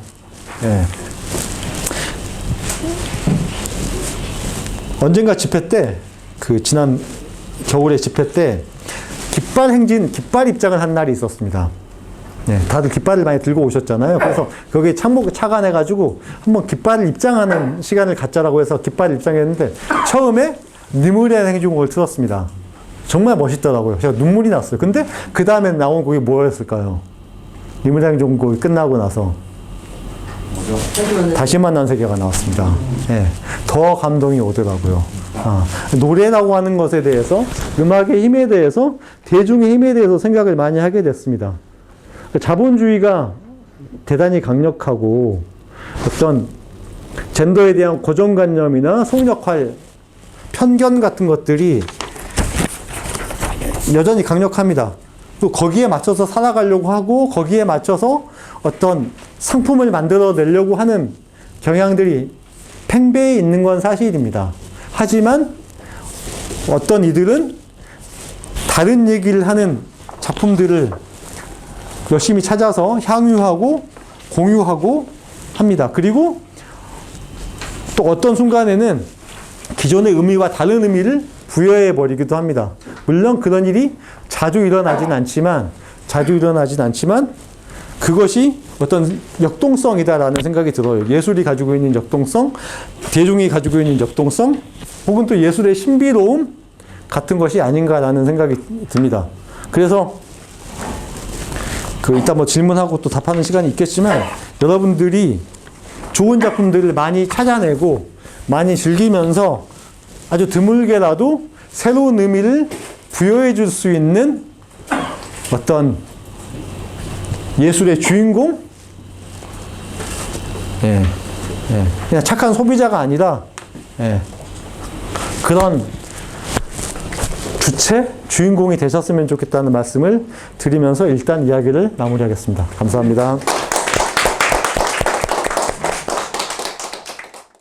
네. 언젠가 집회 때, 지난 겨울에 집회 때, 깃발 입장을 한 날이 있었습니다. 네, 다들 깃발을 많이 들고 오셨잖아요. 그래서 거기에 착안해가지고 한번 깃발을 입장하는 시간을 갖자라고 해서 깃발을 입장했는데, 처음에 니무리한 행진곡을 틀었습니다. 정말 멋있더라고요. 제가 눈물이 났어요. 근데 그 다음에 나온 곡이 뭐였을까요? 니무리한 행진곡이 끝나고 나서. 다시 만난 세계가 나왔습니다. 네, 더 감동이 오더라고요. 노래라고 하는 것에 대해서, 음악의 힘에 대해서, 대중의 힘에 대해서 생각을 많이 하게 됐습니다. 자본주의가 대단히 강력하고 어떤 젠더에 대한 고정관념이나 속역할, 편견 같은 것들이 여전히 강력합니다. 또 거기에 맞춰서 살아가려고 하고 거기에 맞춰서 어떤 상품을 만들어내려고 하는 경향들이 팽배해 있는 건 사실입니다. 하지만 어떤 이들은 다른 얘기를 하는 작품들을 열심히 찾아서 향유하고 공유하고 합니다. 그리고 또 어떤 순간에는 기존의 의미와 다른 의미를 부여해 버리기도 합니다. 물론 그런 일이 자주 일어나진 않지만 그것이 어떤 역동성이다라는 생각이 들어요. 예술이 가지고 있는 역동성, 대중이 가지고 있는 역동성, 혹은 또 예술의 신비로움 같은 것이 아닌가라는 생각이 듭니다. 그래서 이따 뭐 질문하고 또 답하는 시간이 있겠지만 여러분들이 좋은 작품들을 많이 찾아내고 많이 즐기면서 아주 드물게라도 새로운 의미를 부여해 줄 수 있는 어떤 예술의 주인공? 그냥 착한 소비자가 아니라, 그런 주인공이 되셨으면 좋겠다는 말씀을 드리면서 일단 이야기를 마무리하겠습니다. 감사합니다.